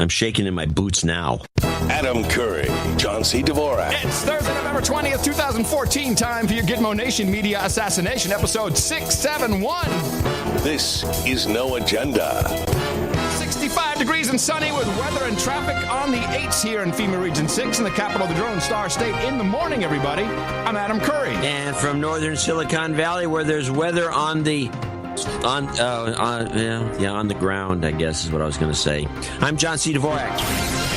I'm shaking in my boots now. Adam Curry, John C. Dvorak. It's Thursday, November 20th, 2014. Time for your Gitmo Nation Media Assassination, episode 671. This is No Agenda. 65 degrees and sunny with weather and traffic on the 8s here in FEMA Region 6 in the capital of the Drone Star State. In the morning, everybody. I'm Adam Curry. And from northern Silicon Valley, where there's weather on the ground, I guess is what I was going to say. I'm John C. Dvorak.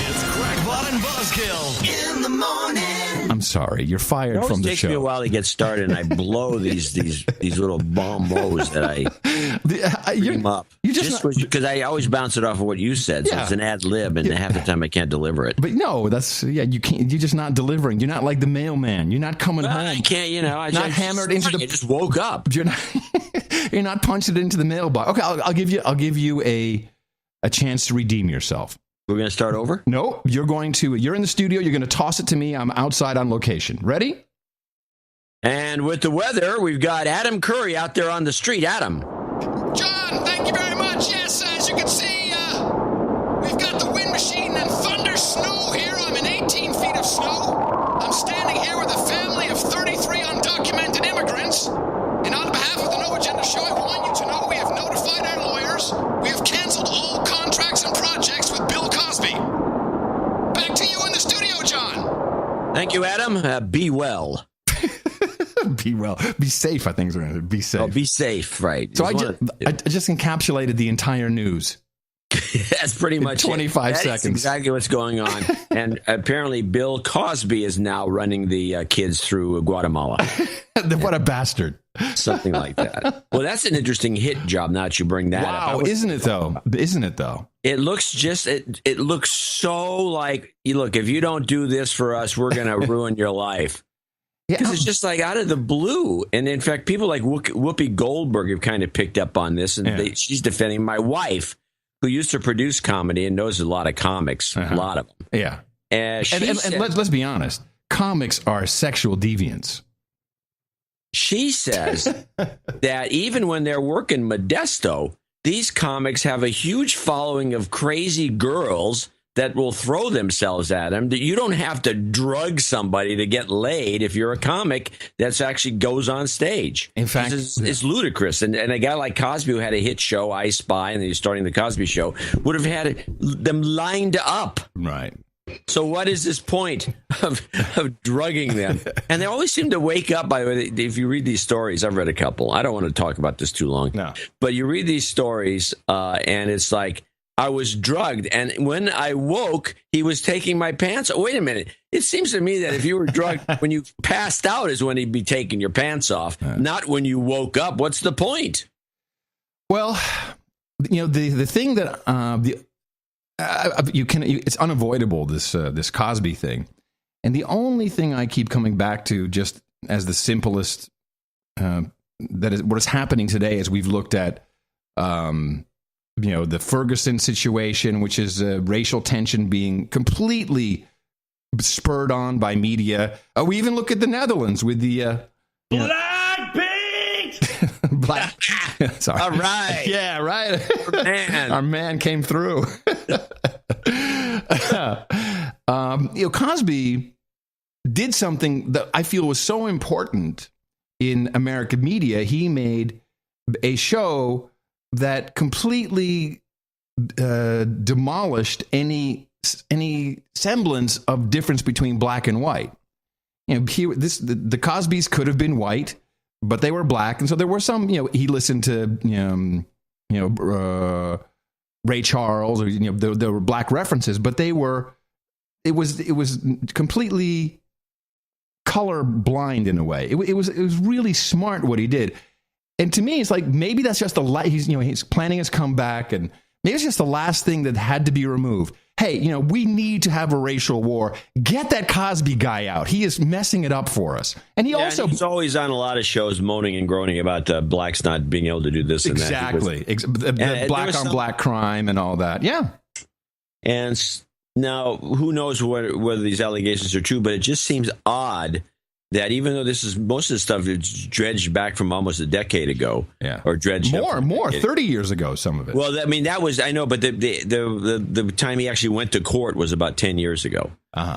It's Crackpot and Buzzkill in the morning. I'm sorry, you're fired from the show. It takes me a while to get started, and I blow these little bombos that I bring up. Because I always bounce it off of what you said, so it's an ad lib, and half the time I can't deliver it. But no, you can't. You're just not delivering. You're not like the mailman. You're not coming home. I can't. I just woke up. You're not punching it into the mailbox. Okay, I'll give you a chance to redeem yourself. We're going to start over? No, you're in the studio. You're going to toss it to me. I'm outside on location. Ready? And with the weather, we've got Adam Curry out there on the street. Adam. John, thank you very much. Yes, as you can see, we've got the wind machine and thunder snow here. I'm in 18 feet of snow. I'm standing here with a family of 33 undocumented immigrants. And on behalf of the No Agenda Show, I want you to know we have notified our lawyers. We have canceled all contracts and projects with Bill Cosby. Back to you in the studio, John. Thank you, Adam. Be well. Be well. Be safe, I think is what I'm going to be safe. Oh, be safe, right. So I just encapsulated the entire news. That's pretty much 25 seconds. That's exactly what's going on. And apparently Bill Cosby is now running the kids through Guatemala. What a bastard. Something like that. Well, that's an interesting hit job now that you bring that up. Wow, isn't it though? It looks it looks so like, look, if you don't do this for us, we're going to ruin your life. Because it's just like out of the blue. And in fact, people like Whoopi Goldberg have kind of picked up on this. And she's defending my wife, who used to produce comedy and knows a lot of comics, a lot of them. Yeah. And let's be honest. Comics are sexual deviants. She says that even when they're working Modesto, these comics have a huge following of crazy girls that will throw themselves at them. That you don't have to drug somebody to get laid if you're a comic that actually goes on stage. In fact, it's ludicrous. And a guy like Cosby, who had a hit show, I Spy, and then he's starting the Cosby Show, would have had them lined up. Right. So what is this point of drugging them? And they always seem to wake up. By the way, if you read these stories, I've read a couple. I don't want to talk about this too long. No. But you read these stories, and it's like, I was drugged, and when I woke, he was taking my pants. Oh, wait a minute. It seems to me that if you were drugged, when you passed out is when he'd be taking your pants off, not when you woke up. What's the point? Well, the thing that it's unavoidable, this Cosby thing. And the only thing I keep coming back to, just as the simplest, that is what is happening today, as we've looked at, the Ferguson situation, which is racial tension being completely spurred on by media. We even look at the Netherlands with the Black Pete. Black. Sorry. All right. Yeah, right. Our man came through. Cosby did something that I feel was so important in American media. He made a show that completely demolished any semblance of difference between black and white. The Cosbys could have been white, but they were black, and so there were some. He listened to Ray Charles, or there were black references, but it was completely color blind in a way. It was really smart what he did. And to me, it's like, maybe that's just he's planning his comeback, and maybe it's just the last thing that had to be removed. Hey, we need to have a racial war. Get that Cosby guy out. He is messing it up for us. And he's always on a lot of shows moaning and groaning about blacks not being able to do this and that. Exactly. Black on black crime and all that. Yeah. And now, who knows whether these allegations are true, but it just seems odd that even though this is most of the stuff is dredged back from almost a decade ago, or dredged more 30 years ago, some of it. Well, I mean, that was, I know, but the time he actually went to court was about 10 years ago.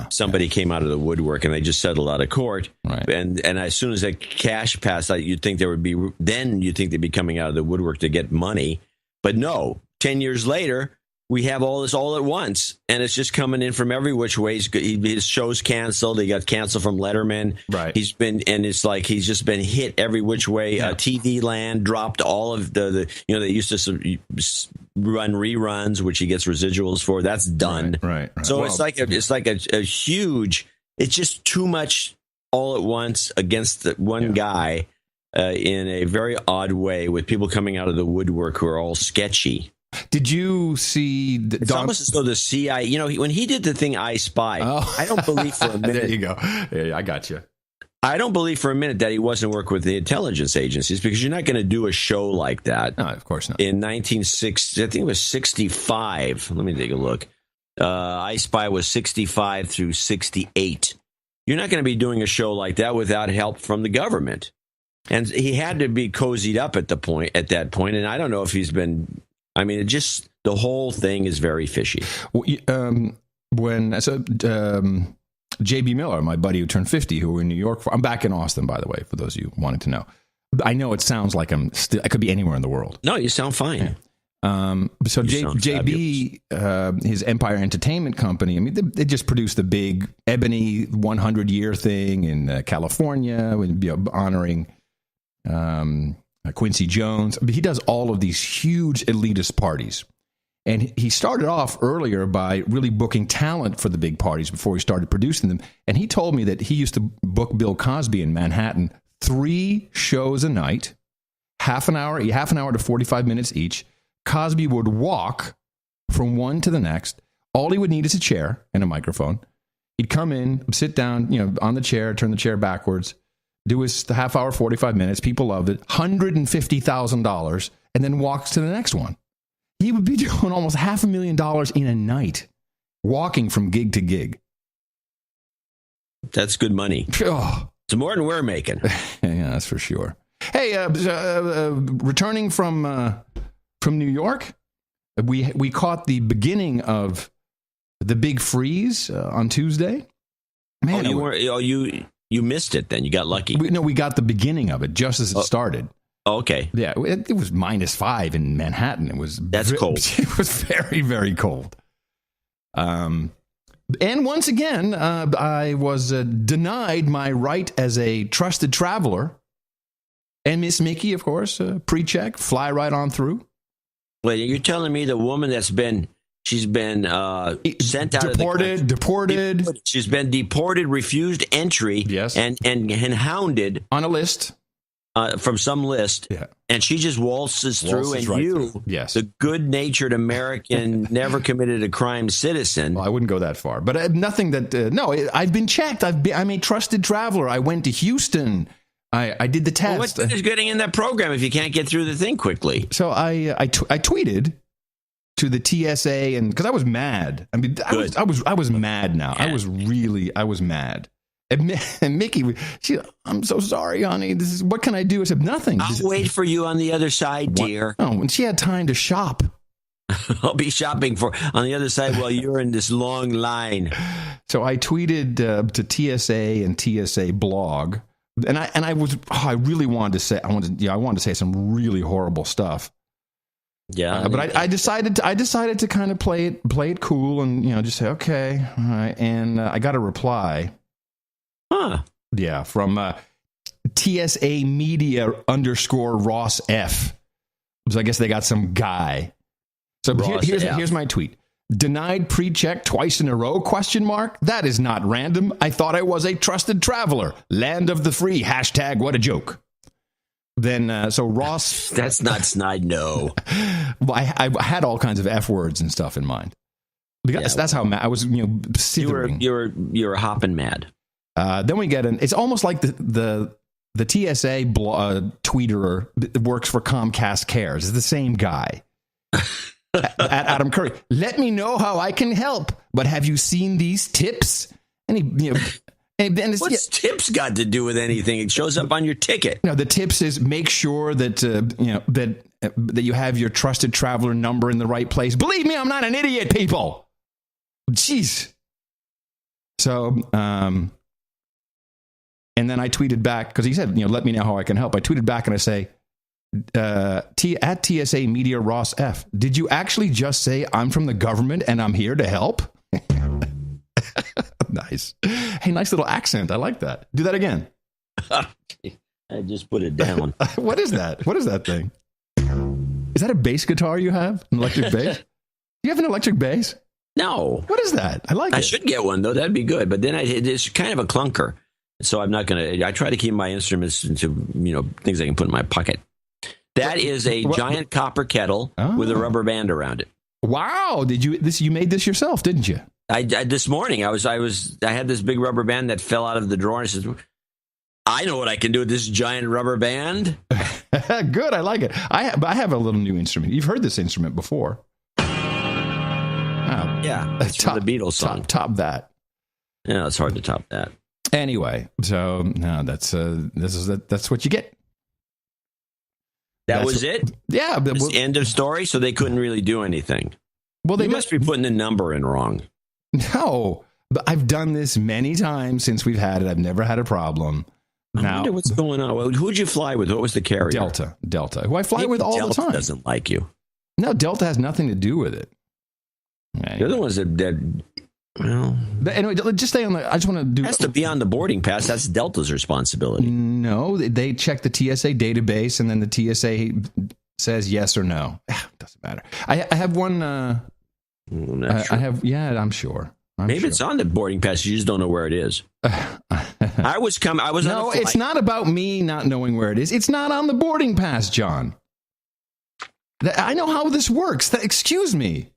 Somebody came out of the woodwork and they just settled out of court. Right. And as soon as that cash passed out, you'd think they'd be coming out of the woodwork to get money. But no, 10 years later, we have all this all at once, and it's just coming in from every which way. His show's canceled. He got canceled from Letterman. Right. It's like he's just been hit every which way. TV Land dropped all of the they used to run reruns, which he gets residuals for. That's done. Right. So it's like a huge. It's just too much all at once against the one guy in a very odd way, with people coming out of the woodwork who are all sketchy. Did you see? It's almost as though the CIA, when he did the thing I Spy, I don't believe for a minute. There you go. Yeah, I got you. I don't believe for a minute that he wasn't working with the intelligence agencies, because you're not going to do a show like that. No, of course not. In 1960, I think it was 65. Let me take a look. I Spy was 65 through 68. You're not going to be doing a show like that without help from the government. And he had to be cozied up at that point. And I don't know if he's been. I mean, the whole thing is very fishy. J.B. Miller, my buddy who turned 50, who were in New York. I'm back in Austin, by the way, for those of you wanting to know. I know it sounds like I could be anywhere in the world. No, you sound fine. So J.B., his Empire Entertainment Company, I mean, they just produced the big Ebony 100-year thing in California, honoring Quincy Jones. He does all of these huge elitist parties. And he started off earlier by really booking talent for the big parties before he started producing them. And he told me that he used to book Bill Cosby in Manhattan 3 shows a night, half an hour to 45 minutes each. Cosby would walk from one to the next. All he would need is a chair and a microphone. He'd come in, sit down, on the chair, turn the chair backwards, do his half hour, 45 minutes. People loved it. $150,000, and then walks to the next one. He would be doing almost $500,000 in a night, walking from gig to gig. That's good money. Oh. It's more than we're making. Yeah, that's for sure. Hey, returning from New York, we caught the beginning of the big freeze on Tuesday. Man, you missed it then. You got lucky. We got the beginning of it just as it started. Oh, okay. Yeah, it was -5 in Manhattan. That's cold. It was very, very cold. And once again, I was denied my right as a trusted traveler. And Miss Mickey, of course, pre-check, fly right on through. Well, you're telling me the woman she's been sent out deported. She's been deported, refused entry, yes, and hounded on a list. From some list, yeah, and she just waltzes through, and yes, the good-natured American, never committed a crime citizen. Well, I wouldn't go that far, but nothing that. No, I've been checked. I'm a trusted traveler. I went to Houston. I did the test. Well, what's good is getting in that program if you can't get through the thing quickly? So I tweeted to the TSA, and because I was mad. I mean, I was mad. Now yeah. I was mad. And Mickey, I'm so sorry, honey. What can I do? I said, nothing. I'll wait for you on the other side, dear. Oh, and she had time to shop. I'll be shopping on the other side while you're in this long line. So I tweeted to TSA and TSA blog, and I really wanted to say, I wanted to say some really horrible stuff. Yeah, but I decided to kind of play it cool and just say okay, all right. And I got a reply. Huh. Yeah, from TSA Media _Ross F. So I guess they got some guy. So here's my tweet. Denied pre-check twice in a row? ? That is not random. I thought I was a trusted traveler. Land of the free. # what a joke. Then so Ross. That's not snide. No. Well, I had all kinds of F words and stuff in mind. Because that's how mad I was. Sithering. You were hopping mad. Then we get it's almost like the TSA tweeter that works for Comcast Cares. It's the same guy. At Adam Curry. Let me know how I can help. But have you seen these tips? And And it's, What's tips got to do with anything? It shows up on your ticket. No, the tips is make sure that that you have your trusted traveler number in the right place. Believe me, I'm not an idiot, people. Jeez. So, and then I tweeted back because he said, let me know how I can help. I tweeted back and I say, at TSA Media Ross F, did you actually just say I'm from the government and I'm here to help? Nice. Hey, nice little accent. I like that. Do that again. I just put it down. What is that? What is that thing? Is that a bass guitar you have? An electric bass? Do you have an electric bass? No. What is that? I like it. I should get one, though. That'd be good. But then it's kind of a clunker. So I'm not going to. I try to keep my instruments into, things I can put in my pocket. That is a giant copper kettle with a rubber band around it. Wow. You made this yourself, didn't you? I this morning I had this big rubber band that fell out of the drawer and I said, I know what I can do with this giant rubber band. Good, I like it. I have a little new instrument. You've heard this instrument before. Yeah, that's the Beatles song. Top that. Yeah, it's hard to top that. Anyway, so no, that's what you get. That was it? Yeah. End of story. So they couldn't really do anything. Well, they must be putting the number in wrong. No, but I've done this many times since we've had it. I've never had a problem. I wonder what's going on. Well, who'd you fly with? What was the carrier? Delta, who I fly with all the time. Delta doesn't like you. No, Delta has nothing to do with it. Anyway. The other ones that well. But anyway, just stay on the. I just want to do. It has to be on the boarding pass. That's Delta's responsibility. No, they check the TSA database, and then the TSA says yes or no. Doesn't matter. I have one. Sure. I have. Yeah, I'm sure. Maybe it's on the boarding pass. You just don't know where it is. I was No, it's not about me not knowing where it is. It's not on the boarding pass, John. I know how this works. Excuse me.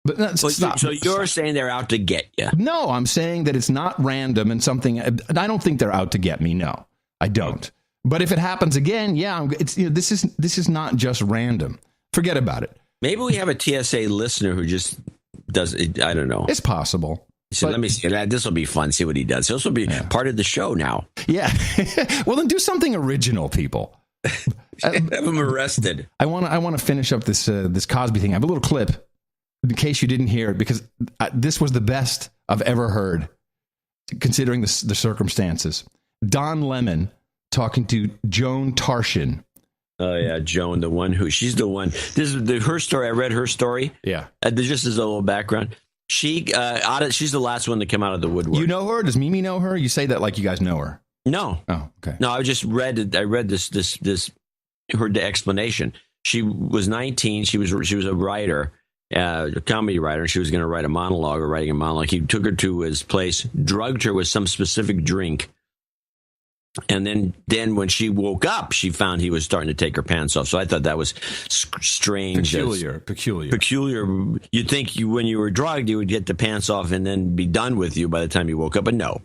But stop. So you're saying they're out to get you? No, I'm saying that it's not random and something. I don't think they're out to get me. No, I don't. But if it happens again, yeah, this is not just random. Forget about it. Maybe we have a TSA listener who just does it. I don't know. It's possible. So let me see. This will be fun. See what he does. This will be part of the show now. Yeah. Well, then do something original, people. Have him arrested. I want to finish up this Cosby thing. I have a little clip in case you didn't hear it, because this was the best I've ever heard, considering the circumstances. Don Lemon talking to Joan Tarshin. Oh yeah, Joan, she's the one. This is her story. I read her story. Yeah. Just as a little background, she's the last one to come out of the woodwork. You know her? Does Mimi know her? You say that like you guys know her. No. Oh, okay. No, I just read it. I read this heard the explanation. She was 19. She was a writer, a comedy writer. She was going to write a monologue or writing a monologue. He took her to his place, drugged her with some specific drink. And then when she woke up, she found he was starting to take her pants off. So I thought that was strange. Peculiar. You'd think when you were drugged, you would get the pants off and then be done with you by the time you woke up. But no.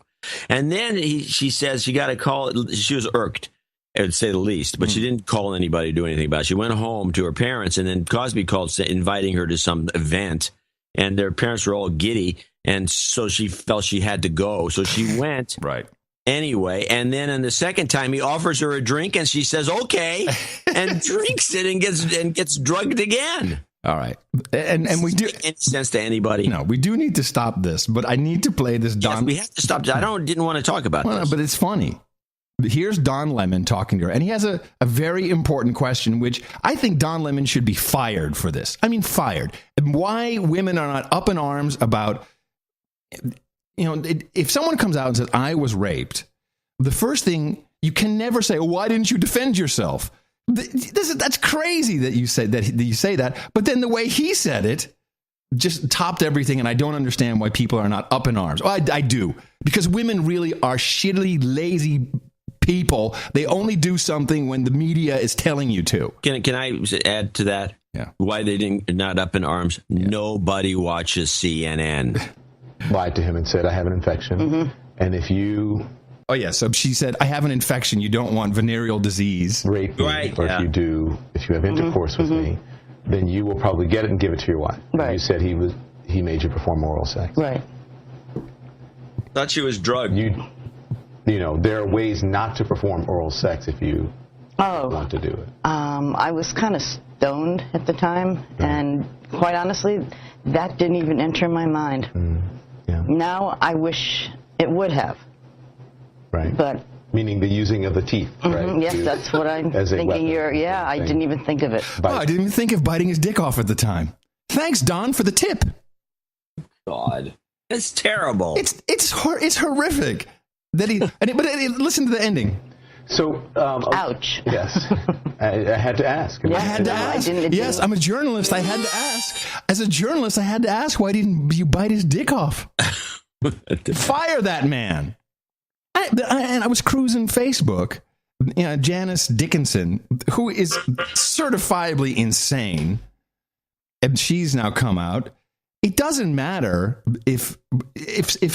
And then she says she got a call. She was irked, I would say the least. But she didn't call anybody to do anything about it. She went home to her parents. And then Cosby called inviting her to some event. And their parents were all giddy. And so she felt she had to go. So she went. Right. Anyway, and then on the second time, he offers her a drink, and she says, okay, and drinks it and gets drugged again. All right. And we do any sense to anybody. No, we do need to stop this, but I need to play this Don. Yes, we have to stop. Didn't want to talk about this. No, but it's funny. Here's Don Lemon talking to her, and he has a very important question, which I think Don Lemon should be fired for this. I mean, fired. Why women are not up in arms about... if someone comes out and says, I was raped, the first thing, you can never say, why didn't you defend yourself? That's crazy that you say that. But then the way he said it just topped everything. And I don't understand why people are not up in arms. Oh, I do. Because women really are shittily, lazy people. They only do something when the media is telling you to. Can I add to that? Yeah. Why they not up in arms? Yeah. Nobody watches CNN. Lied to him and said, I have an infection. Mm-hmm. And if you... Oh, yeah. So she said, I have an infection. You don't want venereal disease. Rape me, right, or if you have intercourse with me, then you will probably get it and give it to your wife. Right. You said he made you perform oral sex. Right. Thought she was drugged. You know, there are ways not to perform oral sex if you want to do it. I was kind of stoned at the time, and quite honestly, that didn't even enter my mind. Yeah. Now I wish it would have. Right. But meaning the using of the teeth, right? Yes, that's what I'm thinking. I didn't even think of it. I didn't even think of biting his dick off at the time. Thanks, Don, for the tip. God, it's terrible. It's horrific that he. But listen to the ending. So, ouch. Yes, I had to ask. I had to ask. Yes, I'm a journalist. I had to ask. As a journalist, I had to ask, why didn't you bite his dick off? Fire that man. And I was cruising Facebook. Janice Dickinson, who is certifiably insane, and she's now come out. It doesn't matter if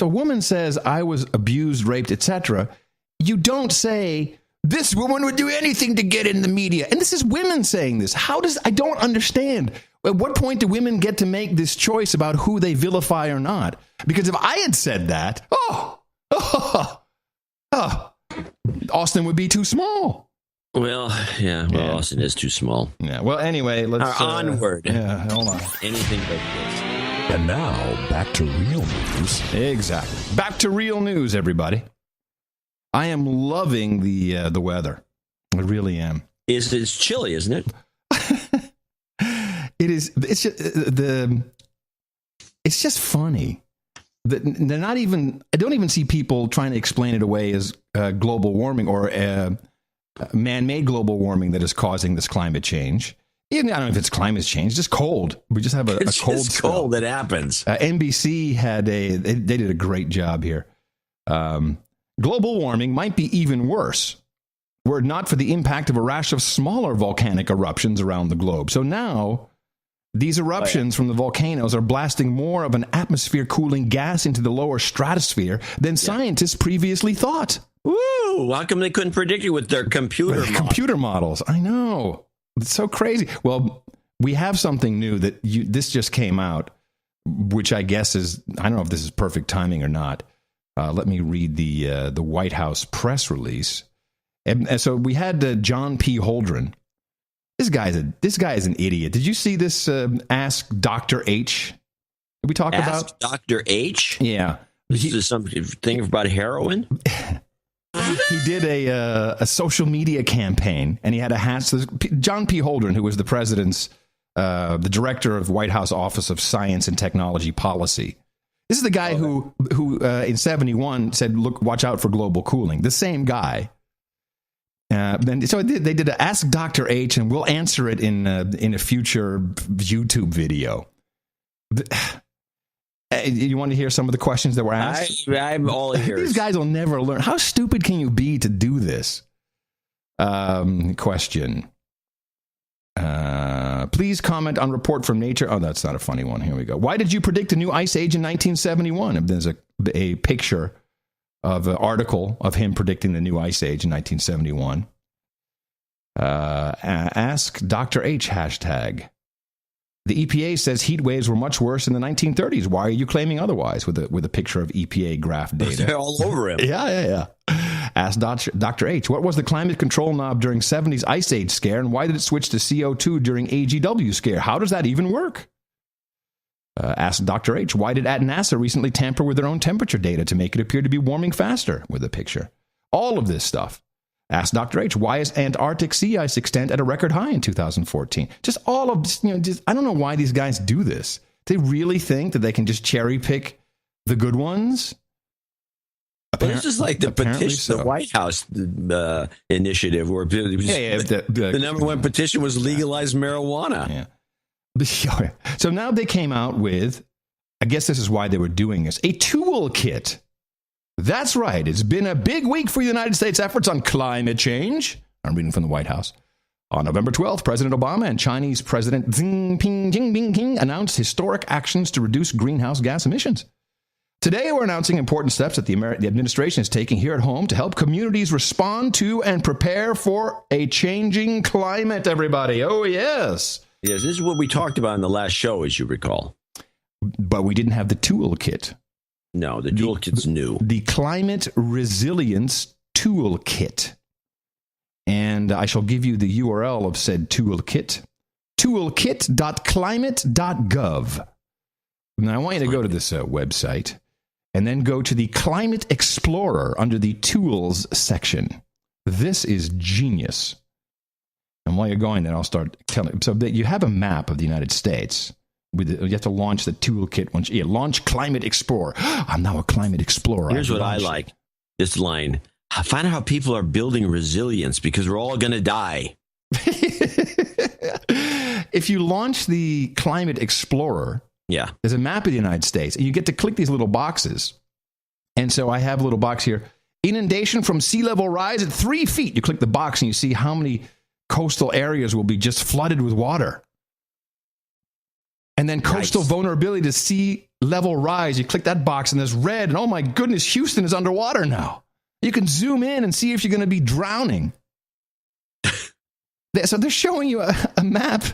a woman says I was abused, raped, etc. You don't say this woman would do anything to get in the media. And this is women saying this. I don't understand. At what point do women get to make this choice about who they vilify or not? Because if I had said that, Austin would be too small. Well, yeah. Well, Austin is too small. Yeah. Well, anyway, let's onward. Yeah, hold on. Anything but this. And now back to real news. Exactly. Back to real news, everybody. I am loving the weather. I really am. It's chilly, isn't it? It is. It's just It's just funny. They're not even. I don't even see people trying to explain it away as global warming or man-made global warming that is causing this climate change. Even, I don't know if it's climate change, just cold. We just have a cold. It's cold. It happens. NBC had they did a great job here. Global warming might be even worse were it not for the impact of a rash of smaller volcanic eruptions around the globe. So now these eruptions from the volcanoes are blasting more of an atmosphere cooling gas into the lower stratosphere than scientists previously thought. Woo! How come they couldn't predict it with their computer models? I know. It's so crazy. Well, we have something new that this just came out, which I guess is, I don't know if this is perfect timing or not. Let me read the White House press release. And so we had John P. Holdren. This guy is an idiot. Did you see this Ask Dr. H? Did we talk about Dr. H? Yeah. This is something about heroin? He did a social media campaign, and he had a John P. Holdren, who was the president's, the director of the White House Office of Science and Technology Policy. This is the guy who in 1971 said, "Look, watch out for global cooling." The same guy. And so they did a Ask Dr. H, and we'll answer it in a future YouTube video. You want to hear some of the questions that were asked? I'm all ears. These guys will never learn. How stupid can you be to do this? Question. Please comment on report from Nature. Oh, that's not a funny one. Here we go. Why did you predict a new ice age in 1971? There's a picture of an article of him predicting the new ice age in 1971. Ask Dr. H hashtag. The EPA says heat waves were much worse in the 1930s. Why are you claiming otherwise? With a picture of EPA graph data. They're all over him. Yeah. Ask Dr. H. What was the climate control knob during 70s ice age scare, and why did it switch to CO2 during AGW scare? How does that even work? Ask Dr. H. Why did NASA recently tamper with their own temperature data to make it appear to be warming faster? With a picture. All of this stuff. Ask Dr. H. Why is Antarctic sea ice extent at a record high in 2014? Just all of, I don't know why these guys do this. They really think that they can just cherry pick the good ones? Well, this is like the petition, the White House initiative, where the number one petition was legalize marijuana. Yeah. So now they came out with, I guess this is why they were doing this, a toolkit. That's right. It's been a big week for the United States efforts on climate change. I'm reading from the White House. On November 12th, President Obama and Chinese President Xi Jinping announced historic actions to reduce greenhouse gas emissions. Today, we're announcing important steps that the administration is taking here at home to help communities respond to and prepare for a changing climate, everybody. Oh, yes. Yes, this is what we talked about in the last show, as you recall. But we didn't have the toolkit. No, the toolkit's new. The Climate Resilience Toolkit. And I shall give you the URL of said toolkit. Toolkit.climate.gov. Now, I want you to go to this website and then go to the Climate Explorer under the Tools section. This is genius. And while you're going there, I'll start telling. So that you have a map of the United States. You have to launch the toolkit. Launch Climate Explorer. I'm now a Climate Explorer. Here's what I like. This line. I find out how people are building resilience because we're all going to die. If you launch the Climate Explorer, there's a map of the United States, and you get to click these little boxes. And so I have a little box here. Inundation from sea level rise at 3 feet. You click the box, and you see how many coastal areas will be just flooded with water. And then coastal vulnerability to sea level rise. You click that box, and there's red, and oh my goodness, Houston is underwater now. You can zoom in and see if you're going to be drowning. So they're showing you a map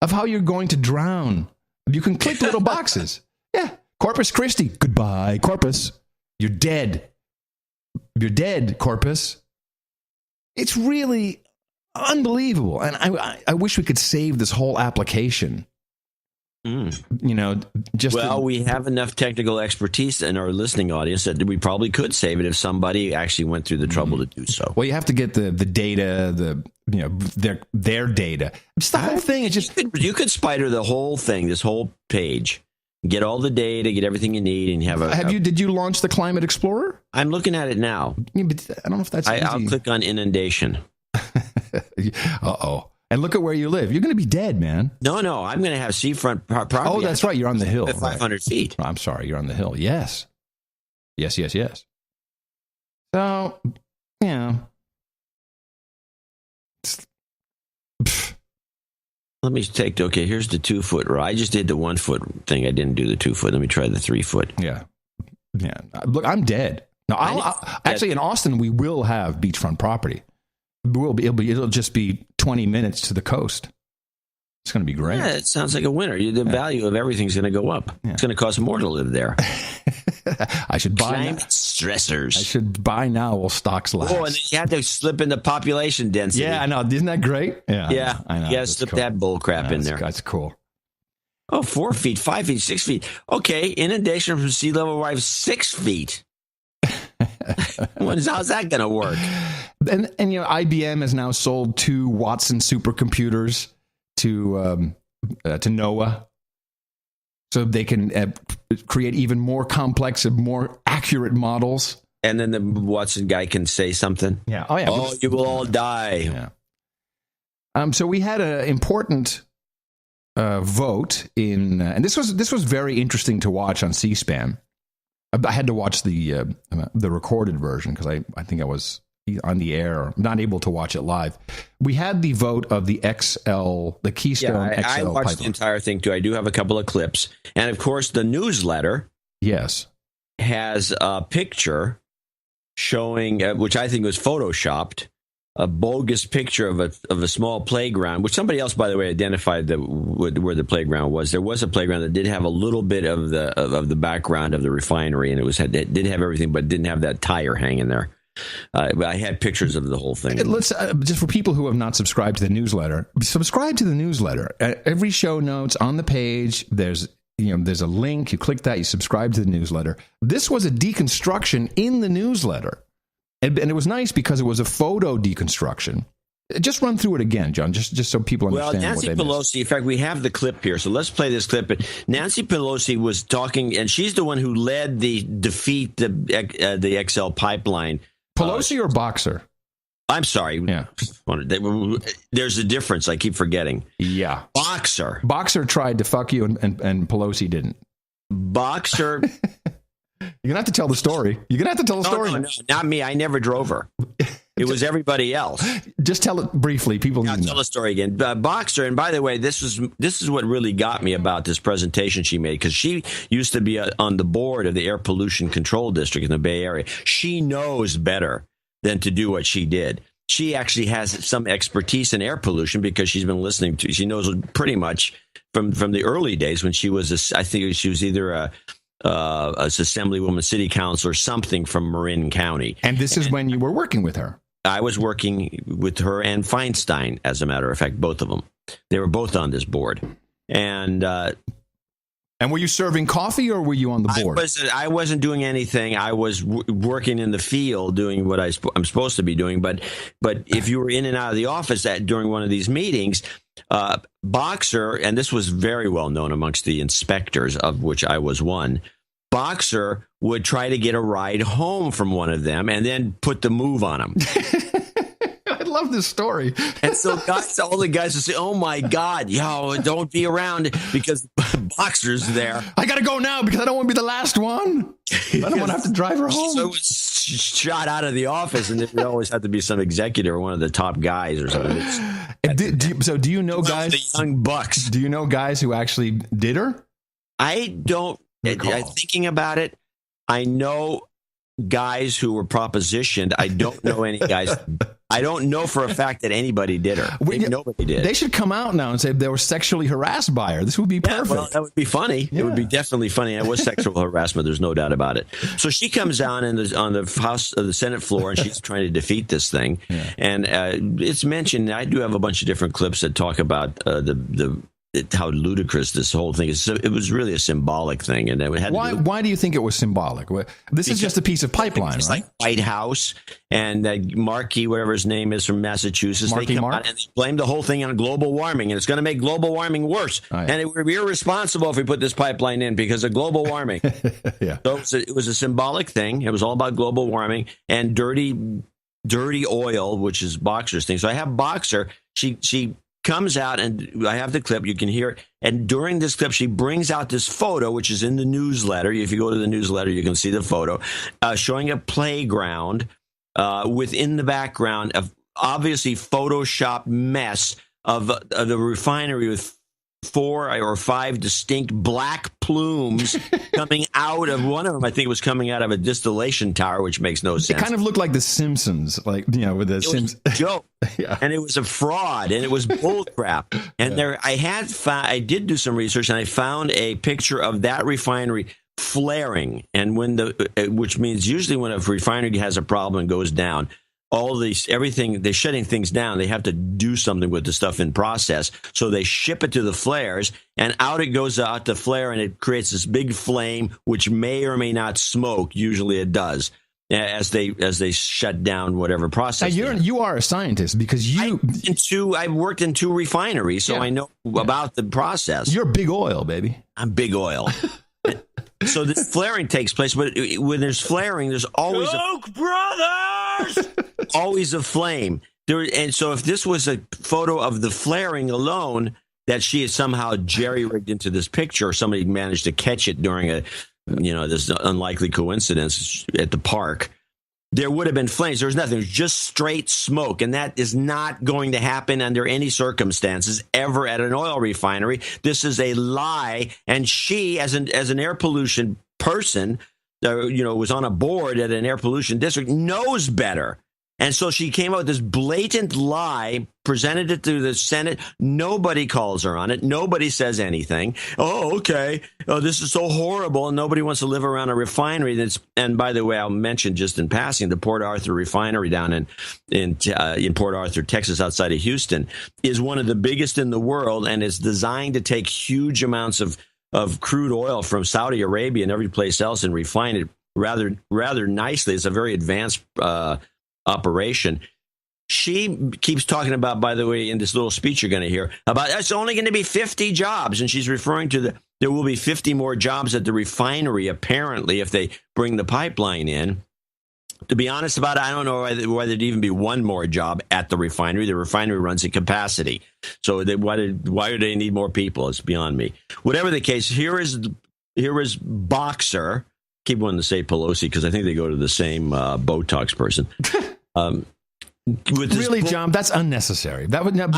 of how you're going to drown. You can click little boxes. Yeah. Corpus Christi. Goodbye, Corpus. You're dead. You're dead, Corpus. It's really unbelievable. And I wish we could save this whole application. We have enough technical expertise in our listening audience that we probably could save it if somebody actually went through the trouble to do so. Well, you have to get the data, their data. Just the whole thing is just you could spider the whole thing, this whole page, get all the data, get everything you need, and you have Did you launch the Climate Explorer? I'm looking at it now. Yeah, but I don't know if that's easy. I'll click on inundation. Uh-oh. And look at where you live. You're going to be dead, man. No, I'm going to have seafront property. Oh, that's right. You're on the hill. 500 feet. I'm sorry. You're on the hill. Yes. So, yeah. Let me take, here's the 2 foot. I just did the 1 foot thing. I didn't do the 2 foot. Let me try the 3 foot. Yeah. Look, I'm dead. Now, actually, in Austin, we will have beachfront property. It'll just be 20 minutes to the coast. It's going to be great. Yeah, it sounds like a winner. The value of everything's going to go up. Yeah. It's going to cost more to live there. I should buy climate stressors. I should buy now while stocks last. Oh, and you have to slip in the population density. Yeah, I know. Isn't that great? Yeah. I know. You got to slip that bull crap in there. That's cool. Oh, 4 feet, 5 feet, 6 feet. Okay, inundation from sea level rise 6 feet. How's that going to work? And IBM has now sold 2 Watson supercomputers to NOAA, so they can create even more complex and more accurate models. And then the Watson guy can say something. Yeah. Oh, you will all die. Yeah. So we had an important vote in, and this was very interesting to watch on C-SPAN. I had to watch the recorded version because I think I was on the air, not able to watch it live. We had the vote of the Keystone XL I watched pipeline. the entire thing too. I do have a couple of clips, and of course, the newsletter has a picture showing, which I think was photoshopped, a bogus picture of a small playground, which somebody else, by the way, identified where the playground was. There was a playground that did have a little bit of the background of the refinery, and it did have everything, but didn't have that tire hanging there. I had pictures of the whole thing. Let's just for people who have not subscribed to the newsletter, subscribe to the newsletter. Every show notes on the page, there's a link. You click that, you subscribe to the newsletter. This was a deconstruction in the newsletter. And it was nice because it was a photo deconstruction. Just run through it again, John, just so people understand Nancy what they Pelosi, missed. in fact, we have the clip here, so let's play this clip. But Nancy Pelosi was talking, and she's the one who led the defeat the XL pipeline. Pelosi or Boxer? I'm sorry. Yeah. There's a difference. I keep forgetting. Yeah. Boxer. Boxer tried to fuck you, and Pelosi didn't. Boxer. You're going to have to tell the story. No, not me. I never drove her. It was everybody else. Just tell it briefly. People need to know. Tell the story again. Boxer, and by the way, this is what really got me about this presentation she made, because she used to be on the board of the Air Pollution Control District in the Bay Area. She knows better than to do what she did. She actually has some expertise in air pollution because she's been listening to. She knows pretty much from the early days when she was. I think she was either assemblywoman, city councilor, something from Marin County. And this is when you were working with her. I was working with her and Feinstein, as a matter of fact, both of them. They were both on this board. And were you serving coffee or were you on the board? I wasn't doing anything. I was working in the field doing what I'm supposed to be doing. But if you were in and out of the office during one of these meetings, Boxer, and this was very well known amongst the inspectors, of which I was one, Boxer would try to get a ride home from one of them and then put the move on him. I love this story. And so all the guys would say, oh, my God, don't be around because Boxer's there. I got to go now because I don't want to be the last one. I don't want to have to drive her home. So it was shot out of the office, and there always had to be some executive or one of the top guys or something. Do you know guys? The young bucks. Do you know guys who actually did her? I don't. Thinking about it, I know guys who were propositioned. I don't know any guys. I don't know for a fact that anybody did her. Nobody did. They should come out now and say they were sexually harassed by her. This would be perfect. Well, that would be funny. Yeah. It would be definitely funny. It was sexual harassment. There's no doubt about it. So she comes down on the House of the Senate floor, and she's trying to defeat this thing. Yeah. And it's mentioned. I do have a bunch of different clips that talk about how ludicrous this whole thing is. So it was really a symbolic thing, and it had. Why do you think it was symbolic? This is just a piece of pipeline, it's right? Like White House and Markey, whatever his name is, from Massachusetts. They come out and they blame the whole thing on global warming, and it's going to make global warming worse. Oh, yeah. And it would be irresponsible if we put this pipeline in because of global warming. Yeah. So it was a symbolic thing. It was all about global warming and dirty oil, which is Boxer's thing. So I have Boxer. She comes out, and I have the clip. You can hear it. And during this clip, she brings out this photo, which is in the newsletter. If you go to the newsletter, you can see the photo showing a playground within the background of obviously Photoshopped mess of the refinery with 4 or 5 distinct black plumes coming out of one of them. I think it was coming out of a distillation tower, which makes no sense. It kind of looked like The Simpsons, with the Simpsons joke. Yeah. And it was a fraud, and it was bull crap. And I did do some research, and I found a picture of that refinery flaring. And which means usually when a refinery has a problem and goes down, they're shutting things down. They have to do something with the stuff in process. So they ship it to the flares, and out it goes out to flare, and it creates this big flame, which may or may not smoke. Usually it does as they shut down whatever process. You are a scientist because I've worked in 2 refineries, so I know about the process. You're big oil, baby. I'm big oil. So this flaring takes place, but when there's flaring, there's always always a flame. And so if this was a photo of the flaring alone that she had somehow jerry-rigged into this picture, or somebody managed to catch it during this unlikely coincidence at the park, there would have been flames. There was nothing. It was just straight smoke, and that is not going to happen under any circumstances ever at an oil refinery. This is a lie, and she, as an air pollution person, was on a board at an air pollution district, knows better. And so she came out with this blatant lie, presented it to the Senate. Nobody calls her on it. Nobody says anything. Oh, okay. Oh, this is so horrible, and nobody wants to live around a refinery. And by the way, I'll mention just in passing, the Port Arthur refinery down in Port Arthur, Texas, outside of Houston, is one of the biggest in the world, and is designed to take huge amounts of crude oil from Saudi Arabia and every place else and refine it rather nicely. It's a very advanced operation. She keeps talking about, by the way, in this little speech you're going to hear, about it's only going to be 50 jobs. And she's referring to there will be 50 more jobs at the refinery, apparently, if they bring the pipeline in. To be honest about it, I don't know whether there'd even be one more job at the refinery. The refinery runs at capacity. So why do they need more people? It's beyond me. Whatever the case, here is Boxer. Keep wanting to say Pelosi because I think they go to the same Botox person. Really, John, that's unnecessary. That would not.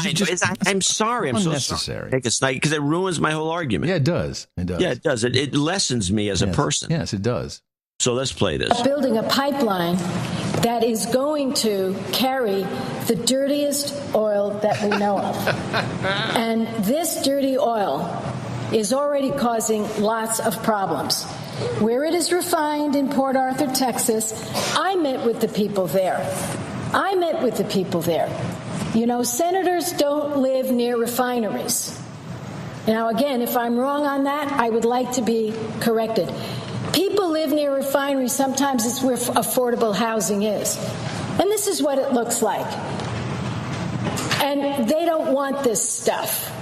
I'm sorry. I'm so sorry. Take a snide because it ruins my whole argument. Yeah, it does. It does. Yeah, it does. It lessens me as a person. Yes, it does. So let's play this. Building a pipeline that is going to carry the dirtiest oil that we know of. And this dirty oil is already causing lots of problems. where it is refined in Port Arthur, Texas, I met with the people there. You know, senators don't live near refineries. Now, again, if I'm wrong on that, I would like to be corrected. People live near refineries. Sometimes it's where affordable housing is. And this is what it looks like. And they don't want this stuff.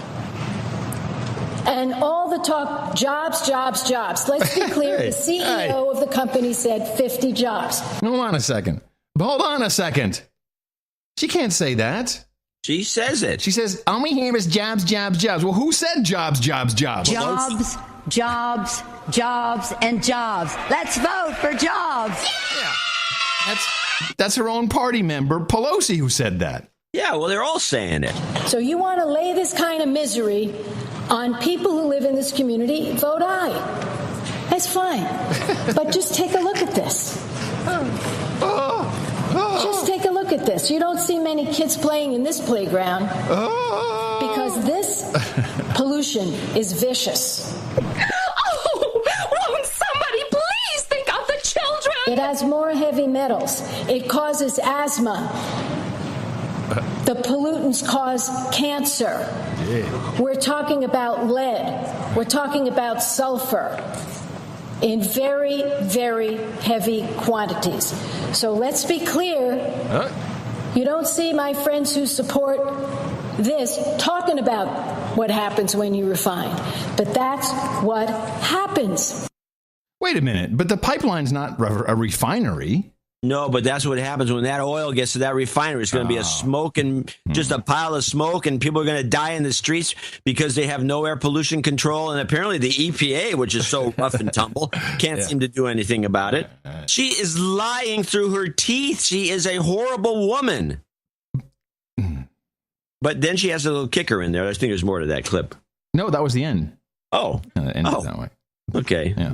And all the talk, jobs, jobs, jobs. Let's be clear, the CEO of the company said 50 jobs. Hold on a second. She can't say that. She says it. She says, all we hear is jobs, jobs, jobs. Well, who said jobs, jobs, jobs? Jobs, jobs, jobs, and jobs. Let's vote for jobs. Yeah. That's her own party member, Pelosi, who said that. Yeah, well, they're all saying it. So you want to lay this kind of misery on people who live in this community, vote aye. That's fine. But just take a look at this. Just take a look at this. You don't see many kids playing in this playground because this pollution is vicious. Oh, won't somebody please think of the children? It has more heavy metals. It causes asthma. The pollutants cause cancer. Yeah. We're talking about lead. We're talking about sulfur in very, very heavy quantities. So let's be clear. You don't see my friends who support this talking about what happens when you refine. But that's what happens. Wait a minute. But the pipeline's not a refinery. No, but that's what happens when that oil gets to that refinery. It's going to be a smoke and just a pile of smoke, and people are going to die in the streets because they have no air pollution control. And apparently the EPA, which is so rough and tumble, can't seem to do anything about it. She is lying through her teeth. She is a horrible woman. But then she has a little kicker in there. I think there's more to that clip. No, that was the end. Oh. Ended that way. Okay. Yeah.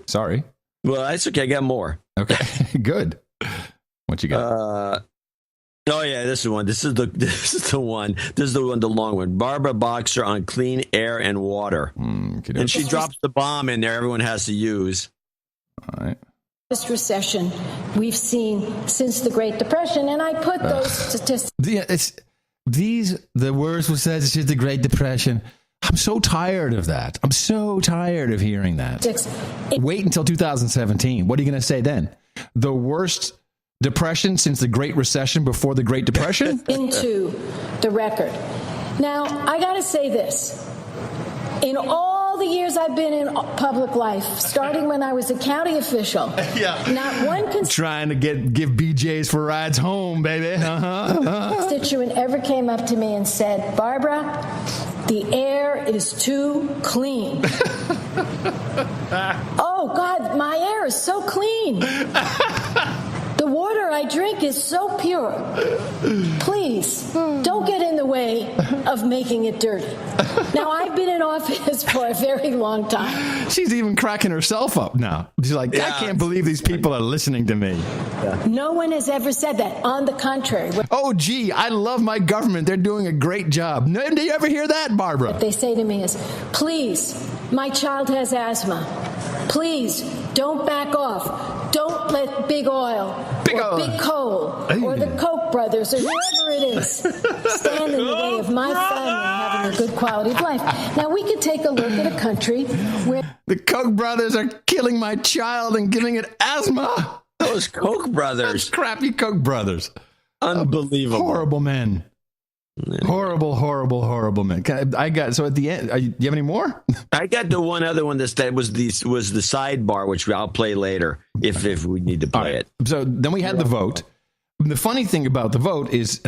Sorry. Well, that's okay. I got more. Okay, good. What you got? Oh yeah, this is one. This is the one. This is the one. The long one. Barbara Boxer on clean air and water, and she drops the bomb in there. Everyone has to use. All right. This recession we've seen since the Great Depression, and I put those statistics. Yeah, the words were said since the Great Depression. I'm so tired of that. I'm so tired of hearing that. Wait until 2017. What are you going to say then? The worst depression since the Great Recession before the Great Depression? Into the record. Now, I got to say this. In all the years I've been in public life, starting when I was a county official, not one trying to give BJs for rides home, baby. Constituent ever came up to me and said, Barbara, the air is too clean. Oh, God, my air is so clean. The water I drink is so pure. Please, don't get in the way of making it dirty. Now, I've been in office for a very long time. She's even cracking herself up now. She's like, I can't believe these people are listening to me. Yeah. No one has ever said that. On the contrary. Oh, gee, I love my government. They're doing a great job. Did you ever hear that, Barbara? What they say to me is, please, my child has asthma. Please, don't back off. Don't let big oil big coal or the Koch brothers or whoever it is stand in the way of my family having a good quality of life. Now, we could take a look at a country where the Koch brothers are killing my child and giving it asthma. Those Koch brothers. Those crappy Koch brothers. Unbelievable. Horrible men. Anyway. Horrible men. So at the end, do you have any more? I got the one other one that was the sidebar, which I'll play later if we need to play it. So then we had the vote. The funny thing about the vote is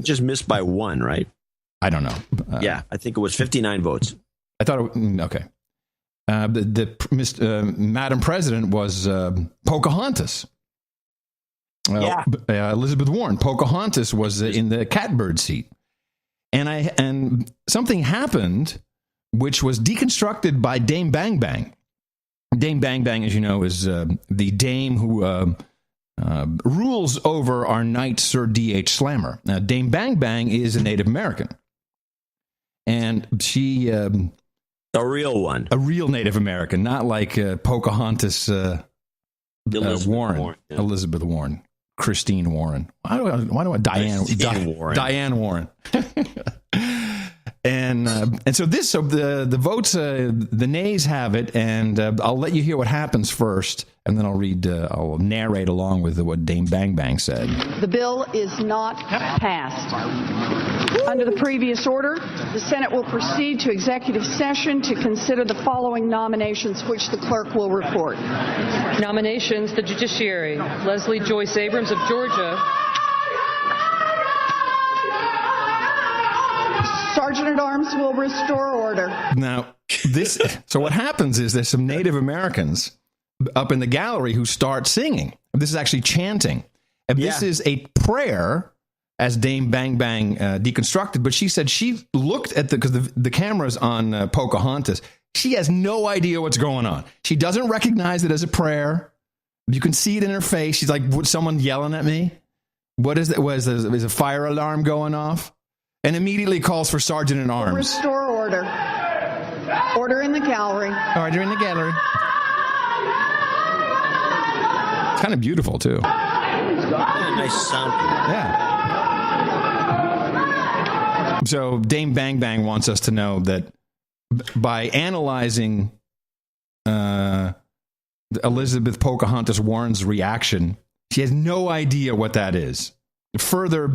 just missed by one, right? I don't know. Yeah, I think it was 59 votes. I thought okay. Madam President was Pocahontas. Elizabeth Warren. Pocahontas was in the catbird seat, and something happened, which was deconstructed by Dame Bang Bang. Dame Bang Bang, as you know, is the dame who rules over our knight Sir D.H. Slammer. Now, Dame Bang Bang is a Native American, and she. A real one. A real Native American, not like Pocahontas Warren. Yeah. Elizabeth Warren. Christine Warren. Why do I Diane Warren. Diane Warren. And so the votes, the nays have it, and I'll let you hear what happens first, and then I'll narrate along with what Dame Bang Bang said. The bill is not passed. Under the previous order, the Senate will proceed to executive session to consider the following nominations, which the clerk will report. Nominations, the Judiciary. Leslie Joyce Abrams of Georgia. Sergeant-at-Arms will restore order. Now, so what happens is there's some Native Americans up in the gallery who start singing. This is actually chanting. And this is a prayer, as Dame Bang Bang deconstructed, but she said she looked at because the camera's on Pocahontas. She has no idea what's going on. She doesn't recognize it as a prayer. You can see it in her face. She's like, someone yelling at me? What is that? Is a fire alarm going off? And immediately calls for Sergeant-at-Arms. Restore order. Order in the gallery. Order in the gallery. It's kind of beautiful, too. Nice sound. Yeah. So Dame Bang Bang wants us to know that by analyzing Elizabeth Pocahontas Warren's reaction, she has no idea what that is. Further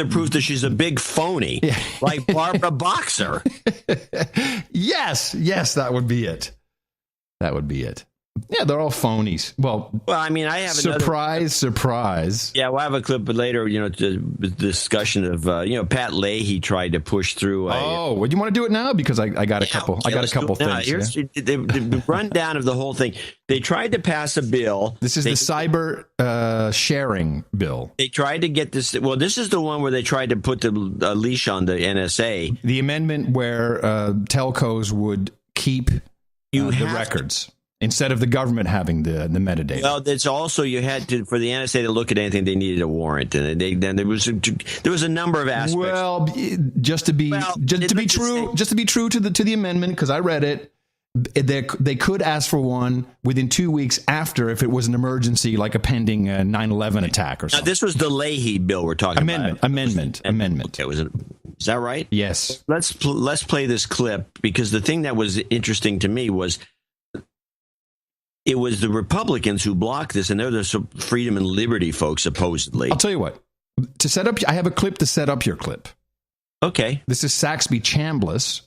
proof that she's a big phony, like Barbara Boxer. Yes, that would be it. Yeah, they're all phonies. Well, I mean, I have surprise. Yeah, we'll have a clip later. The discussion of Pat Leahy tried to push through. Would you want to do it now? Because I got a couple. I got a couple things. Here's the rundown of the whole thing. They tried to pass a bill. This is the cyber sharing bill. They tried to get this. Well, this is the one where they tried to put the leash on the NSA. The amendment where telcos would keep the records. Instead of the government having the metadata. Well, it's also you had to for the NSA to look at anything, they needed a warrant, and then there was a number of aspects. Well, just to be true to the amendment, because I read it, they could ask for one within 2 weeks after if it was an emergency, like a pending 9/11 attack or something. Now, this was the Leahy bill we're talking about. Amendment. Okay, is that right? Yes. Let's play this clip, because the thing that was interesting to me was. It was the Republicans who blocked this, and they're the freedom and liberty folks, supposedly. I'll tell you what. To set up, I have a clip to set up your clip. Okay. This is Saxby Chambliss,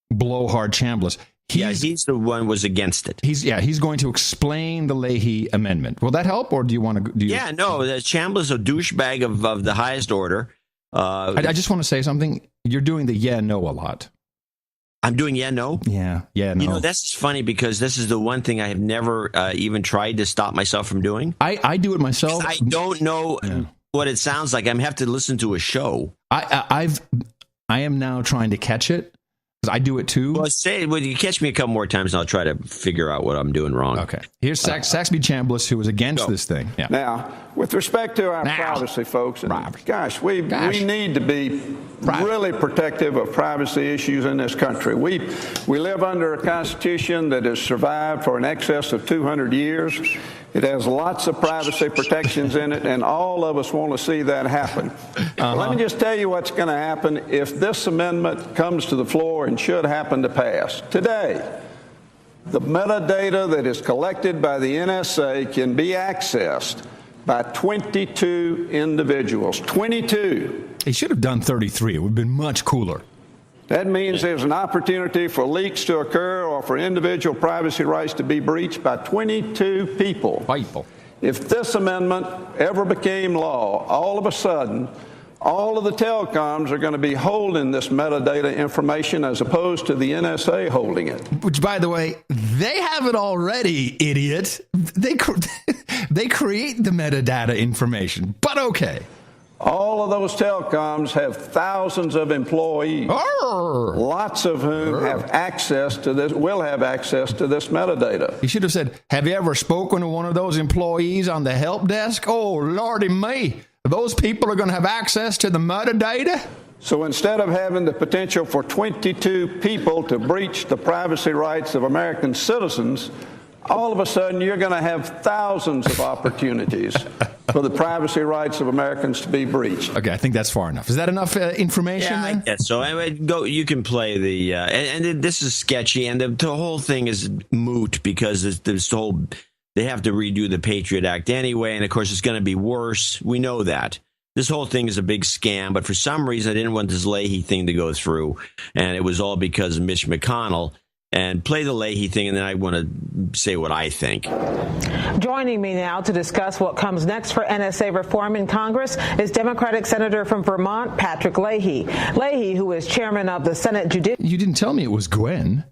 Blowhard Chambliss. He's the one who was against it. He's going to explain the Leahy amendment. Will that help, or do you want to? Chambliss, a douchebag of the highest order. I just want to say something. You're doing the no a lot. I'm doing no? Yeah, no. That's funny, because this is the one thing I have never even tried to stop myself from doing. I do it myself. I don't know what it sounds like. I have to listen to a show. I am now trying to catch it, because I do it too. Well, you catch me a couple more times, and I'll try to figure out what I'm doing wrong. Okay. Here's Saxby Chambliss, who was against this thing. Yeah. Now, with respect to our privacy, folks, gosh, we need to be really protective of privacy issues in this country. We live under a Constitution that has survived for in excess of 200 years. It has lots of privacy protections in it, and all of us want to see that happen. Let me just tell you what's going to happen if this amendment comes to the floor and should happen to pass. Today, the metadata that is collected by the NSA can be accessed by 22 individuals. 22. He should have done 33. It would have been much cooler. That means there's an opportunity for leaks to occur or for individual privacy rights to be breached by 22 people. If this amendment ever became law, all of a sudden, all of the telecoms are going to be holding this metadata information as opposed to the NSA holding it. Which, by the way, they have it already, idiot. They create the metadata information, but okay. All of those telecoms have thousands of employees, lots of whom have access to this, will have access to this metadata. He should have said, have you ever spoken to one of those employees on the help desk? Oh, Lordy me. Those people are going to have access to the metadata? So instead of having the potential for 22 people to breach the privacy rights of American citizens, all of a sudden you're going to have thousands of opportunities for the privacy rights of Americans to be breached. Okay, I think that's far enough. Is that enough information? Yeah, I guess so. You can play the, and this is sketchy, and the whole thing is moot because this whole, they have to redo the Patriot Act anyway, and of course it's going to be worse. We know that. This whole thing is a big scam, but for some reason I didn't want this Leahy thing to go through, and it was all because of Mitch McConnell. And play the Leahy thing, and then I want to say what I think. Joining me now to discuss what comes next for NSA reform in Congress is Democratic Senator from Vermont, Patrick Leahy. Leahy, who is chairman of the Senate Judiciary... You didn't tell me it was Gwen.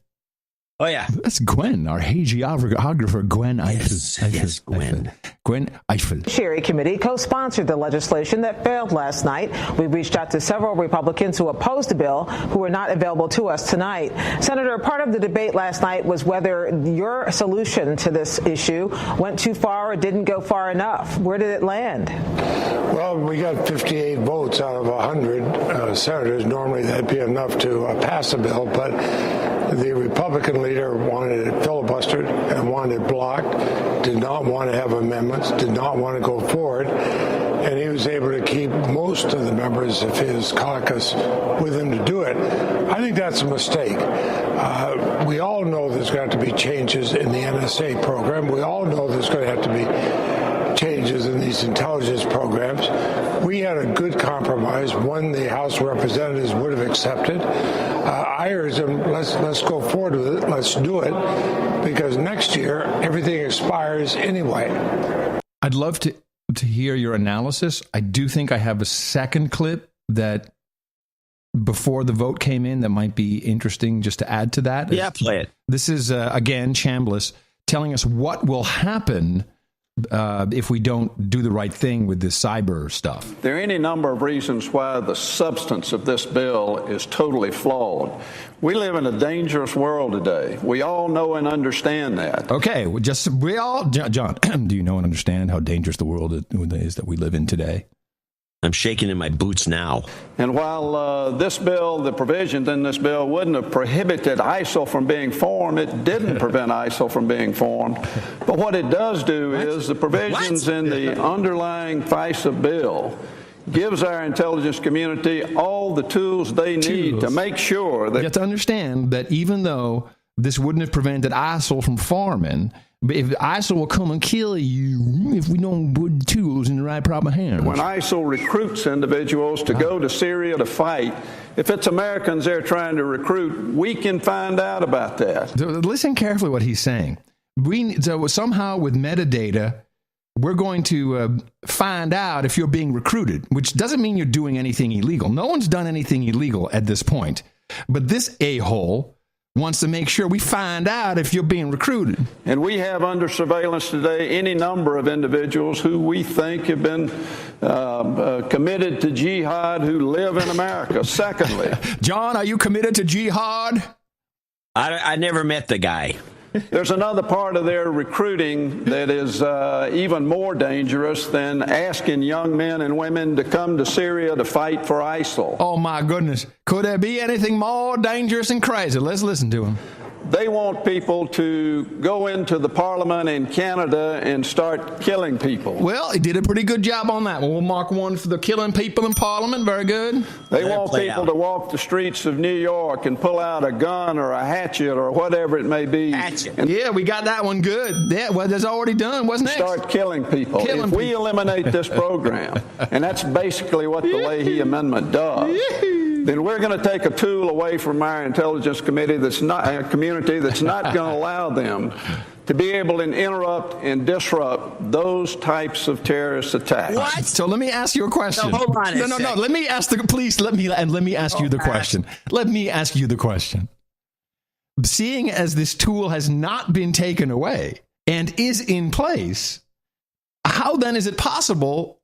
Oh, yeah. That's Gwen, our hagiographer, Gwen Eiffel. Yes, Gwen. Gwen Eiffel. Judiciary Committee co-sponsored the legislation that failed last night. We reached out to several Republicans who opposed the bill who were not available to us tonight. Senator, part of the debate last night was whether your solution to this issue went too far or didn't go far enough. Where did it land? Well, we got 58 votes out of 100 senators. Normally that'd be enough to pass a bill, but the Republican leader wanted it filibustered and wanted it blocked, did not want to have amendments, did not want to go forward, and he was able to keep most of the members of his caucus with him to do it. I think that's a mistake. We all know there's got to be changes in the NSA program. We all know there's going to have to be changes in these intelligence programs. We had a good compromise, one the House of Representatives would have accepted. I urge them, let's go forward with it, let's do it, because next year everything expires anyway. I'd love to hear your analysis. I do think I have a second clip that before the vote came in that might be interesting just to add to that. Yeah, play it. This is, again, Chambliss telling us what will happen if we don't do the right thing with this cyber stuff. There are any number of reasons why the substance of this bill is totally flawed. We live in a dangerous world today. We all know and understand that. Okay, John, do you know and understand how dangerous the world is that we live in today? I'm shaking in my boots now. And while this bill, the provisions in this bill wouldn't have prohibited ISIL from being formed, it didn't prevent ISIL from being formed. But what it does do is the provisions in the underlying FISA bill gives our intelligence community all the tools they need to make sure that... You have to understand that even though this wouldn't have prevented ISIL from forming, but if ISIL will come and kill you if we don't put the tools in the right proper hands. When ISIL recruits individuals to go to Syria to fight, if it's Americans they're trying to recruit, we can find out about that. Listen carefully what he's saying. So somehow with metadata, we're going to find out if you're being recruited, which doesn't mean you're doing anything illegal. No one's done anything illegal at this point. But this a-hole wants to make sure we find out if you're being recruited. And we have under surveillance today any number of individuals who we think have been committed to jihad who live in America. Secondly, John, are you committed to jihad? I never met the guy. There's another part of their recruiting that is even more dangerous than asking young men and women to come to Syria to fight for ISIL. Oh, my goodness. Could there be anything more dangerous and crazy? Let's listen to him. They want people to go into the parliament in Canada and start killing people. Well, he did a pretty good job on that one. We'll mark one for the killing people in parliament. Very good. They want people to walk the streets of New York and pull out a gun or a hatchet or whatever it may be. Yeah, we got that one good. Yeah, well, that's already done. What's next? Start killing people. If we eliminate this program, and that's basically what the Leahy Amendment does, then we're going to take a tool away from our intelligence committee that's not going to allow them to be able to interrupt and disrupt those types of terrorist attacks. What? So let me ask you a question. No, hold on. No. Let me ask you the question. Let me ask you the question. Seeing as this tool has not been taken away and is in place, how then is it possible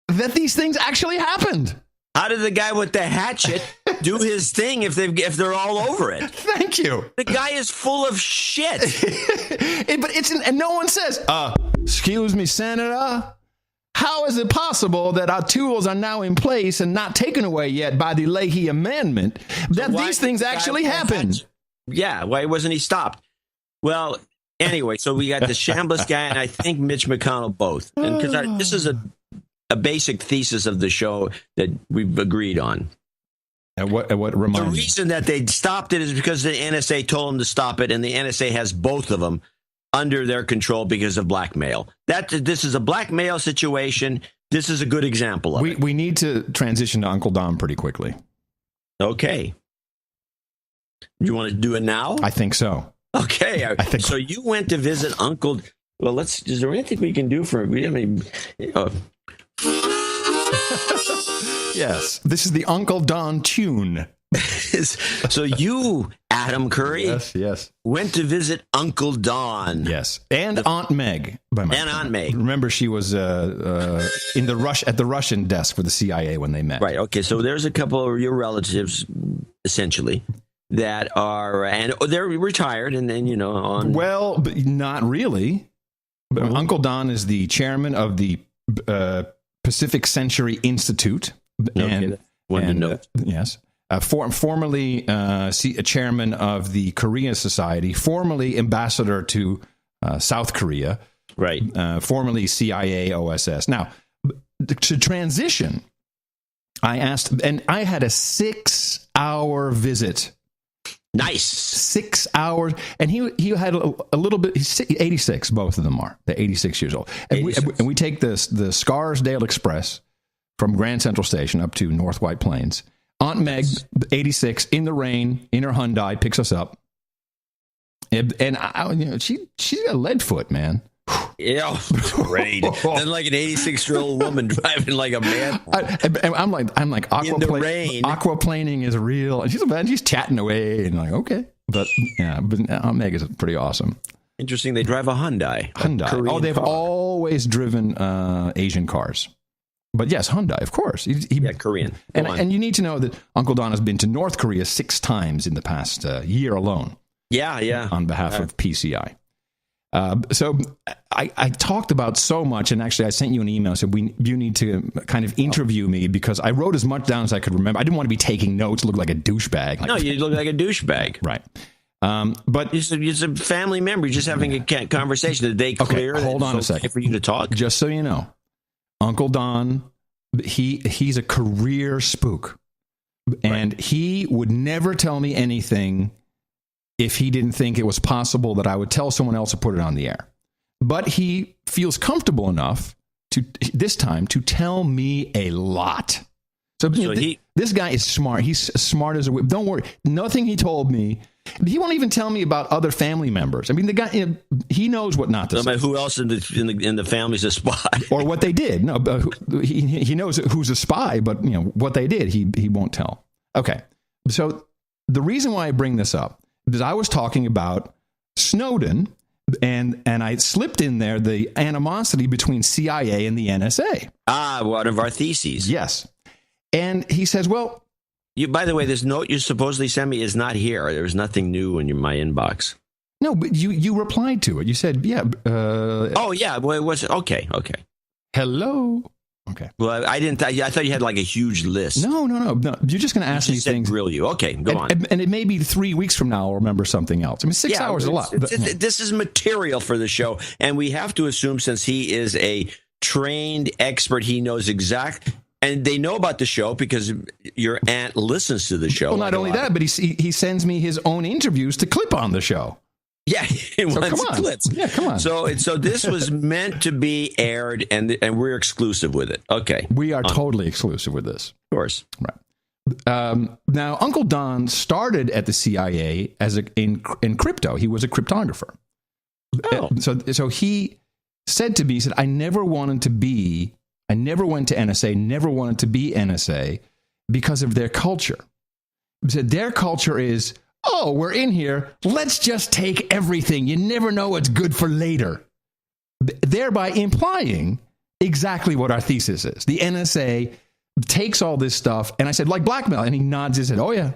that these things actually happened? How did the guy with the hatchet do his thing if they're all over it? Thank you. The guy is full of shit. And no one says, excuse me, Senator, how is it possible that our tools are now in place and not taken away yet by the Leahy Amendment, that these things actually happen? Yeah, why wasn't he stopped? Well, anyway, so we got the Chambliss guy and I think Mitch McConnell both. And because this is a basic thesis of the show that we've agreed on. And what reminds the reason that they stopped it is because the NSA told them to stop it, and the NSA has both of them under their control because of blackmail. This is a blackmail situation. This is a good example of it. We need to transition to Uncle Don pretty quickly. Okay. You want to do it now? I think so. Okay. I think so. You went to visit Uncle. Well, is there anything we can do for him? Yes. This is the Uncle Don tune. So you, Adam Curry, yes, went to visit Uncle Don. Yes, and Aunt Meg. Aunt Meg. Remember, she was at the Russian desk for the CIA when they met. Right. Okay. So there's a couple of your relatives, essentially, that are, and they're retired, and then on. Well, but not really. But Uncle Don is the chairman of the Pacific Century Institute. Okay. Yes. Formerly a chairman of the Korea Society, formerly ambassador to South Korea, right? Formerly CIA OSS. Now, to transition, I asked, and I had a 6-hour visit. Nice. 6 hours, and he had a little bit. He's 86. Both of them are. They're 86 years old, and we take the Scarsdale Express from Grand Central Station up to North White Plains. Aunt Meg, 86, in the rain, in her Hyundai, picks us up. And she's got a lead foot, man. Yeah, great. Then like an 86-year-old woman driving like a man. I'm like aquaplaning is real. And she's chatting away and like, okay. But Aunt Meg is pretty awesome. Interesting. They drive a Hyundai. They've always driven Asian cars. But yes, Hyundai, of course. Korean. And you need to know that Uncle Don has been to North Korea 6 times in the past year alone. Yeah. On behalf of PCI. So I talked about so much, and actually I sent you an email. Said you need to kind of interview me because I wrote as much down as I could remember. I didn't want to be taking notes, look like a douchebag. No, you look like a douchebag. Right. But it's a family member. You're just having a conversation. Did they clear? Okay, hold on a second for you to talk. Just so you know, Uncle Don, he's a career spook, and he would never tell me anything if he didn't think it was possible that I would tell someone else to put it on the air. But he feels comfortable enough this time to tell me a lot. So this guy is smart. He's smart as a whip. Don't worry. Nothing he told me. He won't even tell me about other family members. I mean, the guy, he knows what not to say. Who else in the family's a spy? Or what they did. No, he knows who's a spy, but what they did, he won't tell. Okay. So the reason why I bring this up is I was talking about Snowden, and I slipped in there the animosity between CIA and the NSA. One of our theses. Yes. And he says, well... By the way, this note you supposedly sent me is not here. There's nothing new in my inbox. No, but you replied to it. You said, yeah. Oh, yeah. Well, it was... Okay. Hello? Okay. Well, I didn't... I thought you had like a huge list. No. You're just going to ask me things. Grill you. Okay, go on. And it may be 3 weeks from now I'll remember something else. I mean, 6 hours is a lot. This is material for the show, and we have to assume since he is a trained expert, he knows exact... And they know about the show because your aunt listens to the show. Well, not only that, but he sends me his own interviews to clip on the show. Yeah, clips. Yeah, come on. So this was meant to be aired, and we're exclusive with it. Okay, we are totally exclusive with this. Of course, right. Now, Uncle Don started at the CIA as in crypto. He was a cryptographer. Oh, so he said to me, he said, I never went to NSA, never wanted to be NSA because of their culture. He said their culture is, oh, we're in here, let's just take everything. You never know what's good for later. Thereby implying exactly what our thesis is. The NSA takes all this stuff, and I said, like blackmail, and he nods his head, oh yeah.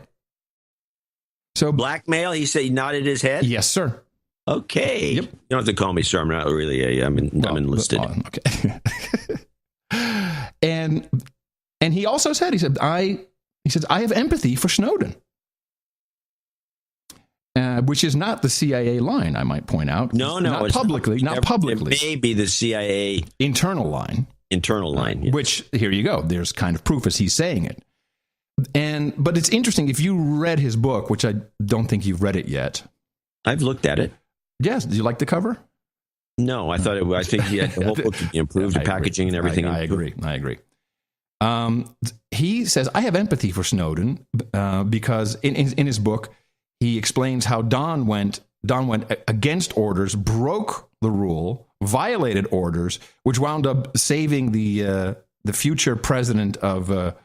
So blackmail, he said he nodded his head? Yes, sir. Okay. Yep. You don't have to call me sir, I'm not really I'm enlisted. Okay. And he also said, I have empathy for Snowden. Which is not the CIA line, I might point out. No, not publicly. Not publicly. It may be the CIA internal line. Yes. Which, here you go. There's kind of proof as he's saying it. But it's interesting. If you read his book, which I don't think you've read it yet. I've looked at it. Yes. Did you like the cover? No, I think the whole book improved, the packaging and everything. I agree. He says, I have empathy for Snowden because in his book, he explains how Don went against orders, broke the rule, violated orders, which wound up saving the future president of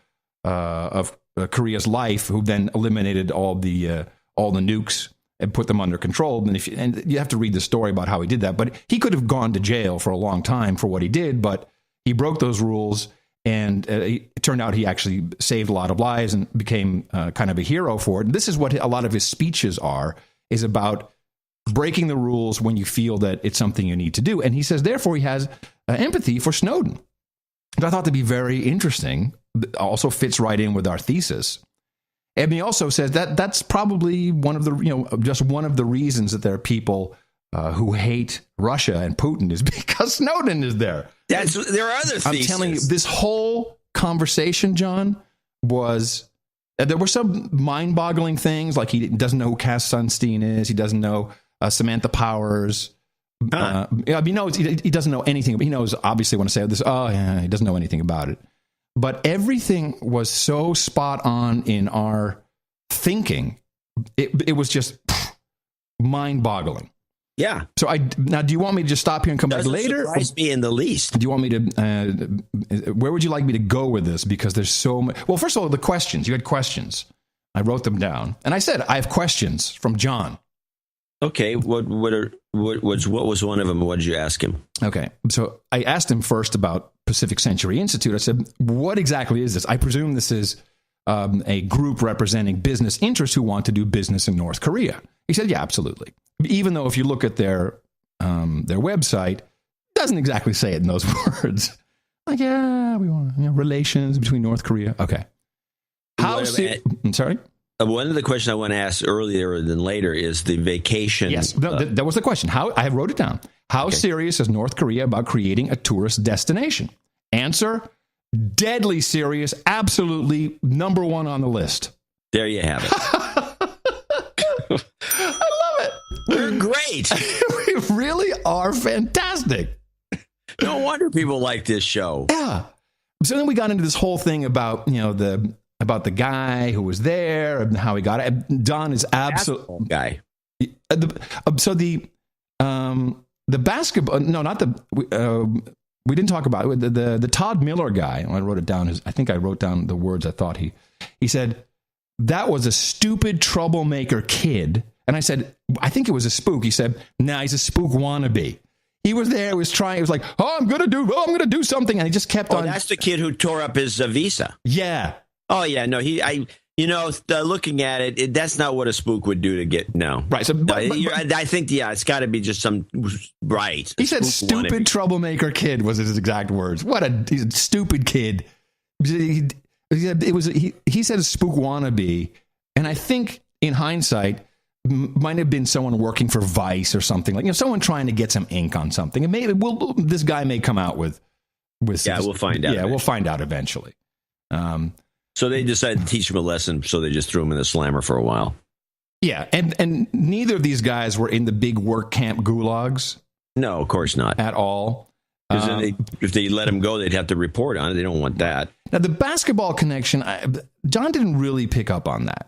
Korea's life, who then eliminated all the nukes and put them under control. And you have to read the story about how he did that. But he could have gone to jail for a long time for what he did, but he broke those rules. And it turned out he actually saved a lot of lives and became kind of a hero for it. And this is what a lot of his speeches is about breaking the rules when you feel that it's something you need to do. And he says, therefore, he has empathy for Snowden. And I thought that'd be very interesting. It also fits right in with our thesis. And he also says that that's probably one of the reasons that there are people who hate Russia and Putin is because Snowden is there. There are other theses. I'm telling you, this whole conversation, John, there were some mind-boggling things, like he doesn't know who Cass Sunstein is. He doesn't know Samantha Powers. He knows he doesn't know anything. He knows, obviously, when I say this, he doesn't know anything about it. But everything was so spot on in our thinking. It was just mind-boggling. Yeah. So now, do you want me to just stop here and come back later? Doesn't surprise me in the least. Do you want me to? Where would you like me to go with this? Because there's so much. Well, first of all, the questions. You had questions. I wrote them down, and I said I have questions from John. Okay. What was one of them? What did you ask him? Okay. So I asked him first about Pacific Century Institute. I said, what exactly is this? I presume this is a group representing business interests who want to do business in North Korea. He said, yeah, absolutely. Even though if you look at their website, it doesn't exactly say it in those words. Like, yeah, we want relations between North Korea. Okay. I'm sorry? One of the questions I want to ask earlier than later is the vacation. Yes, that was the question. I wrote it down. How serious is North Korea about creating a tourist destination? Answer, deadly serious, absolutely number one on the list. There you have it. We're great. We really are fantastic. No wonder people like this show. Yeah. So then we got into this whole thing about, about the guy who was there and how he got it. Don is absolutely guy. So the basketball, no, not the, we didn't talk about it. The Todd Miller guy. I wrote it down. I think I wrote down the words I thought he said, that was a stupid troublemaker kid. And I said, I think it was a spook. He said, nah, he's a spook wannabe. He was there, he was like, I'm going to do something. And he just kept on. That's the kid who tore up his visa. Yeah. Oh, yeah. No, looking at it, that's not what a spook would do to get, no. Right. So, I think, it's got to be just some, right. He said, stupid troublemaker kid was his exact words. What a stupid kid. He said a spook wannabe. And I think in hindsight, might have been someone working for Vice or something, like someone trying to get some ink on something, and maybe this guy may come out with. Yeah, we'll find out. Yeah, we'll find out eventually. So they decided to teach him a lesson, so they just threw him in the slammer for a while. Yeah, and neither of these guys were in the big work camp gulags. No, of course not at all. Because if they let him go, they'd have to report on it. They don't want that. Now the basketball connection, John didn't really pick up on that.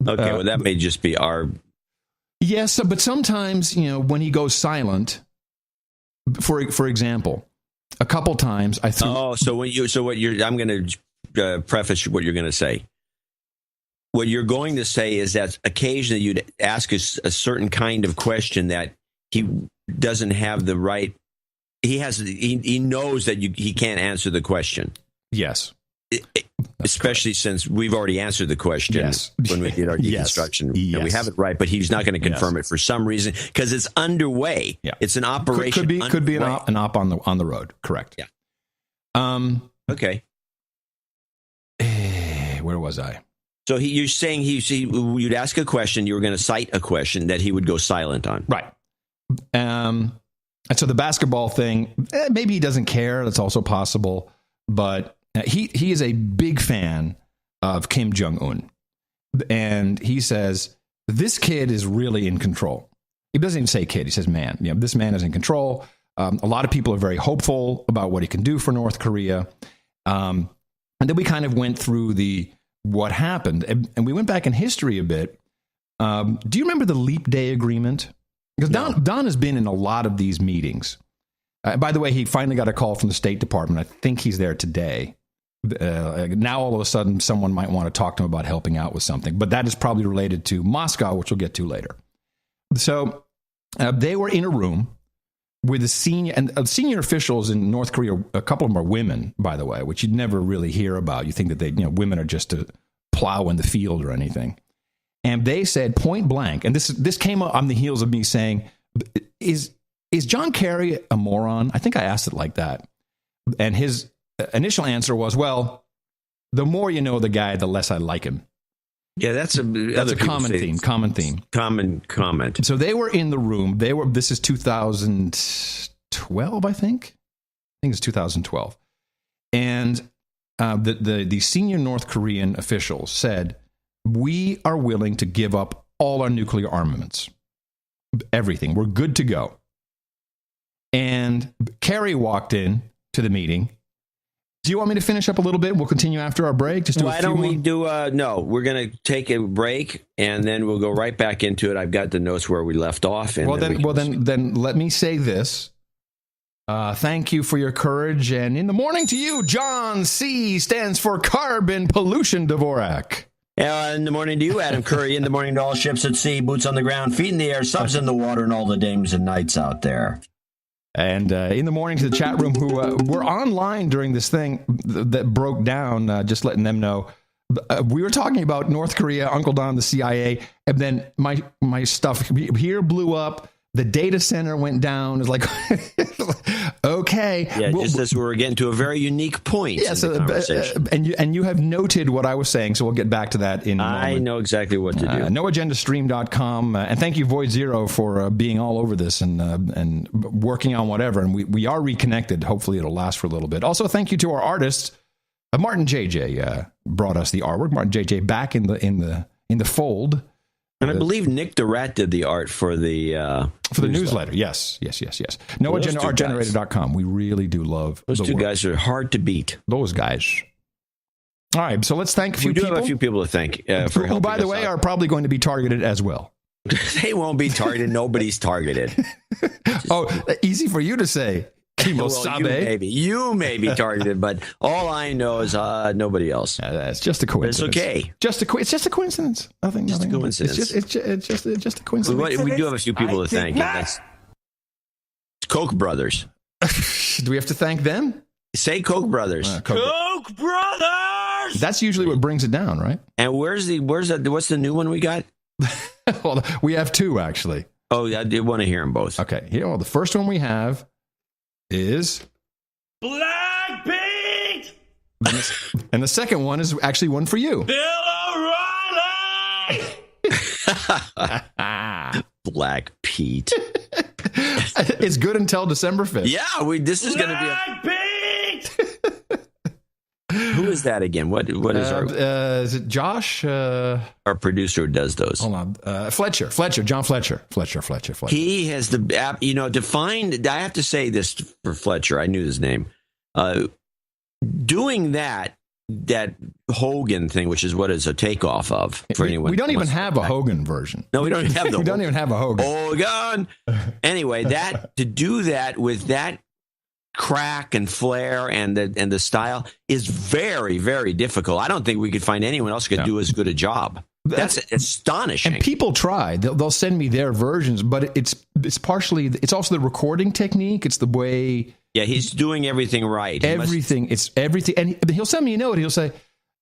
Okay, well, that may just be our. Yes, but sometimes, when he goes silent, for example, a couple times I threw. Oh, I'm going to preface what you're going to say. What you're going to say is that occasionally you'd ask a certain kind of question that he doesn't have the right. He knows that he can't answer the question. Yes. Especially since we've already answered the question when we did our deconstruction. Yes. And we have it right, but he's not going to confirm it for some reason because it's underway. Yeah. It's an operation. Could be an op on the road. Correct. Yeah. Okay. Where was I? So you're saying you'd ask a question, you were going to cite a question that he would go silent on. Right. And so the basketball thing, maybe he doesn't care. That's also possible. But he is a big fan of Kim Jong-un. And he says, this kid is really in control. He doesn't even say kid. He says man. This man is in control. A lot of people are very hopeful about what he can do for North Korea. And then we kind of went through what happened. And we went back in history a bit. Do you remember the Leap Day Agreement? Because Don has been in a lot of these meetings. By the way, he finally got a call from the State Department. I think he's there today. Now, all of a sudden, someone might want to talk to him about helping out with something. But that is probably related to Moscow, which we'll get to later. So they were in a room with the senior officials in North Korea. A couple of them are women, by the way, which you'd never really hear about. You think that women are just to plow in the field or anything. And they said point blank, and this came up on the heels of me saying, is John Kerry a moron? I think I asked it like that. And his initial answer was, well, the more you know the guy, the less I like him. Yeah, that's a common theme. Common comment. So they were in the room. This is 2012, I think. It's 2012. And the senior North Korean officials said, we are willing to give up all our nuclear armaments. Everything. We're good to go. And Kerry walked in to the meeting. Do you want me to finish up a little bit? We'll continue after our break. Why don't we do no, we're going to take a break and then we'll go right back into it. I've got the notes where we left off. And then let me say this. Thank you for your courage. And in the morning to you, John C. stands for Carbon Pollution Dvorak. In the morning to you, Adam Curry. In the morning to all ships at sea, boots on the ground, feet in the air, subs in the water, and all the dames and knights out there. And in the morning to the chat room who were online during this thing that broke down, just letting them know. We were talking about North Korea, Uncle Don, the CIA, and then my stuff here blew up. The data center went down. It's like, okay. Yeah, just as we were getting to a very unique point in the conversation. And you have noted what I was saying, so we'll get back to that in a moment. I know exactly what to do. NoAgendaStream.com. And thank you, Void Zero, for being all over this and working on whatever. And we are reconnected. Hopefully it'll last for a little bit. Also, thank you to our artists. Martin JJ brought us the artwork. Martin JJ back in the fold. And I believe Nick the Rat did the art for the newsletter. Yes. NoAgendaArtGenerator.com. We really do love those two guys. Are hard to beat. Those guys. All right, so let's thank a few people. We do have a few people to thank for who, by the way, are probably going to be targeted as well. They won't be targeted. Nobody's targeted. Easy for you to say. You may be targeted, but all I know is nobody else. That's just a coincidence. It's okay. It's just a coincidence. Nothing. A coincidence. It's just a coincidence. We do have a few people to thank. That's Koch brothers. Do we have to thank them? Say Koch brothers. Koch brothers. That's usually what brings it down, right? And what's the new one we got? Well, we have two actually. Oh, I did want to hear them both. Okay. The first one we have is Black Pete. And the second one is actually one for you. Bill O'Reilly. Black Pete. It's good until December 5th. Yeah, this is going to be Black Pete. Who is that again? What is our? Is it Josh? Our producer does those. Hold on, John Fletcher. He has the app. Defined. I have to say this for Fletcher. I knew his name. Doing that Hogan thing, which is what is a takeoff of for anyone. We don't even have a Hogan version. No, we don't have we don't even have a Hogan. Hogan. Anyway, to do that with that crack and flare and the style is very, very difficult. I don't think we could find anyone else who could do as good a job. That's astonishing. And people try. They'll send me their versions, but it's also the recording technique. It's the way. Yeah, he's doing everything right. It's everything. And he'll send me a note. He'll say,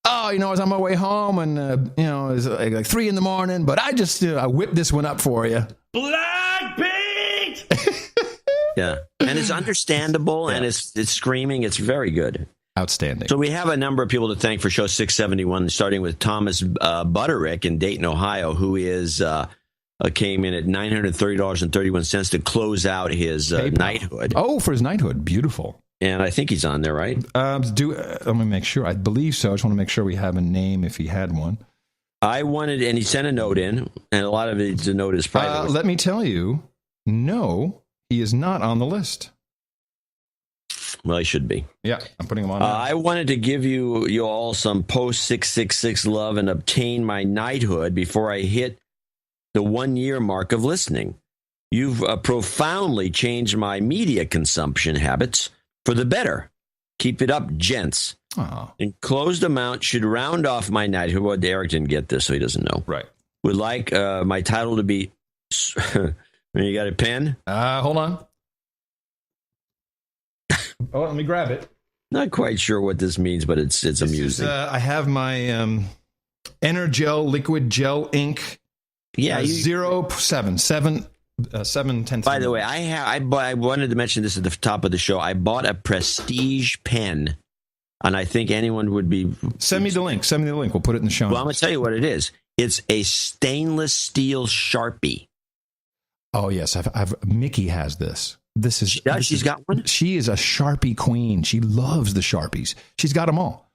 I was on my way home and, it's like 3 a.m, but I just, I whipped this one up for you. Black Pete. Yeah. And it's understandable and it's screaming. It's very good. Outstanding. So we have a number of people to thank for show 671, starting with Thomas Butterick in Dayton, Ohio, who is came in at $930.31 to close out his knighthood. Oh, for his knighthood. Beautiful. And I think he's on there, right? Let me make sure. I believe so. I just want to make sure we have a name if he had one. And he sent a note in, and a lot of the note is private. Let me tell you, no, he is not on the list. Well, he should be. Yeah, I'm putting him on. I wanted to give you all some post 666 love and obtain my knighthood before I hit the 1 year mark of listening. You've profoundly changed my media consumption habits for the better. Keep it up, gents. Oh. Enclosed amount should round off my knighthood. Well, Derek didn't get this, so he doesn't know. Right. Would like my title to be... You got a pen? Hold on. Oh, let me grab it. Not quite sure what this means, but it's amusing. I have my Energel liquid gel ink. Yeah, 7/10. By the way, I wanted to mention this at the top of the show. I bought a Prestige pen, and I think anyone would be... Send me the link. We'll put it in the show notes. Well, I'm going to tell you what it is. It's a stainless steel Sharpie. Oh, yes. Mickey has this. She's got one? She is a Sharpie queen. She loves the Sharpies. She's got them all.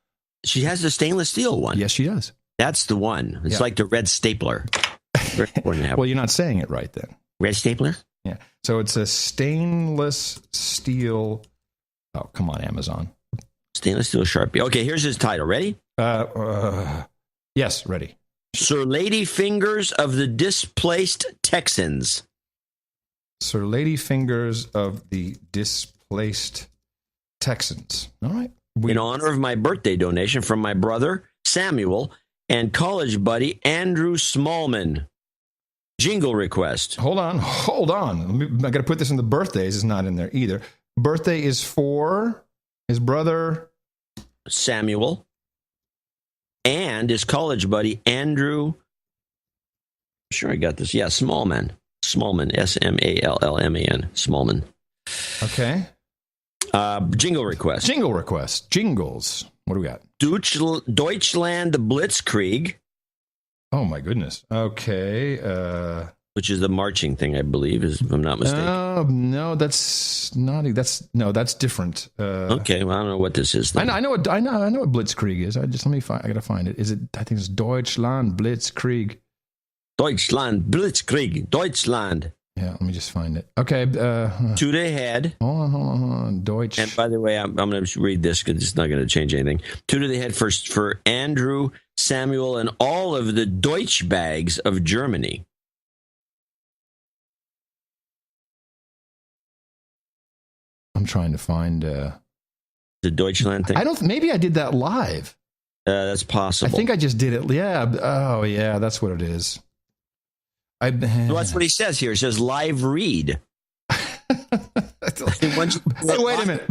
She has the stainless steel one. Yes, she does. That's the one. It's like the red stapler. Well, you're not saying it right then. Red stapler? Yeah. So it's a stainless steel. Oh, come on, Amazon. Stainless steel Sharpie. Okay, here's his title. Ready? Yes, ready. Sir Lady Fingers of the Displaced Texans. Sir Lady Fingers of the Displaced Texans. All right. In honor of my birthday donation from my brother, Samuel, and college buddy, Andrew Smallman. Jingle request. Hold on. I got to put this in the birthdays. It's not in there either. Birthday is for his brother, Samuel, and his college buddy, Andrew. I'm sure I got this. Yeah, Smallman. Smallman. Smallman. Smallman. Okay. Jingle request. Jingles. What do we got? Deutschland Blitzkrieg. Oh, my goodness. Okay. Which is the marching thing, I believe, if I'm not mistaken. No, that's not. That's different. Okay, well, I don't know what this is. I know what Blitzkrieg is. I got to find it. Is it? I think it's Deutschland Blitzkrieg. Deutschland Blitzkrieg. Deutschland. Yeah, let me just find it. Okay. To the head. Hold on. Deutsch. And by the way, I'm going to read this because it's not going to change anything. To the head first for Andrew, Samuel, and all of the Deutsch bags of Germany. I'm trying to find the Deutschland thing. Maybe I did that live. That's possible. I think I just did it. Yeah. Oh, yeah. That's what it is. Well, that's what he says here. It says live read. Wait a minute.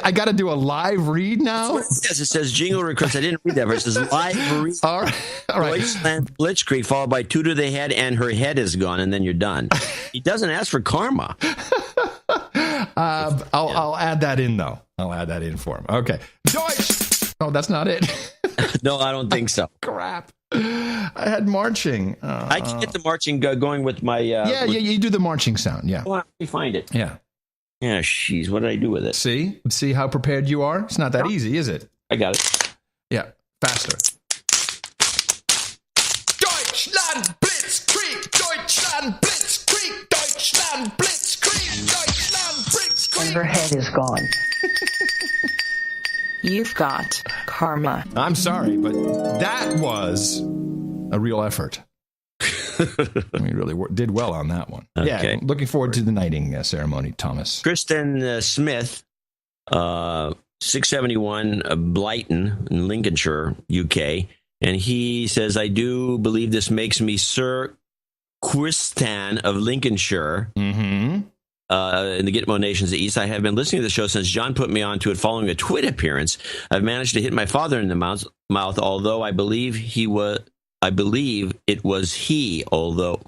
I got to do a live read now? It says jingle request. I didn't read that verse. It says live read. All right. Deutschland Blitzkrieg followed by two to the head and her head is gone and then you're done. He doesn't ask for karma. I'll add that in, though. I'll add that in for him. Okay. Deutsch. Oh, that's not it. No, I don't think so. Crap. I had marching. I can get the marching going with my... you do the marching sound, yeah. Well, let me find it. Yeah. Yeah, jeez, what did I do with it? See how prepared you are? It's not that easy, is it? I got it. Yeah, faster. Deutschland Blitzkrieg! Deutschland Blitzkrieg! Deutschland Blitzkrieg! Deutschland Blitzkrieg! And her head is gone. You've got karma. I'm sorry, but that was a real effort. We really did well on that one. Okay. Yeah, looking forward to the knighting ceremony, Thomas. Kristen Smith, 671 Blyton in Lincolnshire, UK. And he says, I do believe this makes me Sir Quistan of Lincolnshire. Mm-hmm. In the Gitmo Nations East. I have been listening to the show since John put me onto it following a Twit appearance. I've managed to hit my father in the mouth, although I believe it was he, although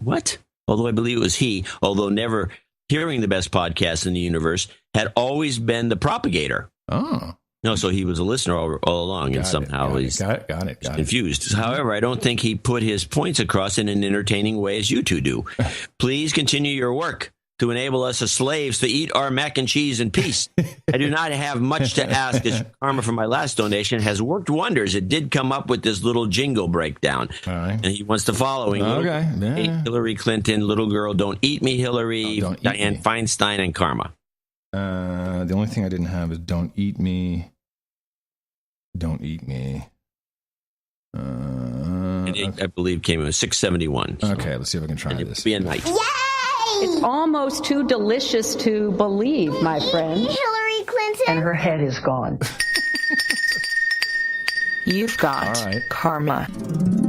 never hearing the best podcast in the universe, had always been the propagator. Oh. No, so he was a listener all along, and somehow he's confused. However, I don't think he put his points across in an entertaining way as you two do. Please continue your work to enable us as slaves to eat our mac and cheese in peace. I do not have much to ask, as karma from my last donation has worked wonders. It did come up with this little jingle breakdown. All right. And he wants the following. Hillary Clinton, little girl, don't eat me, Hillary, Dianne Feinstein, and karma. The only thing I didn't have is don't eat me. Don't eat me. I believe came in 671. So. Okay, let's see if I can try this. Be a night. It's almost too delicious to believe, my friend. Hillary Clinton. And her head is gone. You've got karma.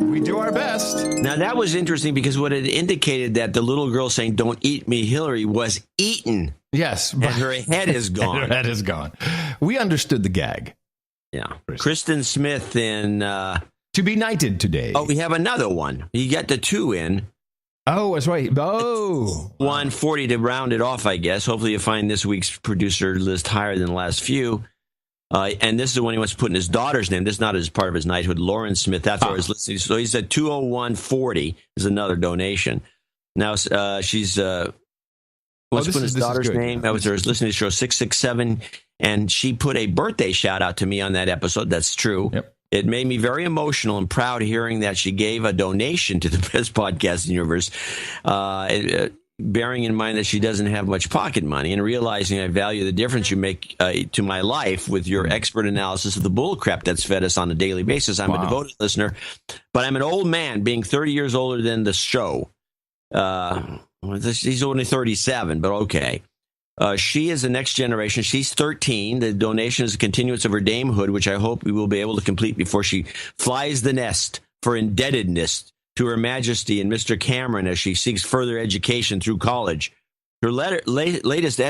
We do our best. Now, that was interesting because what it indicated that the little girl saying, don't eat me, Hillary, was eaten. Yes. But her head is gone. Her head is gone. We understood the gag. Yeah. Kristen Smith in... to be knighted today. Oh, we have another one. You got the 2 in. Oh, that's right. Oh. 140 to round it off, I guess. Hopefully you find this week's producer list higher than the last few. And this is the one he wants to put in his daughter's name. This is not as part of his knighthood. Lauren Smith, that's where he's listening. So he's at 20140 is another donation. Now she's wants to put his daughter's name. I was listening to show 667, and she put a birthday shout out to me on that episode. That's true. Yep. It made me very emotional and proud hearing that she gave a donation to the best podcast in the universe, bearing in mind that she doesn't have much pocket money and realizing I value the difference you make to my life with your expert analysis of the bullcrap that's fed us on a daily basis. I'm a devoted listener, but I'm an old man, being 30 years older than the show. He's only 37, but okay. She is the next generation. She's 13. The donation is a continuance of her damehood, which I hope we will be able to complete before she flies the nest for indebtedness to Her Majesty and Mr. Cameron as she seeks further education through college. Her latest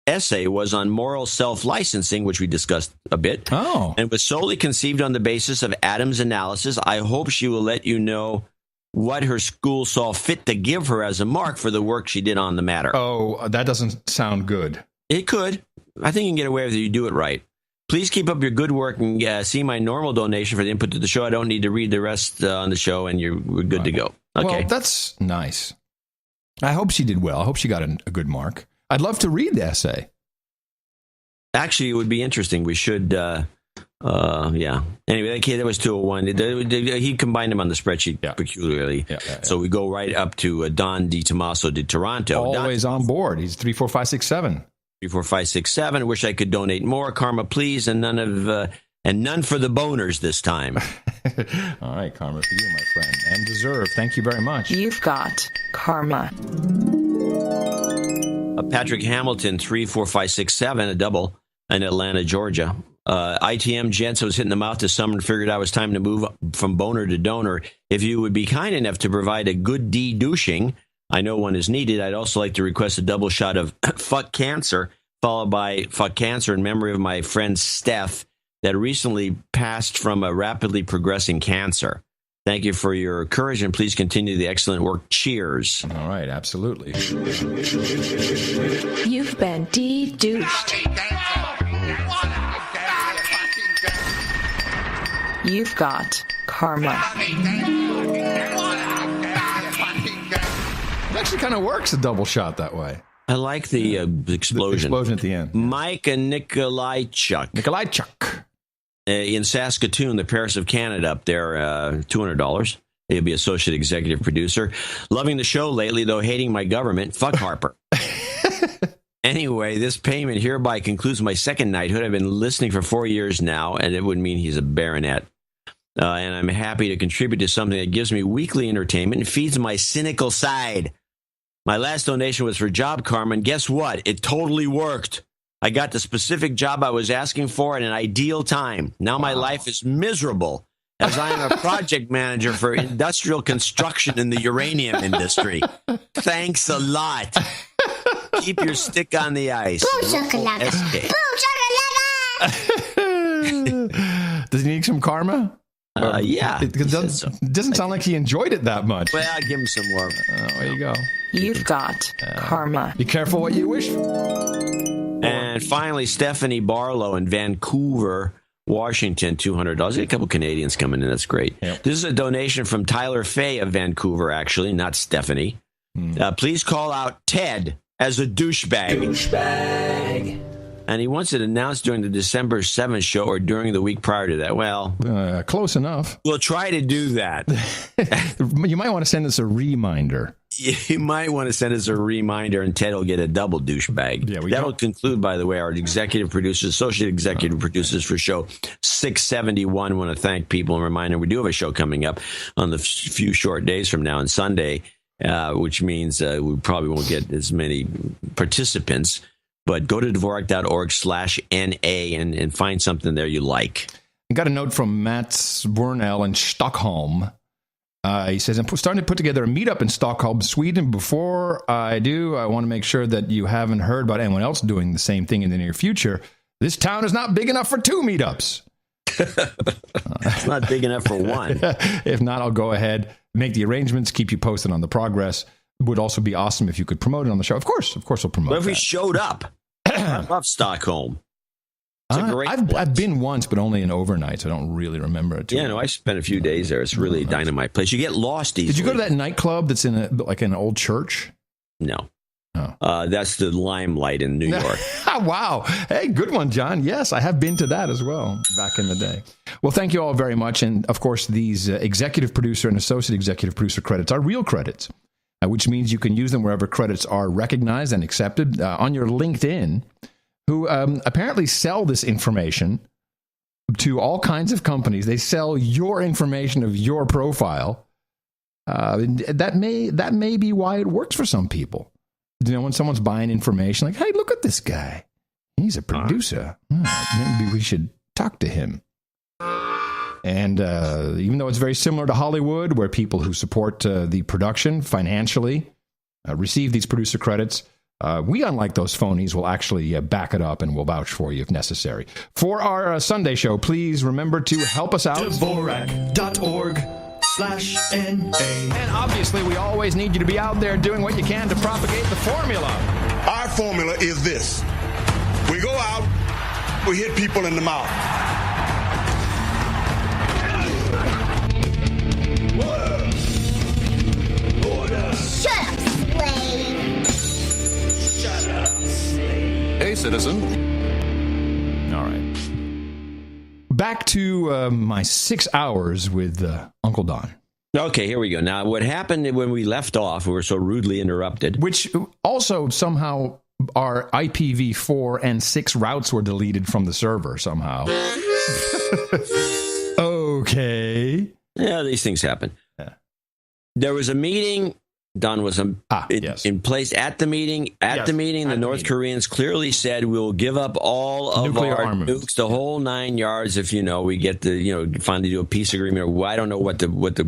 essay was on moral self-licensing, which we discussed a bit, and was solely conceived on the basis of Adam's analysis. I hope she will let you know what her school saw fit to give her as a mark for the work she did on the matter. Oh, that doesn't sound good. It could. I think you can get away with it if you do it right. Please keep up your good work and see my normal donation for the input to the show. I don't need to read the rest on the show, and we're good to go. Okay. Well, that's nice. I hope she did well. I hope she got a good mark. I'd love to read the essay. Actually, it would be interesting. We should... yeah. Anyway, that was 201. He combined them on the spreadsheet peculiarly. So we go right up to Don DiTomaso de Toronto. Always on board. He's 34567. 34567. Wish I could donate more. Karma, please, and none for the boners this time. All right, karma for you, my friend, and deserved. Thank you very much. You've got karma. Patrick Hamilton, 34567, a double in Atlanta, Georgia. ITM gents, I was hitting the mouth this summer and figured out it was time to move from boner to donor. If you would be kind enough to provide a good douching, I know one is needed. I'd also like to request a double shot of fuck cancer, followed by fuck cancer in memory of my friend Steph that recently passed from a rapidly progressing cancer. Thank you for your courage, and please continue the excellent work. Cheers. All right, absolutely. You've been de-douched. You've got karma. It actually kind of works, a double shot that way. I like the explosion. The explosion at the end. Mike and Nikolaichuk. In Saskatoon, the Paris of Canada up there, $200. He'll be associate executive producer. Loving the show lately, though hating my government. Fuck Harper. Anyway, this payment hereby concludes my second knighthood. I've been listening for 4 years now, and it would mean he's a baronet. And I'm happy to contribute to something that gives me weekly entertainment and feeds my cynical side. My last donation was for job karma, and guess what? It totally worked. I got the specific job I was asking for at an ideal time. Now my life is miserable, as I am a project manager for industrial construction in the uranium industry. Thanks a lot. Keep your stick on the ice. Boom shakalaka. SK. Boom shakalaka. Does he need some karma? Yeah. It doesn't sound like he enjoyed it that much. Well, I'll give him some more. There you go. You've got karma. Be careful what you wish for. And finally, Stephanie Barlow in Vancouver, Washington, $200. A couple Canadians coming in. That's great. Yep. This is a donation from Tyler Fay of Vancouver, actually, not Stephanie. Please call out Ted as a douchebag. And he wants it announced during the December 7th show or during the week prior to that. Well, close enough. We'll try to do that. You might want to send us a reminder. You might want to send us a reminder, and Ted will get a double douchebag. Yeah, that'll conclude, by the way, our executive producers, associate executive producers for show 671. I want to thank people and remind them we do have a show coming up on the few short days from now on Sunday, which means we probably won't get as many participants. But go to Dvorak.org/NA and find something there you like. I got a note from Matt Burnell in Stockholm. He says, I'm starting to put together a meetup in Stockholm, Sweden. Before I do, I want to make sure that you haven't heard about anyone else doing the same thing in the near future. This town is not big enough for 2 meetups. It's not big enough for one. If not, I'll go ahead, make the arrangements, keep you posted on the progress. Would also be awesome if you could promote it on the show. Of course, we'll promote it. What if we showed up? I love Stockholm. It's a great I've been once, but only an overnight, so I don't really remember it. Yeah, no, I spent a few days there. It's really a dynamite place. You get lost easily. Did you go to that nightclub that's in an old church? No. Oh. That's the Limelight in New York. Wow. Hey, good one, John. Yes, I have been to that as well back in the day. Well, thank you all very much. And, of course, these executive producer and associate executive producer credits are real credits, which means you can use them wherever credits are recognized and accepted. On your LinkedIn, who apparently sell this information to all kinds of companies. They sell your information of your profile. That may be why it works for some people. You know, when someone's buying information, like, hey, look at this guy. He's a producer. Maybe we should talk to him. And even though it's very similar to Hollywood, where people who support the production financially receive these producer credits, we, unlike those phonies, will actually back it up and will vouch for you if necessary. For our Sunday show, please remember to help us out. Dvorak.org/NA. And obviously, we always need you to be out there doing what you can to propagate the formula. Our formula is this. We go out, we hit people in the mouth. Shut up, slave! Shut up, slave. Hey, citizen. All right. Back to my 6 hours with Uncle Don. Okay, here we go. Now, what happened when we left off, we were so rudely interrupted. Which also somehow our IPv4 and 6 routes were deleted from the server somehow. Okay. Yeah, these things happen. Yeah. There was a meeting. Don was in place at the meeting. The North Koreans clearly said we'll give up all of nuclear our armaments. nukes, the whole 9 yards, if we get the finally do a peace agreement. Or I don't know what it was the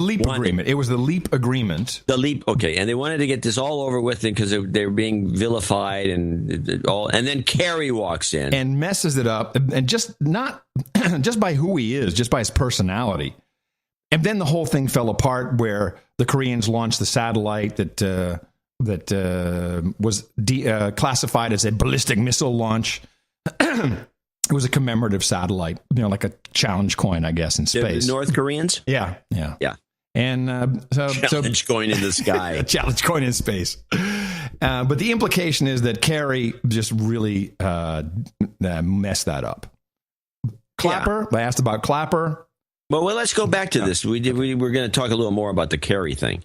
LEAP agreement. It was the LEAP agreement. The LEAP, okay, and they wanted to get this all over with because they were being vilified and all. And then Kerry walks in and messes it up, and just by who he is, just by his personality. And then the whole thing fell apart where the Koreans launched the satellite that was classified as a ballistic missile launch. It was a commemorative satellite, like a challenge coin, I guess, in space. The North Koreans? Yeah. And challenge coin in the sky. Challenge coin in space. But the implication is that Kerry just really messed that up. Clapper, I asked about Clapper. Well, let's go back to this. We're going to talk a little more about the Kerry thing.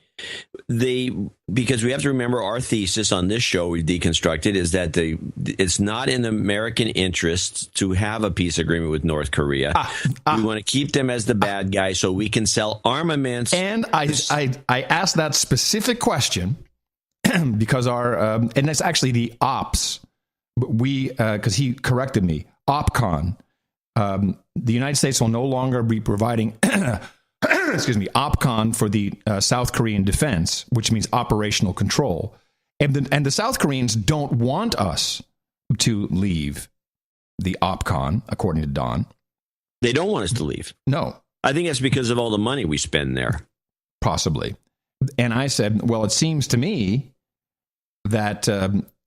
Because we have to remember our thesis on this show we deconstructed is that it's not in American interests to have a peace agreement with North Korea. We want to keep them as the bad guy so we can sell armaments. And I asked that specific question because and that's actually the ops. Because he corrected me, OPCON. The United States will no longer be providing, OPCON for the South Korean defense, which means operational control. And the South Koreans don't want us to leave the OPCON, according to Don. They don't want us to leave. No. I think that's because of all the money we spend there. Possibly. And I said, well, it seems to me that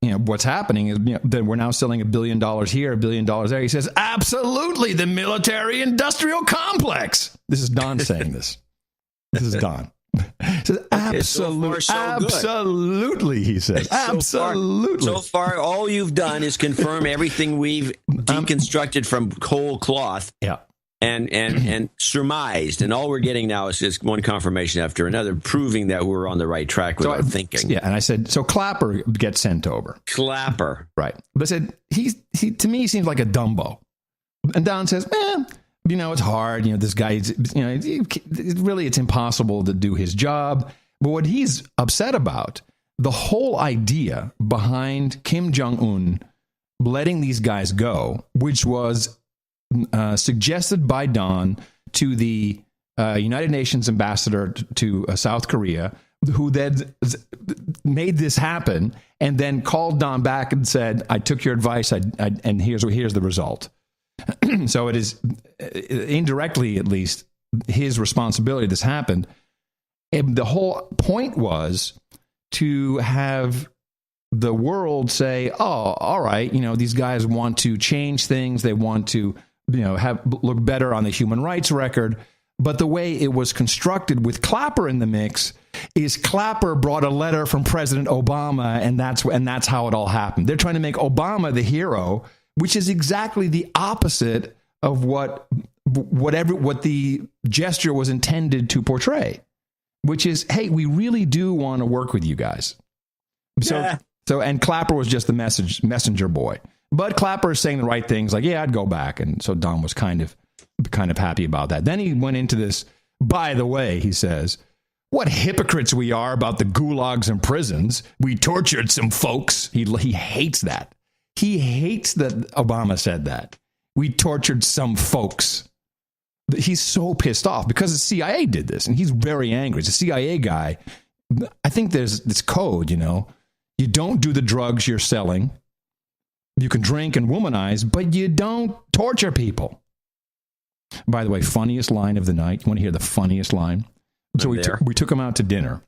what's happening is that we're now selling $1 billion here, $1 billion there. He says, absolutely, the military-industrial complex. This is Don saying this. This is Don. He says, absolutely, he says. Absolutely. So far, all you've done is confirm everything we've deconstructed from whole cloth. Yeah. And surmised, and all we're getting now is just one confirmation after another, proving that we're on the right track with our thinking. Yeah, and I said, so Clapper gets sent over. Clapper, right? But I said he to me seems like a Dumbo, and Don says, it's hard. This guy, it's impossible to do his job. But what he's upset about, the whole idea behind Kim Jong-un letting these guys go, which was suggested by Don to the United Nations ambassador to South Korea, who then made this happen and then called Don back and said, I took your advice and here's the result. So it is indirectly, at least, his responsibility this happened. And the whole point was to have the world say, oh, all right, these guys want to change things. They want to look better on the human rights record. But the way it was constructed with Clapper in the mix is Clapper brought a letter from President Obama, and that's how it all happened. They're trying to make Obama the hero, which is exactly the opposite of what the gesture was intended to portray, which is, hey, we really do want to work with you guys. And Clapper was just the messenger boy. But Clapper is saying the right things, like, yeah, I'd go back. And so Don was kind of happy about that. Then he went into this, by the way, he says, what hypocrites we are about the gulags and prisons. We tortured some folks. He hates that. He hates that Obama said that. We tortured some folks. He's so pissed off because the CIA did this, and he's very angry. It's a CIA guy. I think there's this code, you don't do the drugs you're selling. You can drink and womanize, but you don't torture people. By the way, funniest line of the night. You want to hear the funniest line? So we took him out to dinner.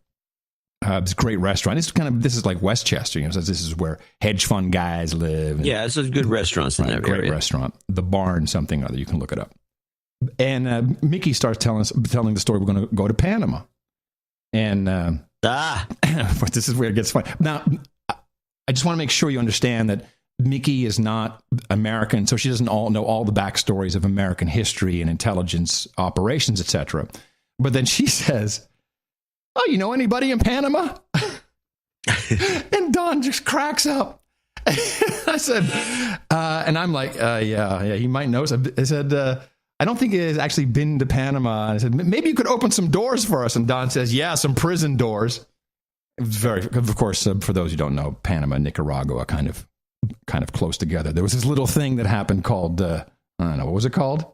It's a great restaurant. This is like Westchester. So this is where hedge fund guys live. Yeah, it's a good restaurant in that great area. Restaurant. The Barn something or other. You can look it up. And Mickey starts telling the story. We're going to go to Panama. And but this is where it gets funny. Now, I just want to make sure you understand that Mickey is not American, so she doesn't know all the backstories of American history and intelligence operations, etc. But then she says, oh, you know anybody in Panama? And Don just cracks up. I said, and I'm like, yeah, he might know. I said, I don't think he has actually been to Panama. I said, maybe you could open some doors for us. And Don says, yeah, some prison doors. It was of course, for those who don't know, Panama and Nicaragua kind of close together. There was this little thing that happened called, I don't know, what was it called?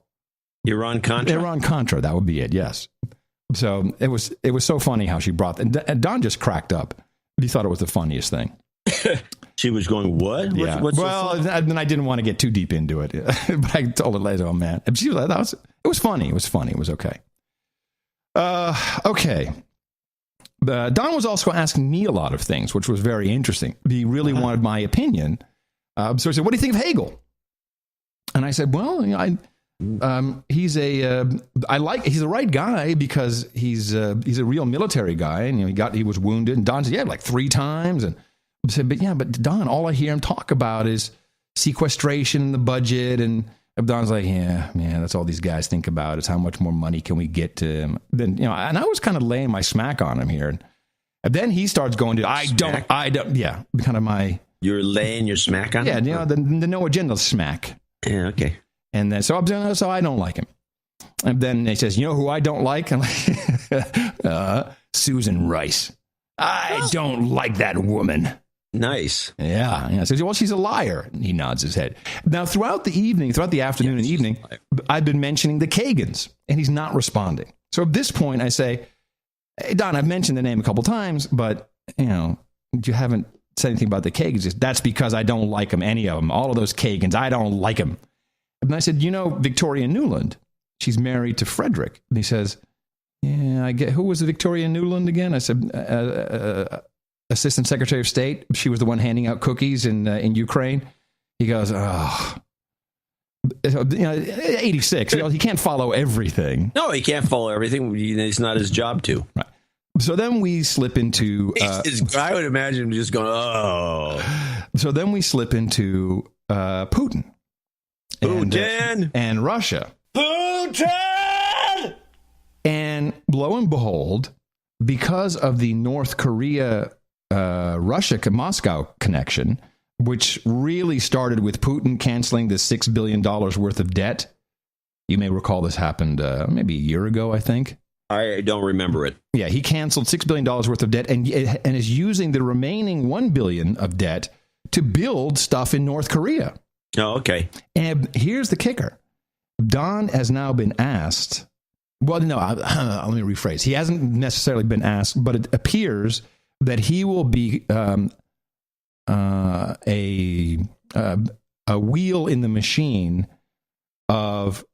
Iran-Contra? Iran-Contra, that would be it, yes. So it was so funny how she brought that. And Don just cracked up. He thought it was the funniest thing. She was going, what? Yeah. Then I didn't want to get too deep into it. But I told her later, oh, man. She was like, it was funny. It was funny. It was okay. Okay. Don was also asking me a lot of things, which was very interesting. He really wanted my opinion. So he said, what do you think of Hegel? And I said, well, he's the right guy because he's a real military guy, and he was wounded. And Don said, yeah, like 3 times. And I said, but Don, all I hear him talk about is sequestration in the budget. And Don's like, yeah, that's all these guys think about is how much more money can we get to him. Then and I was kind of laying my smack on him here, and then he starts going to I don't, yeah, kind of my. You're laying your smack on him? Yeah, the no agenda smack. Yeah, okay. And then so I don't like him. And then he says, you know who I don't like? I'm like, Susan Rice. I don't like that woman. Nice. Yeah. I says, well, she's a liar. And he nods his head. Now, throughout the afternoon and evening, I've been mentioning the Kagans, and he's not responding. So at this point, I say, hey, Don, I've mentioned the name a couple times, but, you haven't said anything about the Kagans. That's because I don't like them, any of them. All of those Kagans, I don't like them. And I said, Victoria Nuland, she's married to Frederick. And he says, yeah, I get, who was Victoria Nuland again? I said, Assistant Secretary of State. She was the one handing out cookies in Ukraine. He goes, 86. He can't follow everything. No, he can't follow everything. It's not his job to. Right. So then we slip into... I would imagine him just going, oh. So then we slip into Putin. And Russia. Putin! And lo and behold, because of the North Korea, Russia, Moscow connection, which really started with Putin canceling the $6 billion worth of debt. You may recall this happened maybe a year ago, I think. I don't remember it. Yeah, he canceled $6 billion worth of debt and is using the remaining $1 billion of debt to build stuff in North Korea. Oh, okay. And here's the kicker. Don has now been asked. Well, no, let me rephrase. He hasn't necessarily been asked, but it appears that he will be a wheel in the machine of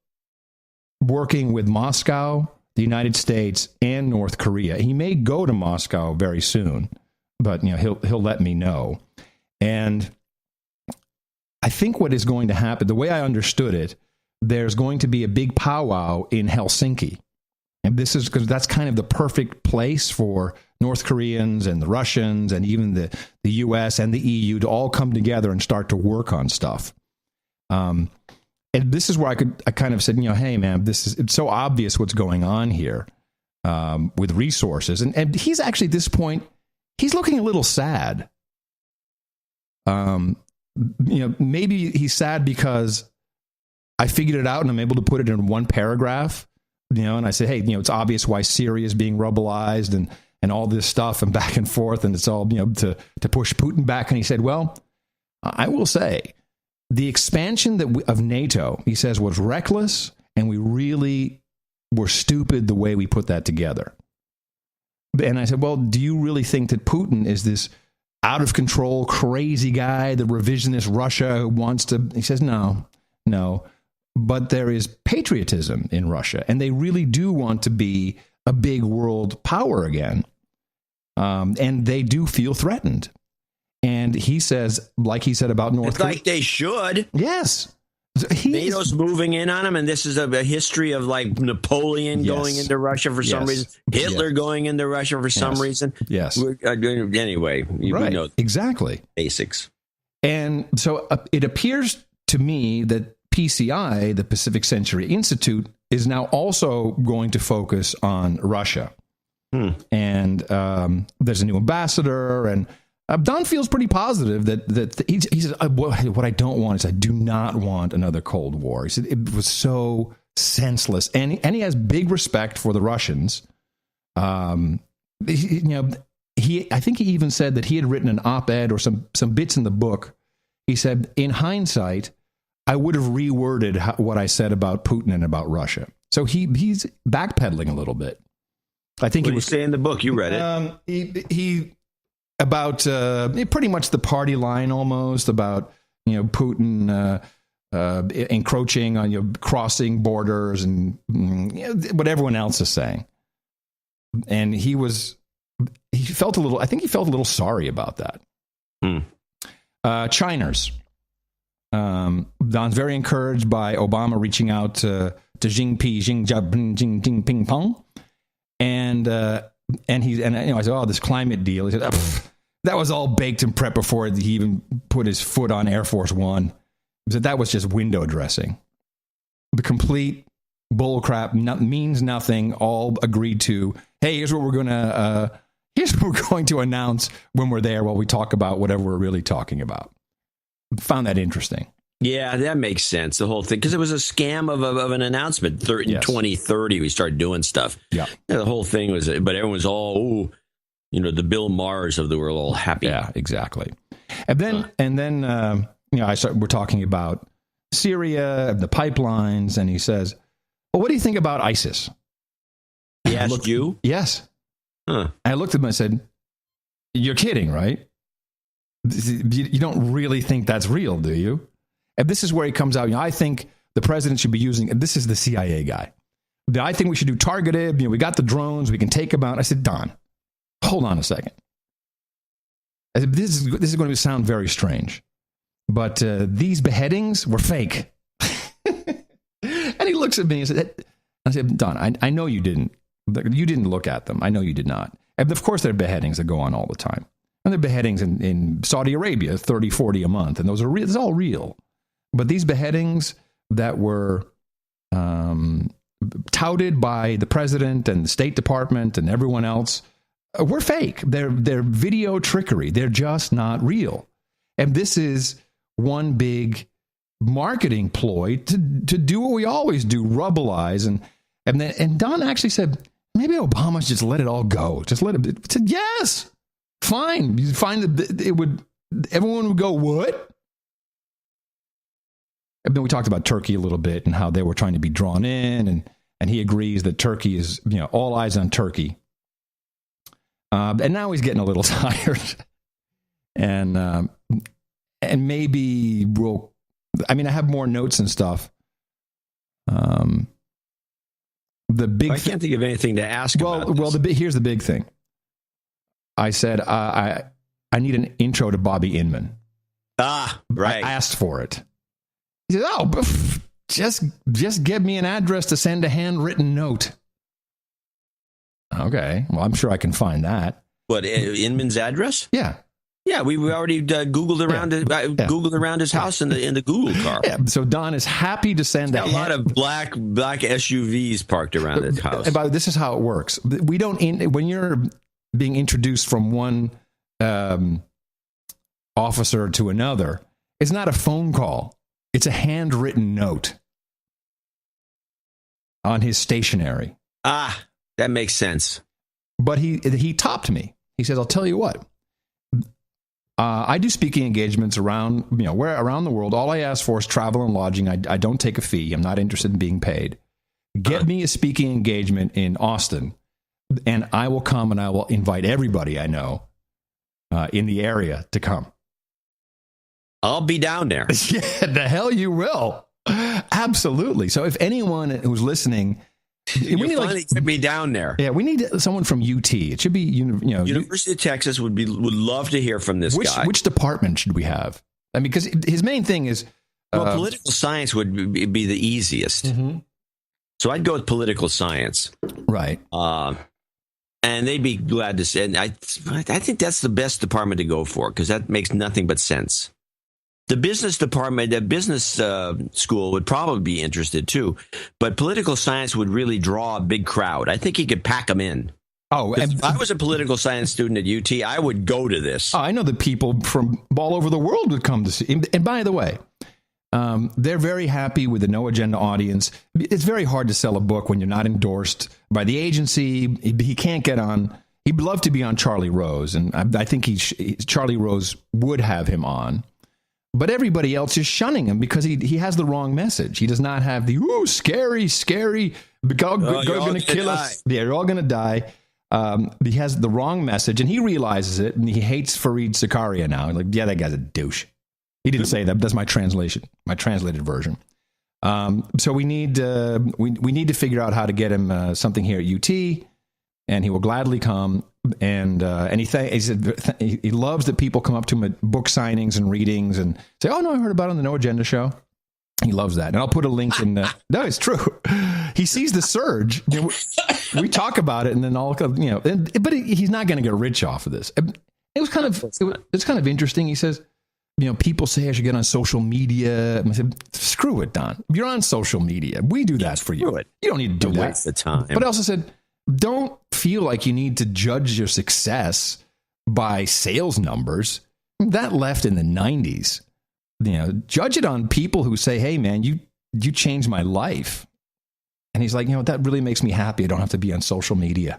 working with Moscow, the United States, and North Korea. He may go to Moscow very soon, but he'll let me know. And I think what is going to happen, the way I understood it, there's going to be a big powwow in Helsinki. And this is because that's kind of the perfect place for North Koreans and the Russians and even the U.S. and the EU to all come together and start to work on stuff. And this is where I kind of said, hey, man, it's so obvious what's going on here with resources. And he's actually, at this point, he's looking a little sad. Maybe he's sad because I figured it out and I'm able to put it in one paragraph, and I say, hey, it's obvious why Syria is being rebelized and all this stuff and back and forth. And it's all, to push Putin back. And he said, well, I will say the expansion of NATO, he says, was reckless. And we really were stupid the way we put that together. And I said, well, do you really think that Putin is this out of control, crazy guy, the revisionist Russia who wants to... He says, no. But there is patriotism in Russia, and they really do want to be a big world power again. And they do feel threatened. And he says, like he said about North Korea... Like they should. Yes. NATO's moving in on them, and this is a history of like Napoleon going into Russia for some reason, Hitler going into Russia for some reason. Yes. Anyway, we know exactly basics. And so it appears to me that PCI, the Pacific Century Institute, is now also going to focus on Russia. And there's a new ambassador, and Don feels pretty positive that he said, what I don't want is I do not want another Cold War. He said it was so senseless, and he has big respect for the Russians. I think he even said that he had written an op-ed or some bits in the book. He said, in hindsight, I would have reworded what I said about Putin and about Russia. So he's backpedaling a little bit. I think what he was saying in the book. You read it. He about pretty much the party line almost about Putin encroaching on crossing borders and what everyone else is saying. And he felt a little sorry about that. Chiners. Don's very encouraged by Obama reaching out to Xi Jinping, and I said, this climate deal. He said, that was all baked and prepped before he even put his foot on Air Force One. He said that was just window dressing. The complete bullcrap means nothing. All agreed to. Hey, here's what we're going to announce when we're there while we talk about whatever we're really talking about. Found that interesting. Yeah, that makes sense. The whole thing, because it was a scam of an announcement. In 2030, we started doing stuff. Yeah, the whole thing was, but everyone was all, the Bill Maher's of the world, all happy. Yeah, exactly. And then, we're talking about Syria, the pipelines, and he says, "Well, what do you think about ISIS?" He asked you? Yes. Huh. I looked at him and I said, "You're kidding, right? You don't really think that's real, do you?" And this is where he comes out. I think the president should be using, and this is the CIA guy. I think we should do targeted. We got the drones. We can take them out. I said, Don, hold on a second. This is going to sound very strange, but these beheadings were fake. And he looks at me and said, I said, Don, I know you didn't. You didn't look at them. I know you did not. And of course, there are beheadings that go on all the time. And there are beheadings in Saudi Arabia, 30, 40 a month. And those are real. It's all real. But these beheadings that were touted by the president and the State Department and everyone else were fake. They're video trickery. They're just not real. And this is one big marketing ploy to do what we always do, rubbleize. And Don actually said, maybe Obama should just let it all go. Just let it. I said, yes, fine. You find that everyone would go, what? And then we talked about Turkey a little bit and how they were trying to be drawn in, and he agrees that Turkey is, all eyes on Turkey. And now he's getting a little tired, and maybe I have more notes and stuff. I can't think of anything to ask about. Well, here's the big thing. I said I need an intro to Bobby Inman. Ah, right. I asked for it. He said, "Oh, just give me an address to send a handwritten note." Okay, well, I'm sure I can find that. What, Inman's address? Yeah. Yeah, we already Googled around. Googled around his house in the Google car. Yeah, so Don is happy to send a lot of black SUVs parked around his house. And by the way, this is how it works. We don't when you're being introduced from one officer to another. It's not a phone call. It's a handwritten note on his stationery. Ah, that makes sense. But he topped me. He says, "I'll tell you what. I do speaking engagements around the world. All I ask for is travel and lodging. I don't take a fee. I'm not interested in being paid. Get me a speaking engagement in Austin, and I will come and I will invite everybody I know in the area to come." I'll be down there. Yeah, the hell you will. Absolutely. So if anyone who's listening, we need get me down there. Yeah, we need someone from UT. It should be University of Texas would love to hear from this guy. Which department should we have? I mean, because his main thing is political science would be the easiest. Mm-hmm. So I'd go with political science, right? And they'd be glad to say. And I think that's the best department to go for because that makes nothing but sense. The business department, the business school would probably be interested too, but political science would really draw a big crowd. I think he could pack them in. Oh, and if I was a political science student at UT, I would go to this. Oh, I know that people from all over the world would come to see. And by the way, they're very happy with the No Agenda audience. It's very hard to sell a book when you're not endorsed by the agency. He can't get on. He'd love to be on Charlie Rose, and I think Charlie Rose would have him on. But everybody else is shunning him because he has the wrong message. He does not have the scary, going to kill us. Yeah, you're all going to die. He has the wrong message, and he realizes it, and he hates Fareed Zakaria now. Like, yeah, that guy's a douche. He didn't say that, but that's my translation, my translated version. So we need to figure out how to get him something here at UT, and he will gladly come. And he said he loves that people come up to him at book signings and readings and say, "Oh no, I heard about it on the No Agenda show." He loves that, and I'll put a link in. No, it's true. He sees the surge. We talk about it, and then but he's not going to get rich off of this. It was kind of interesting. He says, people say I should get on social media. I said, screw it, Don. You're on social media. We do that for you. You don't need to do that. Waste the time. But I also said, don't feel like you need to judge your success by sales numbers. That left in the 90s. Judge it on people who say, "Hey, man, you changed my life." And he's like, that really makes me happy. I don't have to be on social media.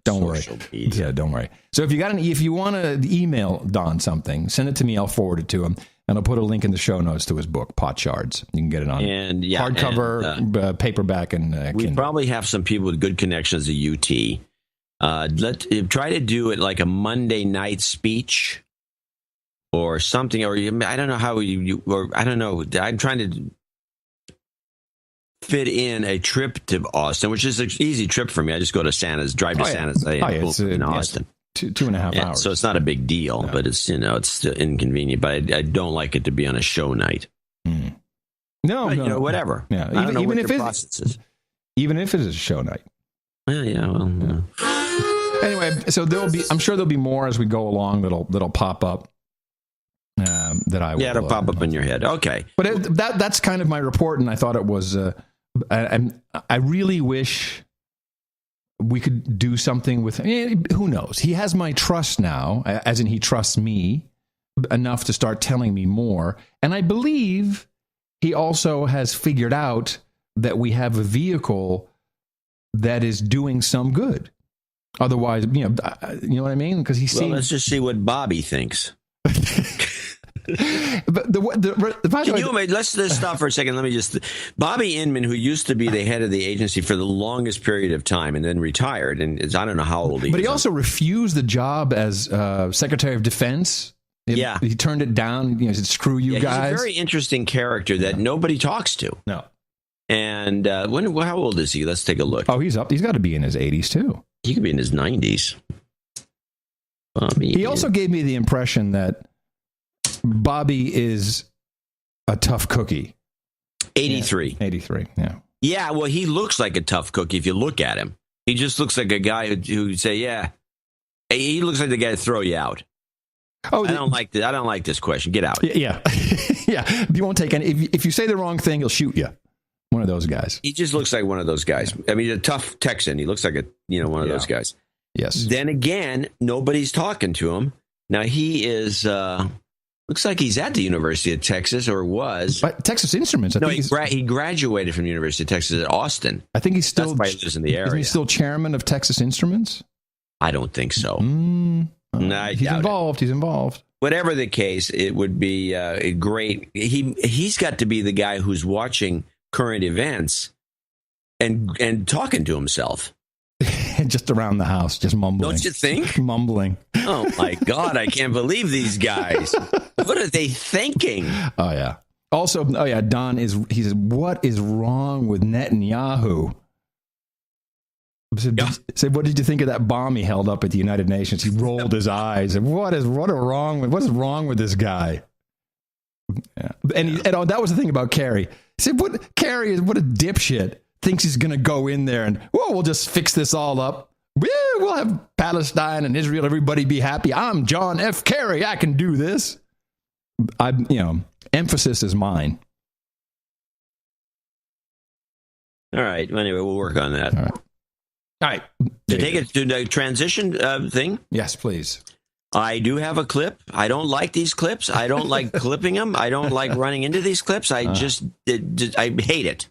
Don't worry. Yeah, don't worry. So if you want to email Don something, send it to me. I'll forward it to him. And I'll put a link in the show notes to his book, Pot Shards. You can get it on hardcover, paperback, and we Kindle. Probably have some people with good connections to UT. Try to do it like a Monday night speech or something. Or I don't know how I don't know. I'm trying to fit in a trip to Austin, which is an easy trip for me. I just go to drive to San Jose in Austin. 2.5 hours. So it's not a big deal, but it's it's still inconvenient. But I don't like it to be on a show night. No, but, whatever. Yeah, I don't know even what if the process is. Even if it is a show night. Well. Anyway, so I'm sure there'll be more as we go along that'll pop up. That I will, it'll pop up in your head. Okay, but that's kind of my report, and I thought it was. I really wish we could do something with. Who knows? He has my trust now, as in he trusts me enough to start telling me more, and I believe he also has figured out that we have a vehicle that is doing some good. Otherwise, you know what I mean? Because he's let's just see what Bobby thinks. But let's just stop for a second. Let me just. Bobby Inman, who used to be the head of the agency for the longest period of time and then retired, and I don't know how old he is. But he also refused the job as Secretary of Defense. He turned it down. He said, "Screw you guys." He's a very interesting character that nobody talks to. No. And how old is he? Let's take a look. Oh, he's up. He's got to be in his 80s too. He could be in his 90s. He also gave me the impression that Bobby is a tough cookie. 83. 83, yeah. Yeah, well, he looks like a tough cookie if you look at him. He just looks like a guy who'd say, yeah. He looks like the guy to throw you out. Oh, I don't like this question. Get out. Yeah. Yeah. You won't take any. If you say the wrong thing, he'll shoot you. One of those guys. He just looks like one of those guys. I mean, a tough Texan. He looks like one of those guys. Yes. Then again, nobody's talking to him. Now he is. Looks like he's at the University of Texas, or was. But Texas Instruments. He graduated from the University of Texas at Austin. I think he's still. That's why he lives in the area. Isn't he still chairman of Texas Instruments? I don't think so. He's involved. He's involved. Whatever the case, it would be great. He's got to be the guy who's watching current events and talking to himself. Just around the house, just mumbling. Don't you think? Mumbling. Oh, my God. I can't believe these guys. What are they thinking? Oh, yeah. Also, Don he says, what is wrong with Netanyahu? Said, what did you think of that bomb he held up at the United Nations? He rolled his eyes. And what is wrong with this guy? Yeah. And that was the thing about Kerry. He said, what a dipshit. Thinks he's going to go in there and, we'll just fix this all up. We'll have Palestine and Israel, everybody be happy. I'm John F. Kerry. I can do this. Emphasis is mine. All right. Anyway, we'll work on that. All right. To take it to the transition thing? Yes, please. I do have a clip. I don't like these clips. I don't like clipping them. I don't like running into these clips. I hate it.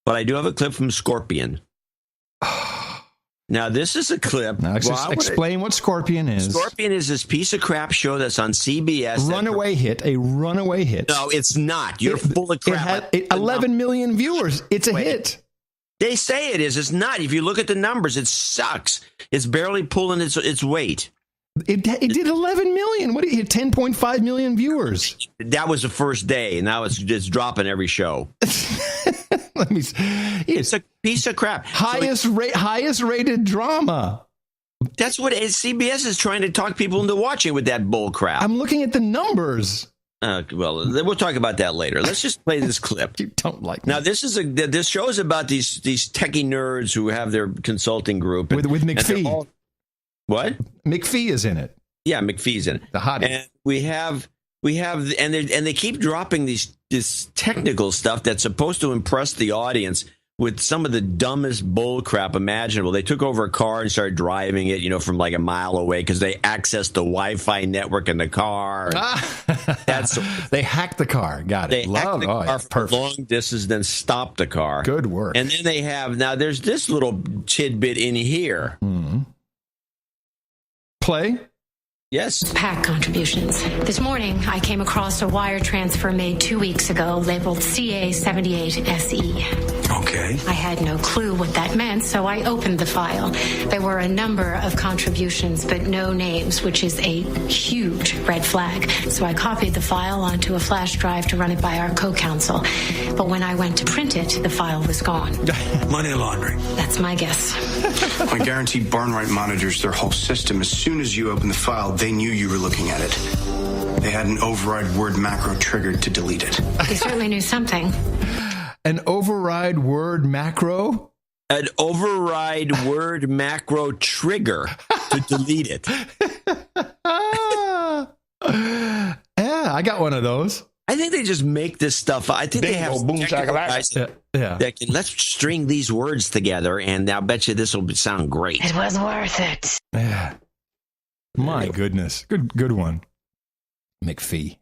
But I do have a clip from Scorpion. Now, this is a clip. Now, explain what Scorpion is. Scorpion is this piece of crap show that's on CBS. A runaway hit. No, it's not. You're full of crap. It had 11 million viewers. It's a hit. They say it is. It's not. If you look at the numbers, it sucks. It's barely pulling its weight. It did 11 million. What? It had 10.5 million viewers. That was the first day. Now it's dropping every show. It's a piece of crap. Highest rated drama. That's what CBS is trying to talk people into watching with that bull crap. I'm looking at the numbers. Well, we'll talk about that later. Let's just play this clip. You don't like now. This show is about these techie nerds who have their consulting group with McPhee. What? McPhee is in it. Yeah, McPhee's in it. The hottie. And we have, and they keep dropping this technical stuff that's supposed to impress the audience with some of the dumbest bull crap imaginable. They took over a car and started driving it, from like a mile away because they accessed the Wi-Fi network in the car. They hacked the car. Got it. They hacked the car for long distance, then stopped the car. Good work. And then they have there's this little tidbit in here. Mm-hmm. Play. Yes. PAC contributions. This morning, I came across a wire transfer made 2 weeks ago labeled CA78SE. Okay. I had no clue what that meant, so I opened the file. There were a number of contributions, but no names, which is a huge red flag. So I copied the file onto a flash drive to run it by our co-counsel. But when I went to print it, the file was gone. Money laundering. That's my guess. My guaranteed Barnright monitors their whole system. As soon as you open the file, they knew you were looking at it. They had an override word macro triggered to delete it. They certainly knew something. An override word macro? An override word macro trigger to delete it. Yeah, I got one of those. I think they just make this stuff. I think they have boom, guys that can, let's string these words together, and I'll bet you this will sound great. It was worth it. Yeah. My goodness. Good one. McPhee.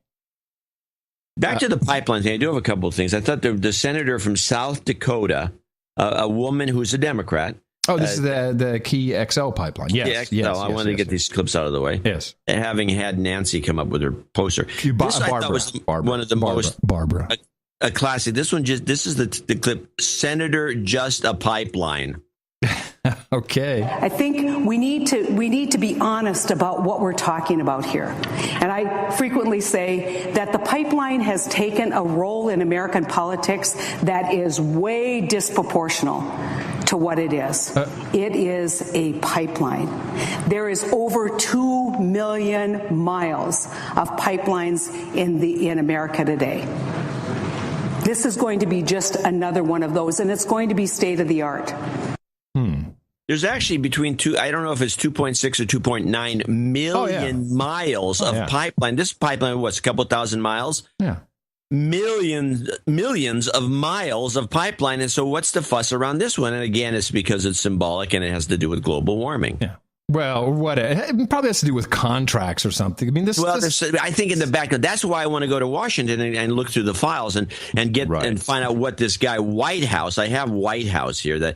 Back to the pipeline thing. I do have a couple of things. I thought the senator from South Dakota, a woman who's a Democrat. Oh, this is the Key XL pipeline. Yes. I wanted to get these clips out of the way. Yes. Having had Nancy come up with her poster. This I thought was one of the most a classic. This is the clip. Senator, just a pipeline. Okay. I think we need to be honest about what we're talking about here. And I frequently say that the pipeline has taken a role in American politics that is way disproportional to what it is. It is a pipeline. There is over 2 million miles of pipelines in America today. This is going to be just another one of those, and it's going to be state of the art. There's actually I don't know if it's 2.6 or 2.9 million miles of pipeline. This pipeline, what's a couple thousand miles? Yeah. Millions of miles of pipeline. And so what's the fuss around this one? And again, it's because it's symbolic and it has to do with global warming. Yeah. Well, what it probably has to do with contracts or something. I mean, I think in the back, that's why I want to go to Washington and look through the files and get and find out what this guy Whitehouse. I have Whitehouse here, that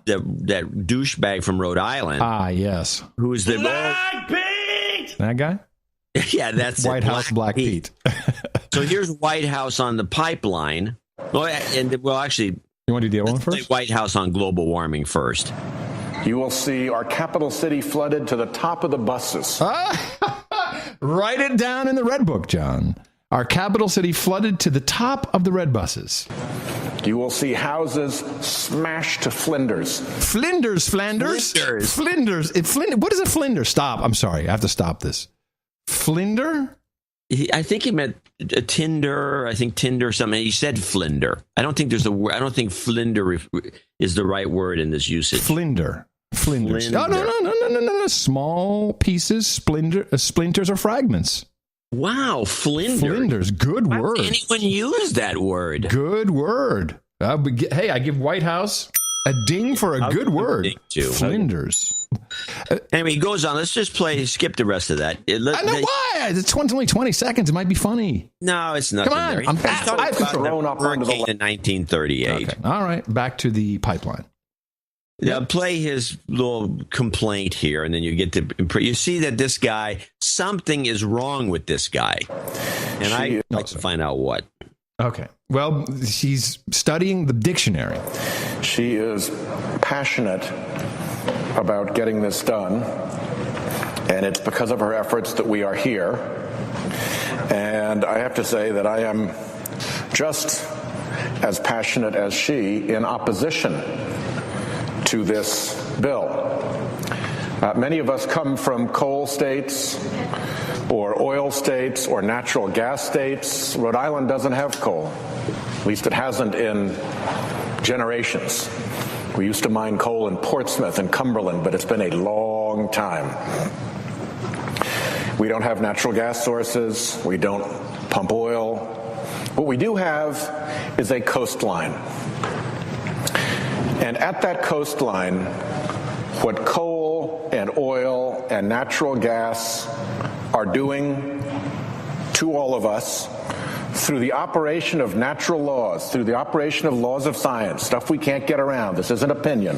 douchebag from Rhode Island. Ah, yes. Who is the Black Pete? That guy? Yeah, that's Whitehouse Black Pete. So here's Whitehouse on the pipeline. Actually, you want to do the other one first? Whitehouse on global warming first. You will see our capital city flooded to the top of the buses. Write it down in the Red Book, John. Our capital city flooded to the top of the red buses. You will see houses smashed to flinders. Flanders. What is a flinder? Stop. I'm sorry. I have to stop this. Flinder? I think he meant Tinder. I think Tinder something. He said flinder. I don't think there's a word. I don't think flinder is the right word in this usage. Flinders. No. Small pieces, splinters or fragments. Wow, flinders. Good word. Why would anyone use that word? Good word. Hey, I give Whitehouse a ding for a good word. Flinders. Anyway, he goes on. Let's just skip the rest of that. I know why. It's only 20 seconds. It might be funny. No, it's not. Come on. I'm fast. I thrown up in 1938. Okay. All right. Back to the pipeline. Yeah, play his little complaint here, and then you get to you see that this guy, something is wrong with this guy, and I'd like to find out what. Okay. Well, she's studying the dictionary. She is passionate about getting this done, and it's because of her efforts that we are here. And I have to say that I am just as passionate as she in opposition to this bill. Many of us come from coal states or oil states or natural gas states. Rhode Island doesn't have coal. At least it hasn't in generations. We used to mine coal in Portsmouth and Cumberland, but it's been a long time. We don't have natural gas sources. We don't pump oil. What we do have is a coastline. And at that coastline, what coal and oil and natural gas are doing to all of us through the operation of natural laws, through the operation of laws of science, stuff we can't get around, this isn't opinion,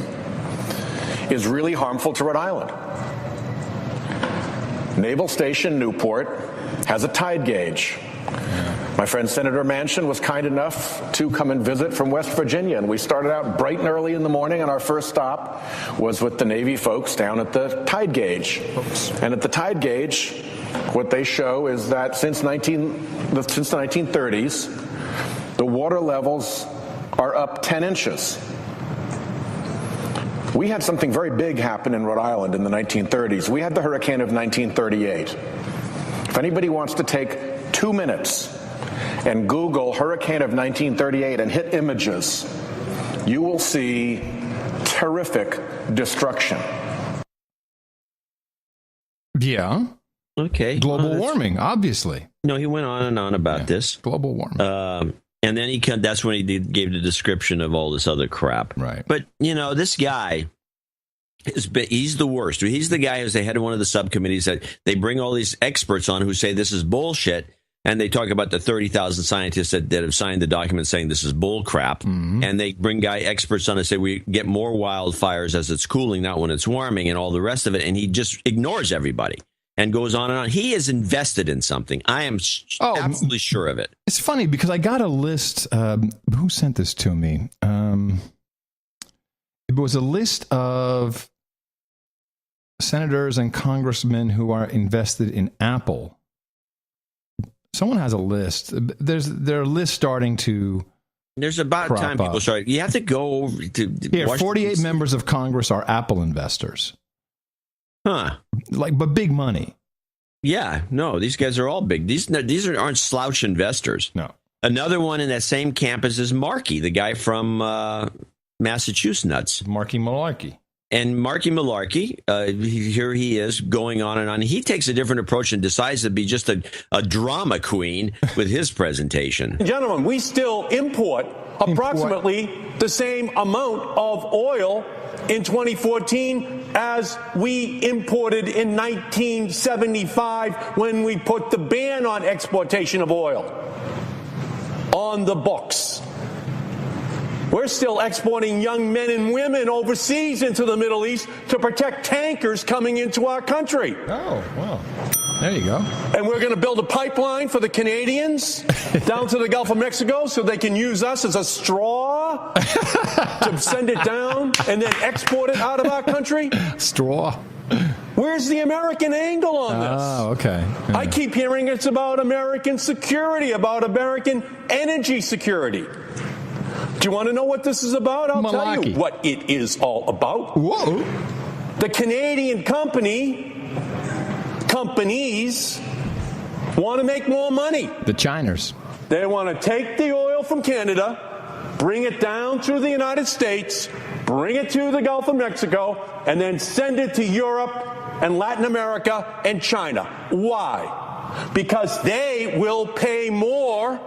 is really harmful to Rhode Island. Naval Station Newport has a tide gauge. My friend Senator Manchin was kind enough to come and visit from West Virginia, and we started out bright and early in the morning, and our first stop was with the Navy folks down at the tide gauge. And at the tide gauge, what they show is that since the 1930s, the water levels are up 10 inches. We had something very big happen in Rhode Island in the 1930s. We had the hurricane of 1938. If anybody wants to take 2 minutes and Google hurricane of 1938 and hit images, you will see terrific destruction. Yeah. Okay. Global warming, obviously. No, he went on and on about this. Global warming. And then that's when he gave the description of all this other crap. Right. But, this guy, he's the worst. He's the guy who's the head of one of the subcommittees that they bring all these experts on who say this is bullshit. And they talk about the 30,000 scientists that have signed the document saying this is bull crap. Mm-hmm. And they bring experts on and say we get more wildfires as it's cooling, not when it's warming, and all the rest of it. And he just ignores everybody and goes on and on. He is invested in something. I am absolutely sure of it. It's funny because I got a list. Who sent this to me? It was a list of senators and congressmen who are invested in Apple. Someone has a list. There are lists starting to. There's about time people start. You have to go over to. Here, 48 members of Congress are Apple investors. Huh? But big money. Yeah, no, these guys are all big. These aren't slouch investors. No. Another one in that same campus is Markey, the guy from Massachusetts. Markey Malarkey. And Markey Malarkey, here he is going on and on. He takes a different approach and decides to be just a drama queen with his presentation. Gentlemen, we still import approximately the same amount of oil in 2014 as we imported in 1975 when we put the ban on exportation of oil on the books. We're still exporting young men and women overseas into the Middle East to protect tankers coming into our country. Oh, wow. There you go. And we're going to build a pipeline for the Canadians down to the Gulf of Mexico so they can use us as a straw to send it down and then export it out of our country. Straw. Where's the American angle on this? Oh, okay. Yeah. I keep hearing it's about American security, about American energy security. Do you want to know what this is about? I'll tell you what it is all about. Whoa. The Canadian companies want to make more money. The Chiners. They want to take the oil from Canada, bring it down through the United States, bring it to the Gulf of Mexico, and then send it to Europe and Latin America and China. Why? Because they will pay more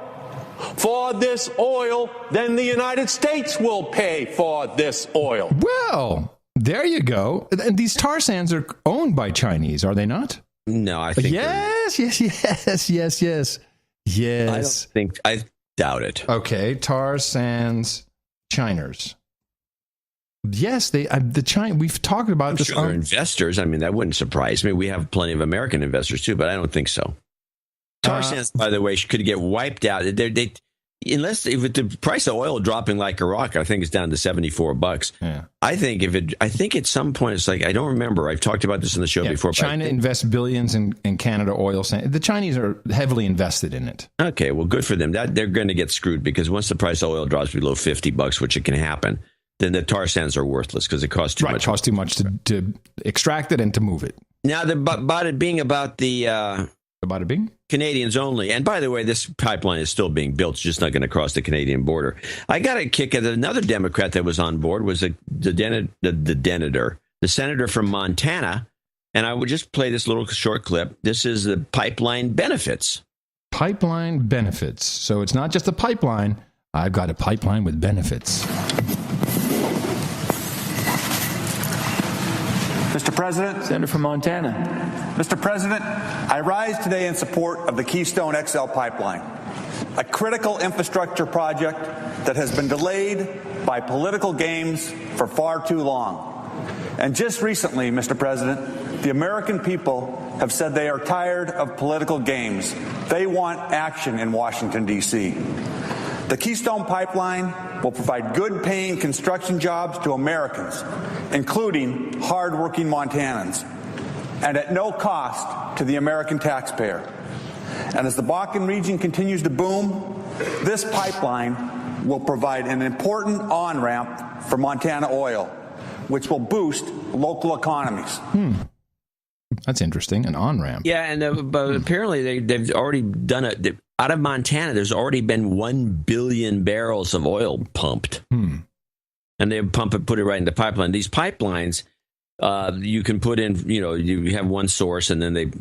for this oil than the United States will pay for this oil. Well, there you go. And these tar sands are owned by Chinese, are they not? No, I think Yes. I doubt it. Okay, tar sands Chiners. Yes, we've talked about I'm this. Sure they're investors. I mean, that wouldn't surprise me. We have plenty of American investors too, but I don't think so. Tar sands, by the way, could get wiped out. If the price of oil dropping like a rock, I think it's down to $74. Yeah. I think at some point it's like, I don't remember. I've talked about this in the show before. China invests billions in Canada oil sands. The Chinese are heavily invested in it. Okay, well, good for them. They're going to get screwed because once the price of oil drops below $50, which it can happen, then the tar sands are worthless because it costs too much. It costs too much to extract it and to move it. Now, about it being about the Canadians only. And by the way, this pipeline is still being built. It's just not going to cross the Canadian border. I got a kick at another Democrat that was on board was the senator from Montana. And I would just play this little short clip. This is the pipeline benefits. Pipeline benefits. So it's not just a pipeline. I've got a pipeline with benefits. Mr. President. Senator from Montana. Mr. President, I rise today in support of the Keystone XL pipeline, a critical infrastructure project that has been delayed by political games for far too long. And just recently, Mr. President, the American people have said they are tired of political games. They want action in Washington, D.C. The Keystone Pipeline will provide good-paying construction jobs to Americans, including hard-working Montanans, and at no cost to the American taxpayer. And as the Bakken region continues to boom, this pipeline will provide an important on-ramp for Montana oil, which will boost local economies. That's interesting, an on-ramp. Yeah, and but apparently they've already done it. Out of Montana, there's already been 1 billion barrels of oil pumped. And they put it right in the pipeline. These pipelines, you can put in, you have one source, and then they...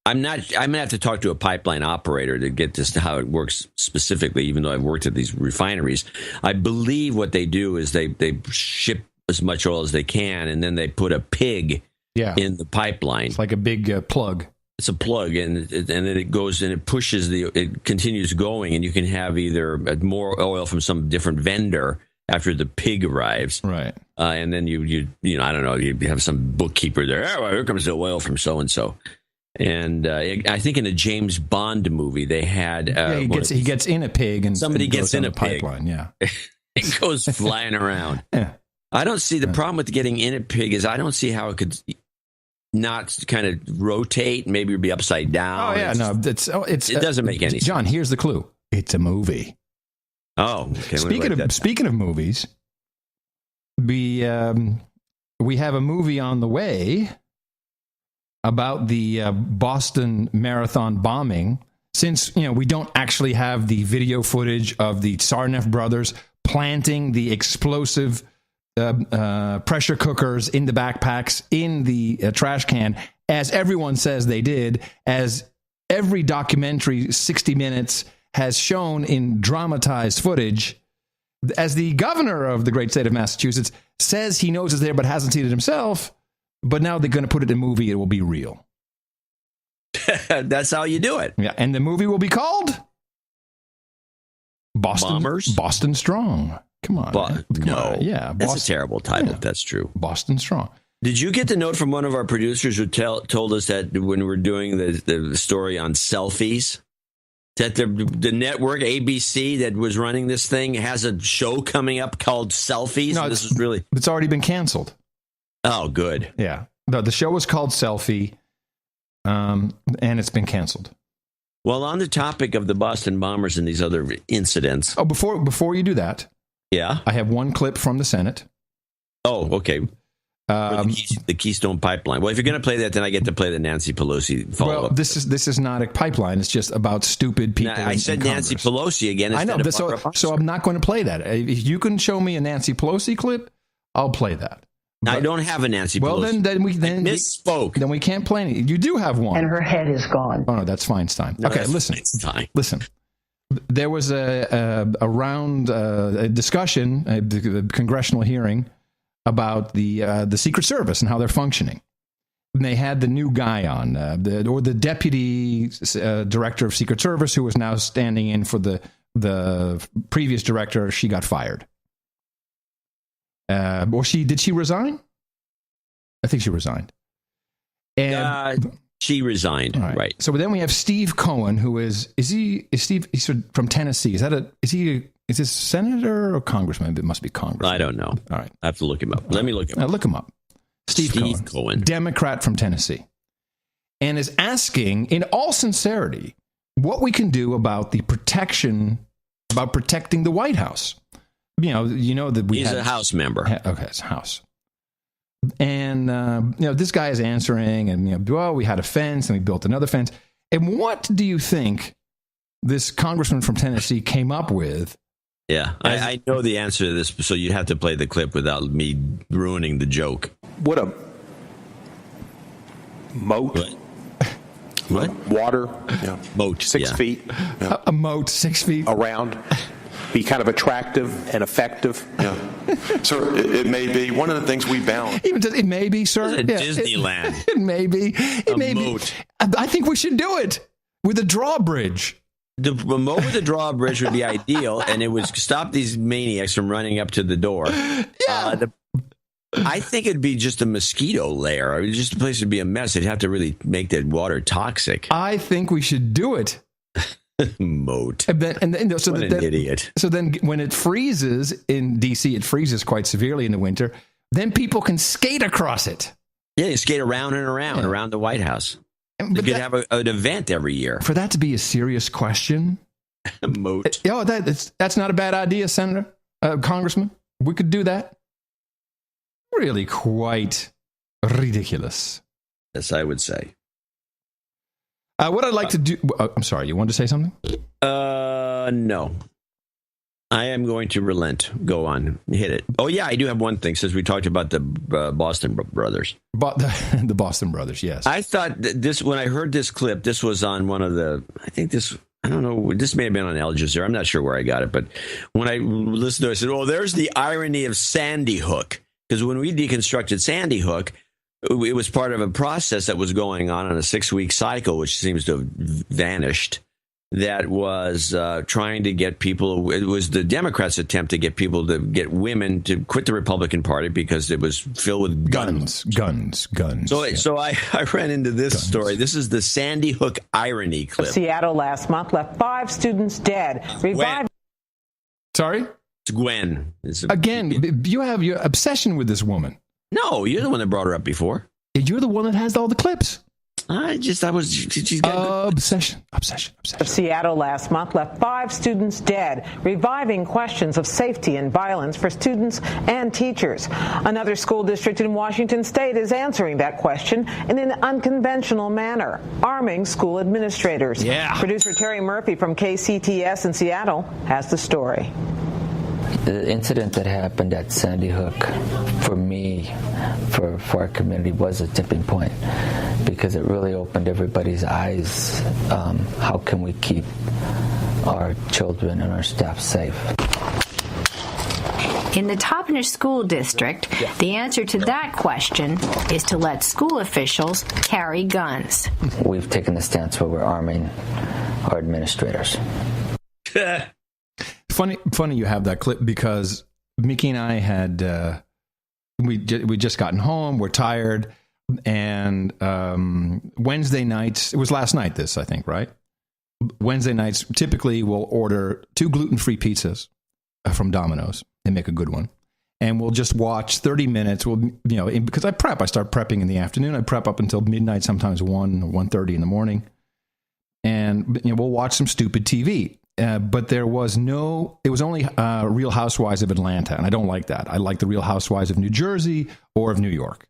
I'm going to have to talk to a pipeline operator to get this to how it works specifically, even though I've worked at these refineries. I believe what they do is they ship as much oil as they can, and then they put a pig in the pipeline. It's like a big plug. It's a plug, and then it goes and it pushes it continues going, and you can have either more oil from some different vendor after the pig arrives, right? And then you I don't know, you have some bookkeeper there. Oh, well, here comes the oil from so and so. And I think in a James Bond movie they had he gets in a pig and somebody gets in a pipeline. Pig. Yeah, it goes flying around. Yeah. I don't see the problem with getting in a pig is I don't see how it could not kind of rotate, maybe be upside down. Oh yeah, it doesn't make any sense. John, here's the clue: it's a movie. Oh, okay. Speaking of movies, we have a movie on the way about the Boston Marathon bombing. Since we don't actually have the video footage of the Tsarnaev brothers planting the explosive pressure cookers in the backpacks in the trash can, as everyone says they did, as every documentary 60 Minutes has shown in dramatized footage, as the governor of the great state of Massachusetts says he knows it's there but hasn't seen it himself, but now they're going to put it in a movie, it will be real. That's how you do it. Yeah, and the movie will be called Boston Strong. Come on. Come on. Yeah, that's a terrible title. That's true. Boston Strong. Did you get the note from one of our producers who told us that when we're doing the story on selfies, that the network ABC that was running this thing has a show coming up called Selfies? No, it's already been canceled. Oh, good. Yeah. The show was called Selfie, and it's been canceled. Well, on the topic of the Boston bombers and these other incidents. Oh, before you do that, yeah, I have one clip from the Senate. Oh, okay. The Keystone Pipeline. Well, if you're going to play that, then I get to play the Nancy Pelosi follow-up. Well, this is not a pipeline. It's just about stupid people. I said Nancy Pelosi again. I know, so I'm not going to play that. If you can show me a Nancy Pelosi clip, I'll play that. But, I don't have a Nancy Pelosi. Well, then we misspoke. Then we can't play any. You do have one, and her head is gone. Oh no, that's Feinstein. No, okay, listen. Listen. There was a discussion, a congressional hearing about the Secret Service and how they're functioning. And they had the new guy on, the deputy director of Secret Service, who was now standing in for the previous director. She got fired. Did she resign? I think she resigned. And she resigned, right. So then we have Steve Cohen, who is Steve? He's from Tennessee. Is this senator or congressman? It must be congressman. I don't know. All right. I have to look him up. Let me look him up. Look him up. Steve Cohen, Democrat from Tennessee, and is asking, in all sincerity, what we can do about protecting the White House. You know that he's a House member. Okay, it's a House. And this guy is answering, and we had a fence, and we built another fence. And what do you think this congressman from Tennessee came up with? Yeah, I know the answer to this, so you'd have to play the clip without me ruining the joke. What a moat. What? Water. Yeah. Moat. 6 feet. Yeah. A moat 6 feet. Around. Be kind of attractive and effective. Yeah. Sir, it may be one of the things we balance. It may be, sir. Disneyland. It may be. It may moat. Be. I think we should do it with a drawbridge. The moat with the drawbridge would be ideal, and it would stop these maniacs from running up to the door. Yeah. I think it'd be just a mosquito lair. I mean, just a place to be a mess. They'd have to really make that water toxic. I think we should do it. Moat. So what an idiot. So then when it freezes in D.C., it freezes quite severely in the winter, then people can skate across it. Yeah, you skate around and around the White House. You could have an event every year. For that to be a serious question. Moat. That's not a bad idea, Senator, Congressman. We could do that. Really quite ridiculous. Yes, I would say. What I'd like to do... I'm sorry, you wanted to say something? No. I am going to relent. Go on. Hit it. Oh, yeah, I do have one thing, since we talked about the Boston brothers. The Boston brothers, yes. I thought this, when I heard this clip, this was on one of the... I don't know, this may have been on Al Jazeera. I'm not sure where I got it, but when I listened to it, I said, oh, there's the irony of Sandy Hook. Because when we deconstructed Sandy Hook, it was part of a process that was going on a 6-week cycle, which seems to have vanished, that was trying to get people, it was the Democrats' attempt to get people to get women to quit the Republican Party because it was filled with guns. So I ran into this story. This is the Sandy Hook irony clip. Seattle last month left 5 students dead. Sorry? It's Gwen. Again, you have your obsession with this woman. No, you're the one that brought her up before. You're the one that has all the clips. She's got obsession. Seattle last month left 5 students dead, reviving questions of safety and violence for students and teachers. Another school district in Washington state is answering that question in an unconventional manner, arming school administrators. Yeah. Producer Terry Murphy from KCTS in Seattle has the story. The incident that happened at Sandy Hook, for me, for our community, was a tipping point because it really opened everybody's eyes. How can we keep our children and our staff safe? In the Toppenish School District, the answer to that question is to let school officials carry guns. We've taken the stance where we're arming our administrators. Funny you have that clip because Mickey and I had we just gotten home. We're tired, and Wednesday nights. It was last night. This, I think, right? Wednesday nights typically we'll order 2 gluten-free pizzas from Domino's. They make a good one, and we'll just watch 30 minutes. We'll because I start prepping in the afternoon. I prep up until midnight, sometimes 1 or 1:30 in the morning, and we'll watch some stupid TV. But it was only Real Housewives of Atlanta, and I don't like that. I like the Real Housewives of New Jersey or of New York,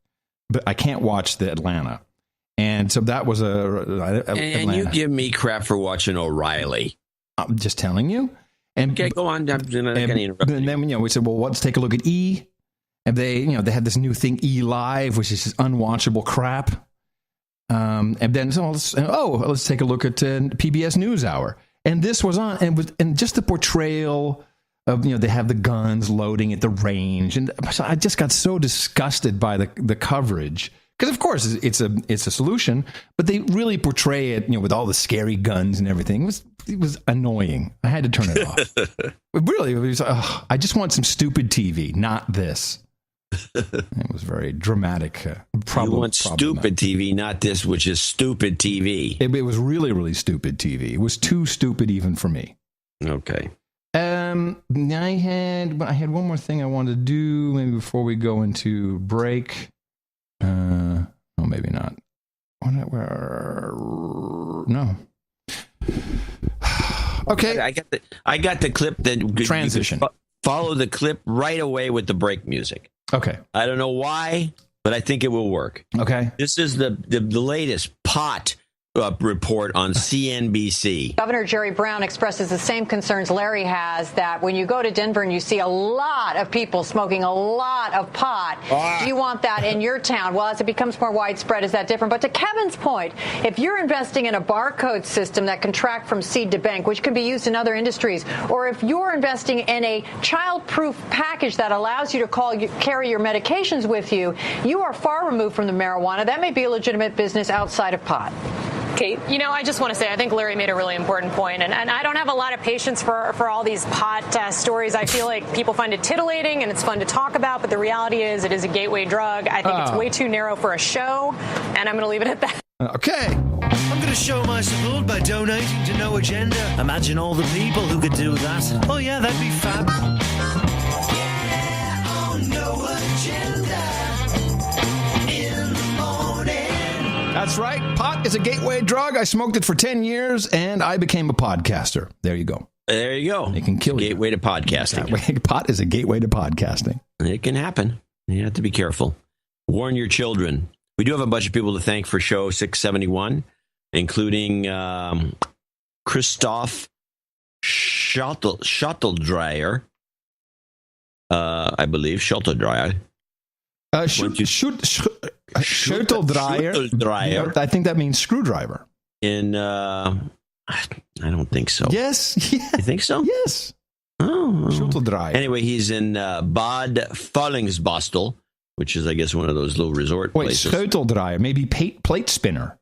but I can't watch the Atlanta. And so that was Atlanta. And you give me crap for watching O'Reilly. I'm just telling you. And, okay, go on. And then we said, well, let's take a look at E. And they had this new thing, E Live, which is just unwatchable crap. And then let's take a look at PBS NewsHour. And this was on, and just the portrayal of, they have the guns loading at the range. And so I just got so disgusted by the coverage. Because, of course, it's a solution, but they really portray it, with all the scary guns and everything. It was annoying. I had to turn it off. Really, it was, I just want some stupid TV, not this. It was very dramatic. You want stupid TV, not this, which is stupid TV. It was really, really stupid TV. It was too stupid even for me. Okay. I had one more thing I wanted to do maybe before we go into break. No, maybe not. No. Okay. I got the clip that transition. Follow the clip right away with the break music. Okay. I don't know why, but I think it will work. Okay. This is the latest pot report on CNBC. Governor Jerry Brown expresses the same concerns Larry has, that when you go to Denver and you see a lot of people smoking a lot of pot, do you want that in your town? Well, as it becomes more widespread, is that different? But to Kevin's point, if you're investing in a barcode system that can track from seed to bank, which can be used in other industries, or if you're investing in a child-proof package that allows you to carry your medications with you, you are far removed from the marijuana. That may be a legitimate business outside of pot. Kate. I just want to say I think Larry made a really important point, and I don't have a lot of patience for all these pot stories. I feel like people find it titillating and it's fun to talk about, but the reality is it is a gateway drug. I think it's way too narrow for a show, and I'm going to leave it at that. Okay. I'm going to show my support by donating to No Agenda. Imagine all the people who could do that. Oh yeah, that'd be fab. No Agenda in the morning. That's right. Pot is a gateway drug. I smoked it for 10 years, and I became a podcaster. There you go. There you go. It can kill you. Gateway to podcasting. Pot is a gateway to podcasting. It can happen. You have to be careful. Warn your children. We do have a bunch of people to thank for show 671, including Christoph Schotteldreyer. I believe Schotteldreyer. Schotteldreyer. I think that means screwdriver. I don't think so. Yes. You think so? Yes. Oh. Schotteldreyer. Anyway, he's in Bad Fallingsbostel, which is, I guess, one of those little resort places. Schotteldreyer, maybe plate spinner.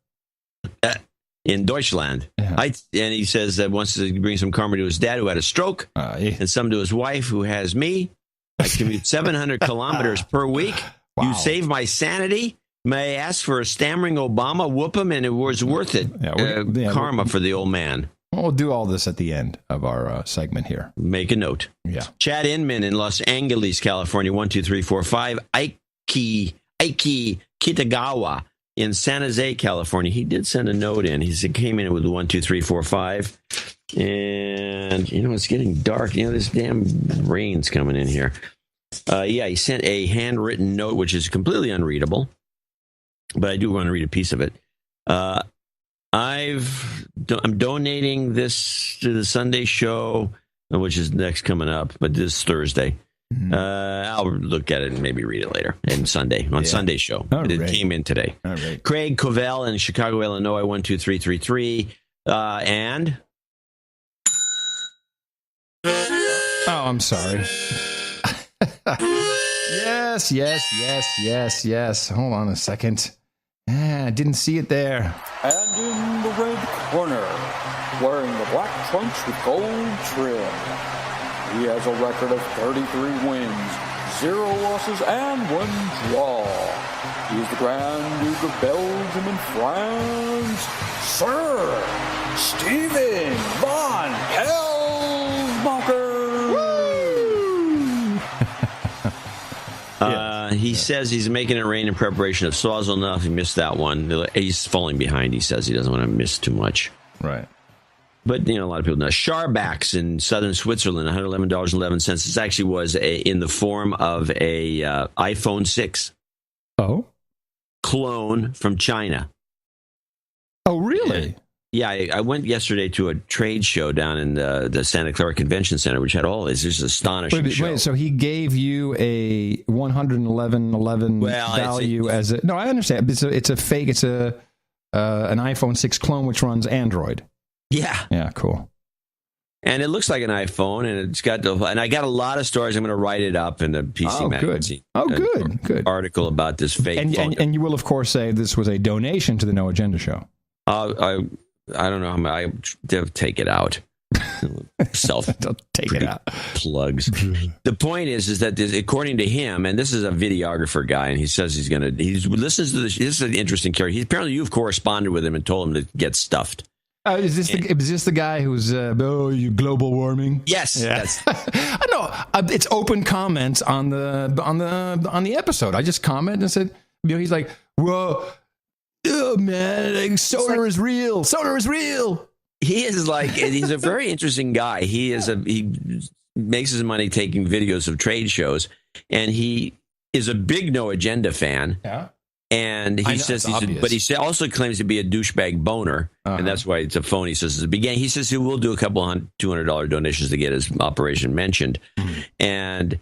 In Deutschland. Yeah. And he says that wants to bring some karma to his dad who had a stroke, and some to his wife who has me. I commute 700 kilometers per week. Wow. You save my sanity. May I ask for a stammering Obama? Whoop him, and it was worth it. Karma for the old man. We'll do all this at the end of our segment here. Make a note. Yeah. Chad Inman in Los Angeles, California, 12345. Aiki Kitagawa in San Jose, California. He did send a note in. He came in with 12345. And, it's getting dark. This damn rain's coming in here. He sent a handwritten note, which is completely unreadable. But I do want to read a piece of it. I'm donating this to the Sunday show, which is next coming up, but this Thursday. Mm-hmm. I'll look at it and maybe read it later on Sunday's show. It came in today. All right. Craig Covell in Chicago, Illinois, 12333. And I'm sorry. Yes. Hold on a second. I didn't see it there. And in the red corner, wearing the black trunks with gold trim, he has a record of 33 wins, 0 losses, and 1 draw. He is the Grand Duke of Belgium and France, Sir Steven von Hellsbacher. He says he's making it rain in preparation of Swaziland. He missed that one. He's falling behind. He says he doesn't want to miss too much. Right. But, a lot of people know. Sharbacks in southern Switzerland, $111.11. This actually was in the form of a iPhone 6. Oh? Clone from China. Oh, really? I went yesterday to a trade show down in the Santa Clara Convention Center, which had all this. This is astonishing show. Wait, so he gave you a 111.11 value as a... No, I understand. It's a fake. It's an iPhone 6 clone which runs Android. Yeah. Yeah, cool. And it looks like an iPhone, and it's got and I got a lot of stories. I'm going to write it up in the PC magazine. Good. Article about this fake phone. And you will, of course, say this was a donation to the No Agenda show. I don't know how I take it out. Take it out. Plugs. The point is that this, according to him, and this is a videographer guy, and he says he listens to this. This is an interesting character. Apparently, you've corresponded with him and told him to get stuffed. Is this the guy who's you global warming? Yes. Yeah. I know. It's open comments on the episode. I just commented and said, he's like, well. Oh man, solar is real. Solar is real. He is he's a very interesting guy. He makes his money taking videos of trade shows, and he is a big No Agenda fan. Yeah. And he says he also claims to be a douchebag boner, and that's why it's a phone. He says at the beginning. He says he will do a couple $200 donations to get his operation mentioned, and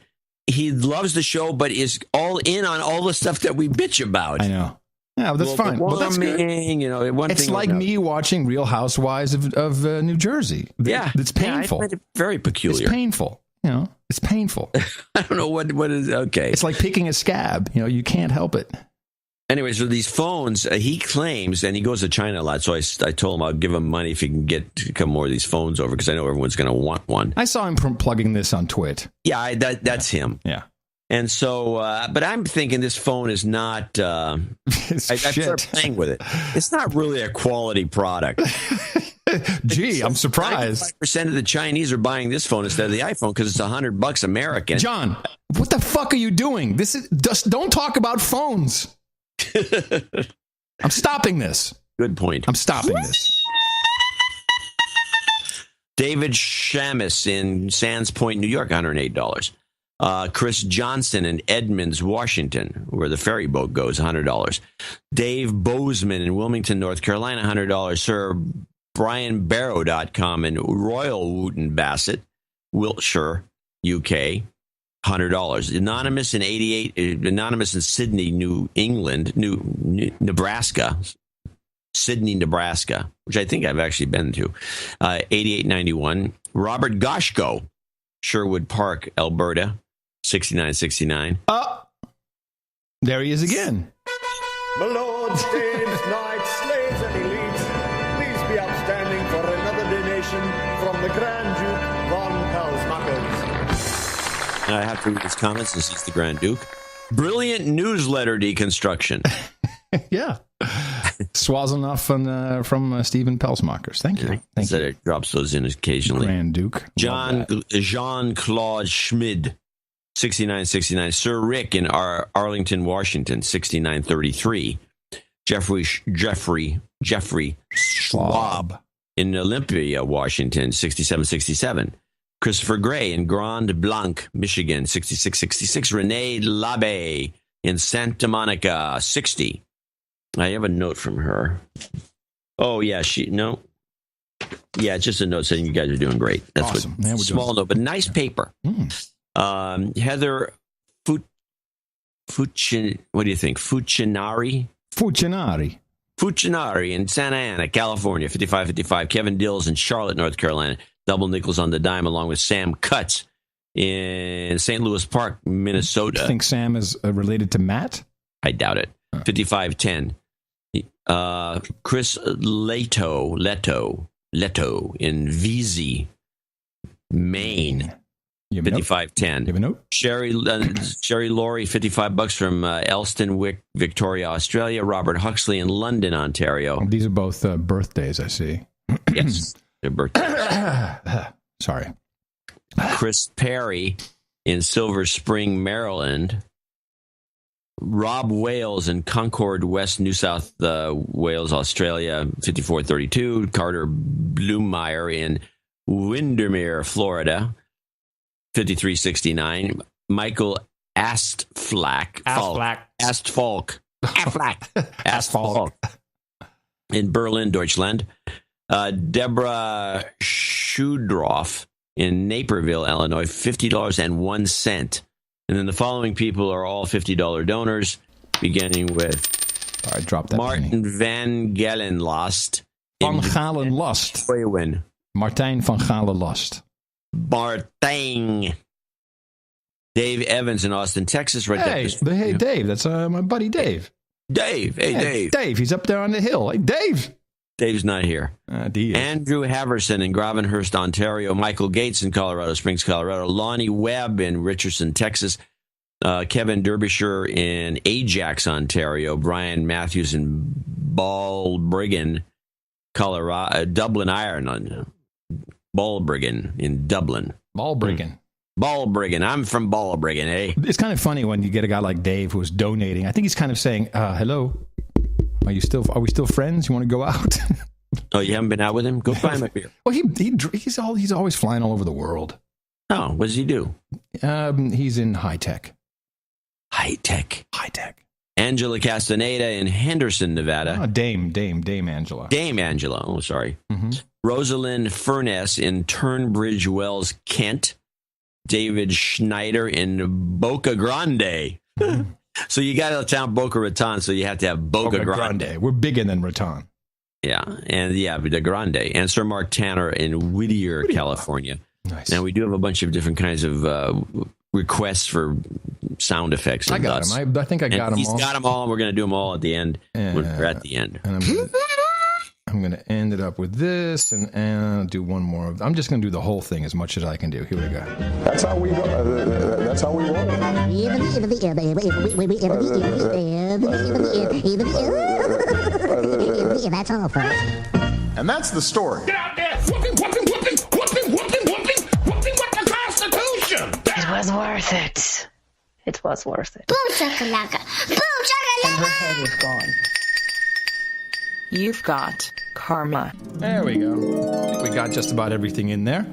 he loves the show, but is all in on all the stuff that we bitch about. I know. Yeah, that's fine. Well, that's good. It's like me watching Real Housewives of New Jersey. Yeah. It's painful. I find it very peculiar. It's painful. It's painful. I don't know what is okay. It's like picking a scab. You can't help it. Anyway, so these phones, he claims, and he goes to China a lot, so I told him I'll give him money if he can get a couple more of these phones over, because I know everyone's going to want one. I saw him plugging this on Twit. Yeah, that's him. Yeah. And so, but I'm thinking this phone is not, I started playing with it. It's not really a quality product. Gee, I'm surprised. 95% of the Chinese are buying this phone instead of the iPhone because it's $100 American. John, what the fuck are you doing? This is just don't talk about phones. I'm stopping this. Good point. I'm stopping this. David Shamus in Sands Point, New York, $108. Chris Johnson in Edmonds, Washington, where the ferry boat goes, $100. Dave Bozeman in Wilmington, North Carolina, $100. Sir BrianBarrow.com in Royal Wootton Bassett, Wiltshire, UK, $100. Anonymous in Sydney, New England, Nebraska, Sydney, Nebraska, which I think I've actually been to, $88.91. Robert Goshko, Sherwood Park, Alberta, $69.69. There he is again. My lords, dames, knights, slaves, and elites, please be upstanding for another donation from the Grand Duke von Pelsmackers. I have to read his comments since he's the Grand Duke. Brilliant newsletter deconstruction. Yeah. Swazenoff from Stephen Pelsmackers. Thank you. Thank you. It drops those in occasionally. Grand Duke. Jean-Claude Schmid, $69.69. Sir Rick in Arlington, Washington, $69.33. Jeffrey Schwab in Olympia, Washington, $67.67. Christopher Gray in Grand Blanc, Michigan, $66.66. Renee Labe in Santa Monica, $60. I have a note from her. Oh, yeah, Yeah, just a note saying you guys are doing great. That's awesome. What small note, but nice paper. Heather what do you think? Fucinari in Santa Ana, California, 5555. Kevin Dills in Charlotte, North Carolina, double nickels on the dime, along with Sam Cutts in St. Louis Park, Minnesota. You think Sam is related to Matt? I doubt it. 5510. Chris Leto in Vesey, Maine, 5510. You have a note? Sherry Laurie, $55 from Elstonwick, Victoria, Australia. Robert Huxley in London, Ontario. These are both birthdays, I see. Yes, they're birthdays. Sorry. Chris Perry in Silver Spring, Maryland. Rob Wales in Concord, West New South Wales, Australia, 5432. Carter Blumeyer in Windermere, Florida, 5369. Michael Astfalk in Berlin, Deutschland. Deborah Schudroff in Naperville, Illinois, $50.01. And then the following people are all $50 donors, beginning with all right, drop that Martin Van Galenlost. Van Galenlost. Martijn van Galenlost. Martijn. Dave Evans in Austin, Texas. Right hey, Dave. That's my buddy Dave. Dave. Hey, Dave. Dave. He's up there on the hill. Hey, Dave. Dave's not here. Andrew Haverson in Gravenhurst, Ontario. Michael Gates in Colorado Springs, Colorado. Lonnie Webb in Richardson, Texas. Kevin Derbyshire in Ajax, Ontario. Brian Matthews in Balbriggan, Colorado. Dublin, Ireland. Balbriggan in Dublin. Balbriggan. I'm from Balbriggan, eh? It's kind of funny when you get a guy like Dave who's donating. I think he's kind of saying, hello. Are we still friends? You want to go out? Oh, you haven't been out with him? Go buy him a beer. Well, he's always flying all over the world. Oh, what does he do? He's in high tech. High tech. Angela Castaneda in Henderson, Nevada. Oh, Dame Angela. Dame Angela. Oh, sorry. Mm-hmm. Rosalind Furness in Turnbridge Wells, Kent. David Schneider in Boca Grande. Mm-hmm. So you got to town Boca Raton, so you have to have Boca Grande. We're bigger than Raton. Yeah, and the Grande. And Sir Mark Tanner in Whittier, California. Nice. Now, we do have a bunch of different kinds of requests for sound effects. I got them. I think I got them all. He's got them all, and we're going to do them all at the end. We're at the end. And I'm going to end it up with this and do one more. I'm just going to do the whole thing as much as I can do. Here we go. That's how we go. That's how we roll. That's all, folks. And that's the story. Get out there, whooping the Constitution. It was worth it. It was worth it. Boom shakalaka. Boom shakalaka. And her head is gone. You've got karma. There we go. I think we got just about everything in there.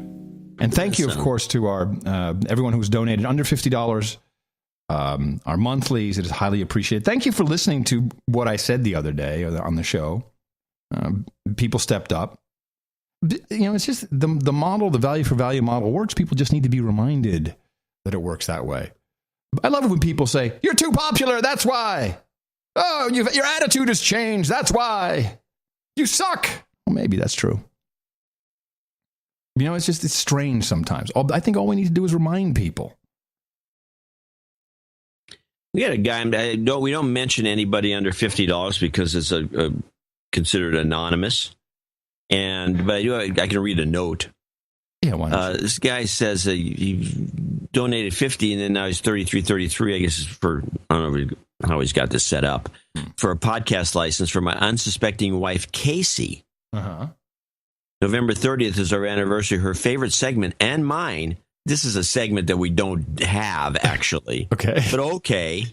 And thank you, of course, to our everyone who's donated under $50. Our monthlies, it is highly appreciated. Thank you for listening to what I said the other day on the show. People stepped up. It's just the model, the value for value model works. People just need to be reminded that it works that way. I love it when people say, "You're too popular, that's why." "Oh, your attitude has changed, that's why." "You suck." Well, maybe that's true. It's strange sometimes. I think all we need to do is remind people. We got a guy. We don't mention anybody under $50 because it's considered anonymous. But I can read a note. Yeah, why not? This guy says he donated 50, and then now he's 33. I guess it's for, I don't know how he's got this set up, for a podcast license for my unsuspecting wife, Casey. Uh-huh. November 30th is our anniversary. Her favorite segment and mine. This is a segment that we don't have, actually. Okay. But okay.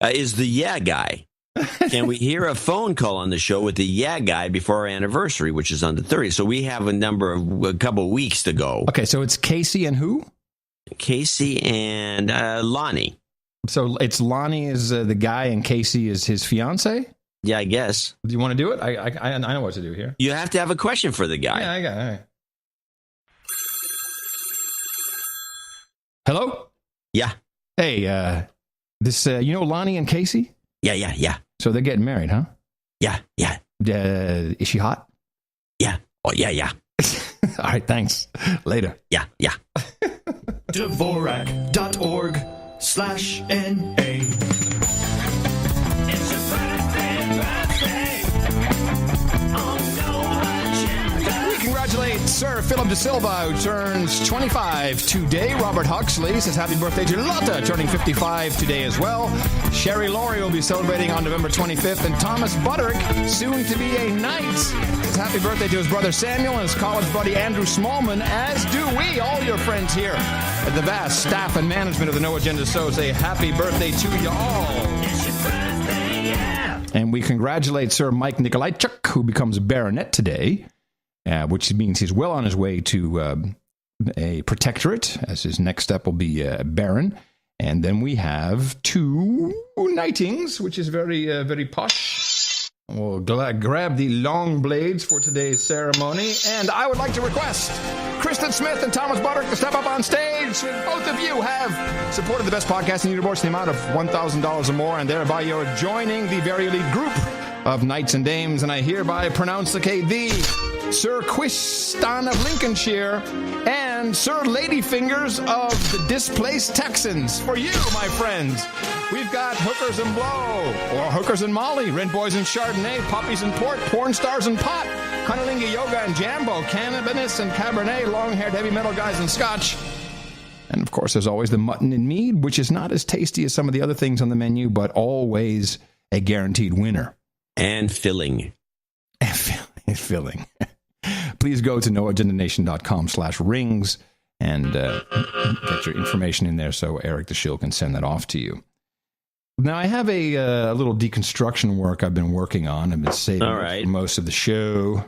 Is the Yeah Guy. Can we hear a phone call on the show with the Yeah Guy before our anniversary, which is on the 30th? So we have a couple of weeks to go. Okay, so it's Casey and who? Casey and Lonnie. So it's Lonnie is the guy and Casey is his fiance? Yeah, I guess. Do you want to do it? I know what to do here. You have to have a question for the guy. Yeah, I got it. All right. Hello? Yeah. Hey, this, Lonnie and Casey? Yeah. So they're getting married, huh? Yeah. Is she hot? Yeah. Oh, yeah. All right, thanks. Later. Yeah. Dvorak.org/NA. It's your birthday. We congratulate Sir Philip De Silva, who turns 25 today. Robert Huxley says happy birthday to Lotta, turning 55 today as well. Sherry Laurie will be celebrating on November 25th. And Thomas Butterick, soon to be a knight, says happy birthday to his brother Samuel and his college buddy Andrew Smallman, as do we, all your friends here at the vast staff and management of the No Agenda Show. Say happy birthday to you all. It's your birthday, yeah. And we congratulate Sir Mike Nikolaichuk, who becomes a baronet today, which means he's well on his way to a protectorate, as his next step will be baron. And then we have 2 knightings, which is very, very posh. We'll grab the long blades for today's ceremony. And I would like to request Kristen Smith and Thomas Butterick to step up on stage. Both of you have supported the best podcasting universe in the amount of $1,000 or more, and thereby you're joining the very elite group of knights and dames. And I hereby pronounce the Sir Quiston of Lincolnshire and Sir Ladyfingers of the Displaced Texans. For you, my friends, we've got hookers and blow, or hookers and molly, rent boys and chardonnay, poppies and port, porn stars and pot, cunnilingus yoga and jambo, cannabis and cabernet, long-haired heavy metal guys and scotch. And, of course, there's always the mutton and mead, which is not as tasty as some of the other things on the menu, but always a guaranteed winner. And filling. Filling. Please go to noagendanation.com/rings and get your information in there so Eric the Shill can send that off to you. Now, I have a little deconstruction work I've been working on. I've been saving for most of the show.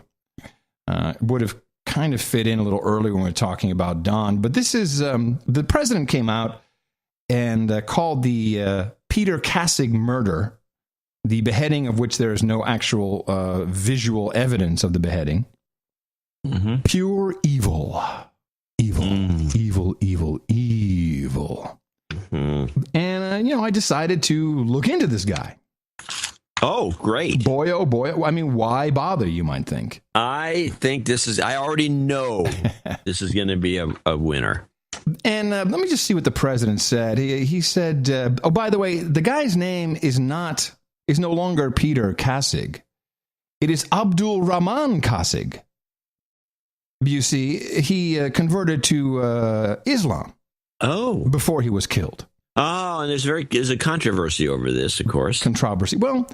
Would have kind of fit in a little earlier when we were talking about Don, but this is the president came out and called the Peter Kassig murder, the beheading of which there is no actual visual evidence of the beheading, pure evil. Evil. And, I decided to look into this guy. Oh, great. Boy, oh boy. I mean, why bother, you might think? I think I already know this is going to be a winner. And let me just see what the president said. He said, oh, by the way, the guy's name is no longer Peter Kassig. It is Abdul Rahman Kassig. You see, he converted to Islam. Oh. Before he was killed. Oh, and there's a controversy over this, of course. Controversy. Well,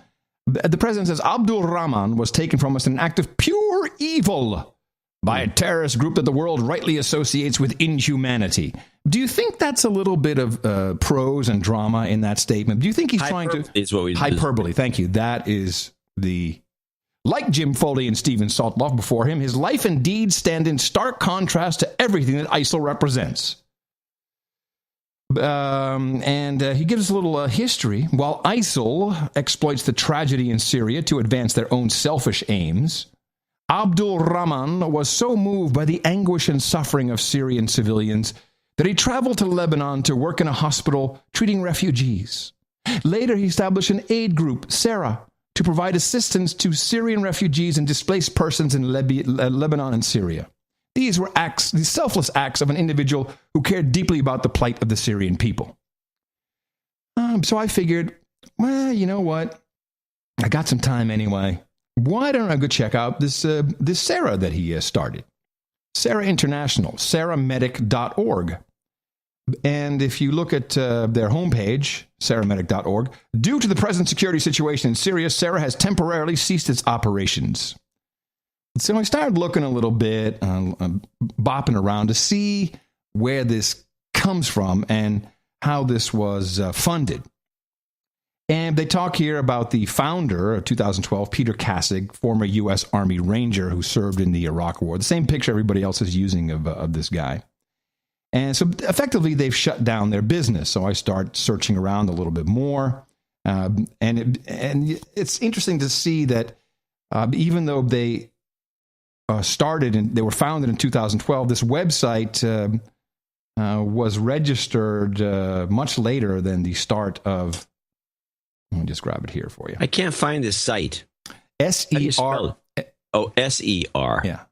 the president says Abdul Rahman was taken from us in an act of pure evil by a terrorist group that the world rightly associates with inhumanity. Do you think that's a little bit of prose and drama in that statement? Do you think he's trying to... Hyperbole, thank you. That is the... Like Jim Foley and Steven Sotloff before him, his life and deeds stand in stark contrast to everything that ISIL represents. And he gives us a little history. While ISIL exploits the tragedy in Syria to advance their own selfish aims, Abdul Rahman was so moved by the anguish and suffering of Syrian civilians that he traveled to Lebanon to work in a hospital treating refugees. Later, he established an aid group, Sarah, to provide assistance to Syrian refugees and displaced persons in Lebanon and Syria. These were these selfless acts of an individual who cared deeply about the plight of the Syrian people. So I figured, well, you know what? I got some time anyway. Why don't I go check out this Sarah that he started? Sarah International, sarahmedic.org. And if you look at their homepage, sarahmedic.org, due to the present security situation in Syria, Sarah has temporarily ceased its operations. So I started looking a little bit, bopping around to see where this comes from and how this was funded. And they talk here about the founder of 2012, Peter Kassig, former U.S. Army Ranger who served in the Iraq War. The same picture everybody else is using of this guy. And so effectively, they've shut down their business. So I start searching around a little bit more. And it's interesting to see that even though they they were founded in 2012, this website was registered much later than the start of... Let me just grab it here for you. I can't find this site. S-E-R... Oh, S-E-R. Yeah.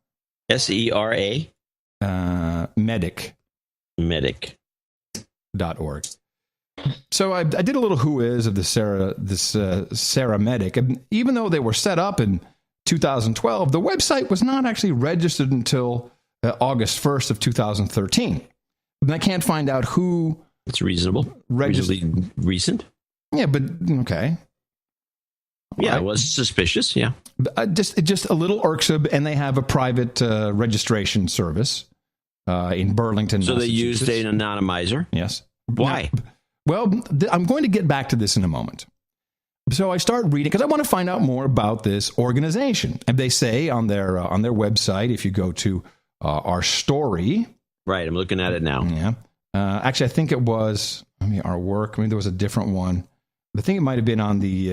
S-E-R-A? Medic. Medic.org. So I did a little who-is of this Sarah Medic. And even though they were set up in 2012, the website was not actually registered until August 1st of 2013. And I can't find out who... It's reasonable. Reasonably recent. Yeah, but okay. Yeah, it was suspicious, yeah. Just a little irksome, and they have a private registration service in Burlington, So they used an anonymizer? Yes. Why? Well, I'm going to get back to this in a moment. So I start reading, because I want to find out more about this organization. And they say on their website, if you go to our story... Right, I'm looking at it now. Yeah. Actually, I think it was, our work. There was a different one. I think it might have been on the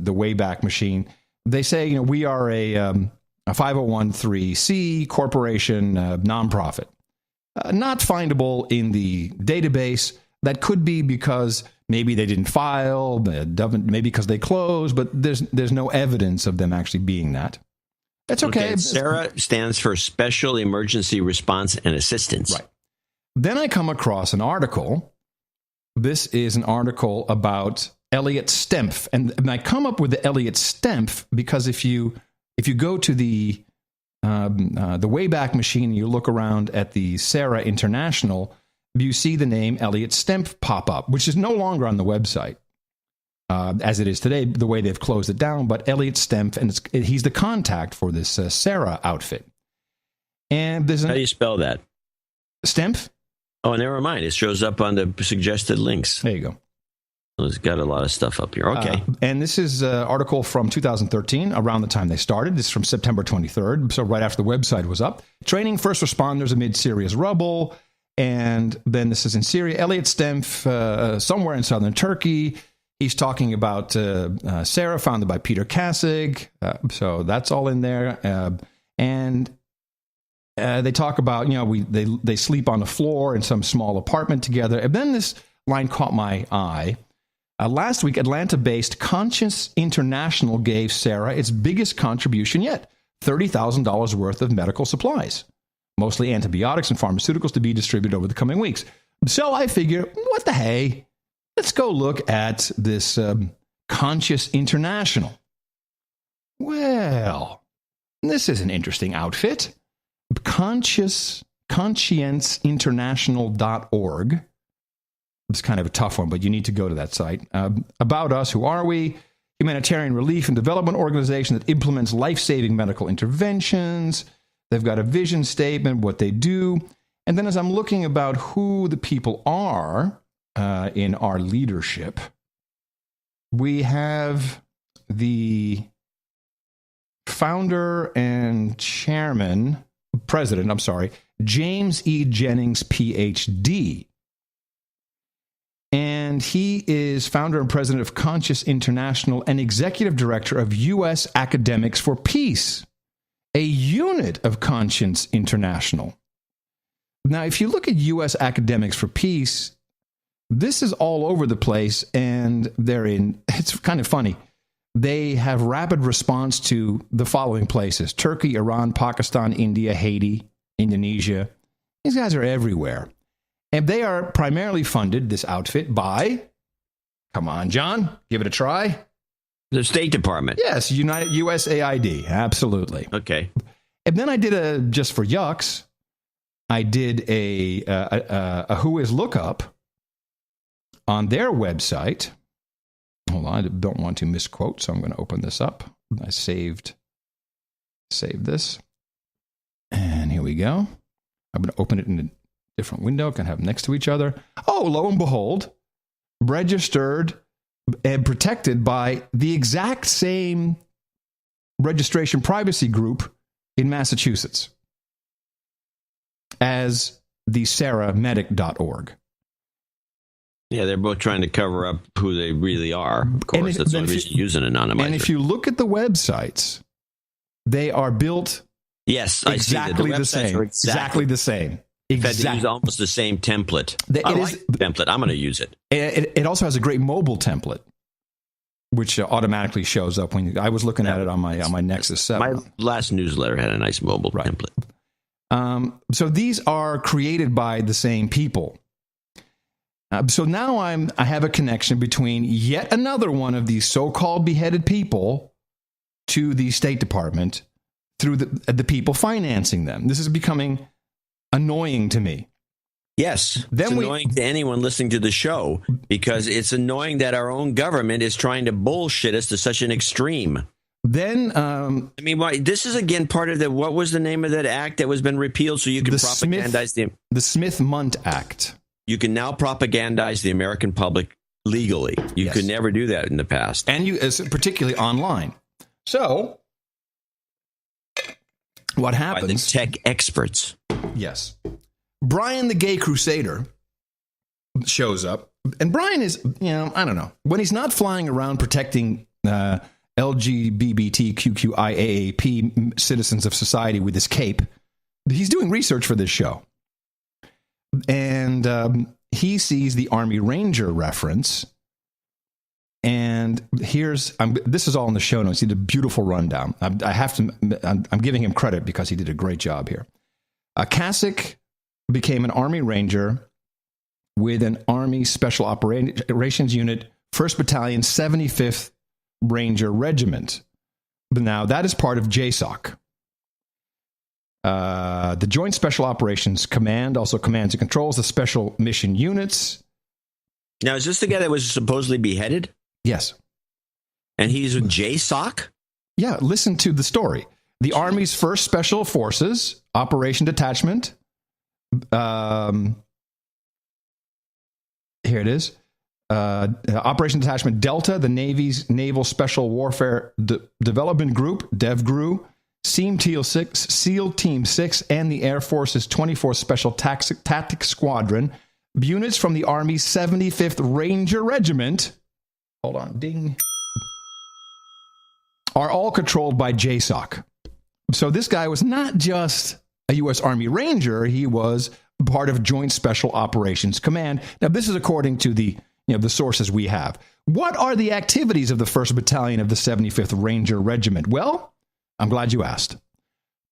Wayback Machine. They say, we are a 501(c) corporation, nonprofit. Not findable in the database. That could be because maybe they didn't file, maybe because they closed, but there's no evidence of them actually being that. That's okay. Sarah stands for Special Emergency Response and Assistance. Right. Then I come across an article. This is an article about Elliot Stempf. And I come up with the Elliot Stempf because if you go to the Wayback Machine, you look around at the Sarah International, you see the name Elliot Stempf pop up, which is no longer on the website as it is today, the way they've closed it down. But Elliot Stempf, and he's the contact for this Sarah outfit. And there's How do you spell that? Stempf? Oh, never mind. It shows up on the suggested links. There you go. It's got a lot of stuff up here. Okay. And this is an article from 2013, around the time they started. This is from September 23rd, so right after the website was up. Training first responders amid Syria's rubble. And then this is in Syria. Elliot Stempf, somewhere in southern Turkey. He's talking about Sarah, founded by Peter Kassig. So that's all in there. And they talk about, they sleep on the floor in some small apartment together. And then this line caught my eye. Last week, Atlanta-based Conscience International gave Sarah its biggest contribution yet, $30,000 worth of medical supplies, mostly antibiotics and pharmaceuticals to be distributed over the coming weeks. So I figure, what the hey? Let's go look at this Conscious International. Well, this is an interesting outfit. consciencinternational.org. It's kind of a tough one, but you need to go to that site. About us, who are we? Humanitarian relief and development organization that implements life-saving medical interventions. They've got a vision statement, what they do. And then as I'm looking about who the people are in our leadership, we have the founder and president, James E. Jennings, Ph.D., and he is founder and president of Conscious International and executive director of U.S. Academics for Peace, a unit of Conscience International. Now, if you look at U.S. Academics for Peace, this is all over the place, and it's kind of funny. They have rapid response to the following places: Turkey, Iran, Pakistan, India, Haiti, Indonesia. These guys are everywhere. And they are primarily funded, this outfit, by, come on, John, give it a try. The State Department. Yes, USAID, absolutely. Okay. And then I did just for yucks, I did a Who Is lookup on their website. Hold on, I don't want to misquote, so I'm going to open this up. I saved this. And here we go. I'm going to open it in a different window, can have them next to each other. Oh, lo and behold, registered and protected by the exact same registration privacy group in Massachusetts as the SarahMedic.org. Yeah, they're both trying to cover up who they really are. Of course, that's the only reason you use an anonymizer. And if you look at the websites, they are built exactly the same. Exactly the same. In fact, they use almost the same template. The template. I'm going to use it. It also has a great mobile template, which automatically shows up when I was looking at it on my Nexus 7. My last newsletter had a nice mobile template. So these are created by the same people. So now I have a connection between yet another one of these so-called beheaded people to the State Department through the people financing them. This is becoming annoying to me. Yes, it's annoying to anyone listening to the show, because it's annoying that our own government is trying to bullshit us to such an extreme. Then, this is again part of what was the name of that act that was been repealed so you can propagandize the Smith-Mundt Act. You can now propagandize the American public legally. You could never do that in the past. And particularly online. So, what happens? By the tech experts. Yes. Brian the Gay Crusader shows up. And Brian is, I don't know. When he's not flying around protecting LGBTQIAAP citizens of society with his cape, he's doing research for this show. And he sees the Army Ranger reference. And this is all in the show notes. He did a beautiful rundown. I'm giving him credit because he did a great job here. Kasich became an Army Ranger with an Army Special Operations Unit, 1st Battalion, 75th Ranger Regiment. But now that is part of JSOC. The Joint Special Operations Command also commands and controls the special mission units. Now, is this the guy that was supposedly beheaded? Yes. And he's with JSOC? Yeah, listen to the story. The Army's 1st Special Forces Operation Detachment. Here it is. Operation Detachment Delta, the Navy's Naval Special Warfare Development Group, DevGRU, SEAL Team 6, and the Air Force's 24th Special Tactics Squadron. Units from the Army's 75th Ranger Regiment. Hold on, ding. Are all controlled by JSOC. So this guy was not just a U.S. Army Ranger, he was part of Joint Special Operations Command. Now, this is according to the sources we have. What are the activities of the 1st Battalion of the 75th Ranger Regiment? Well, I'm glad you asked.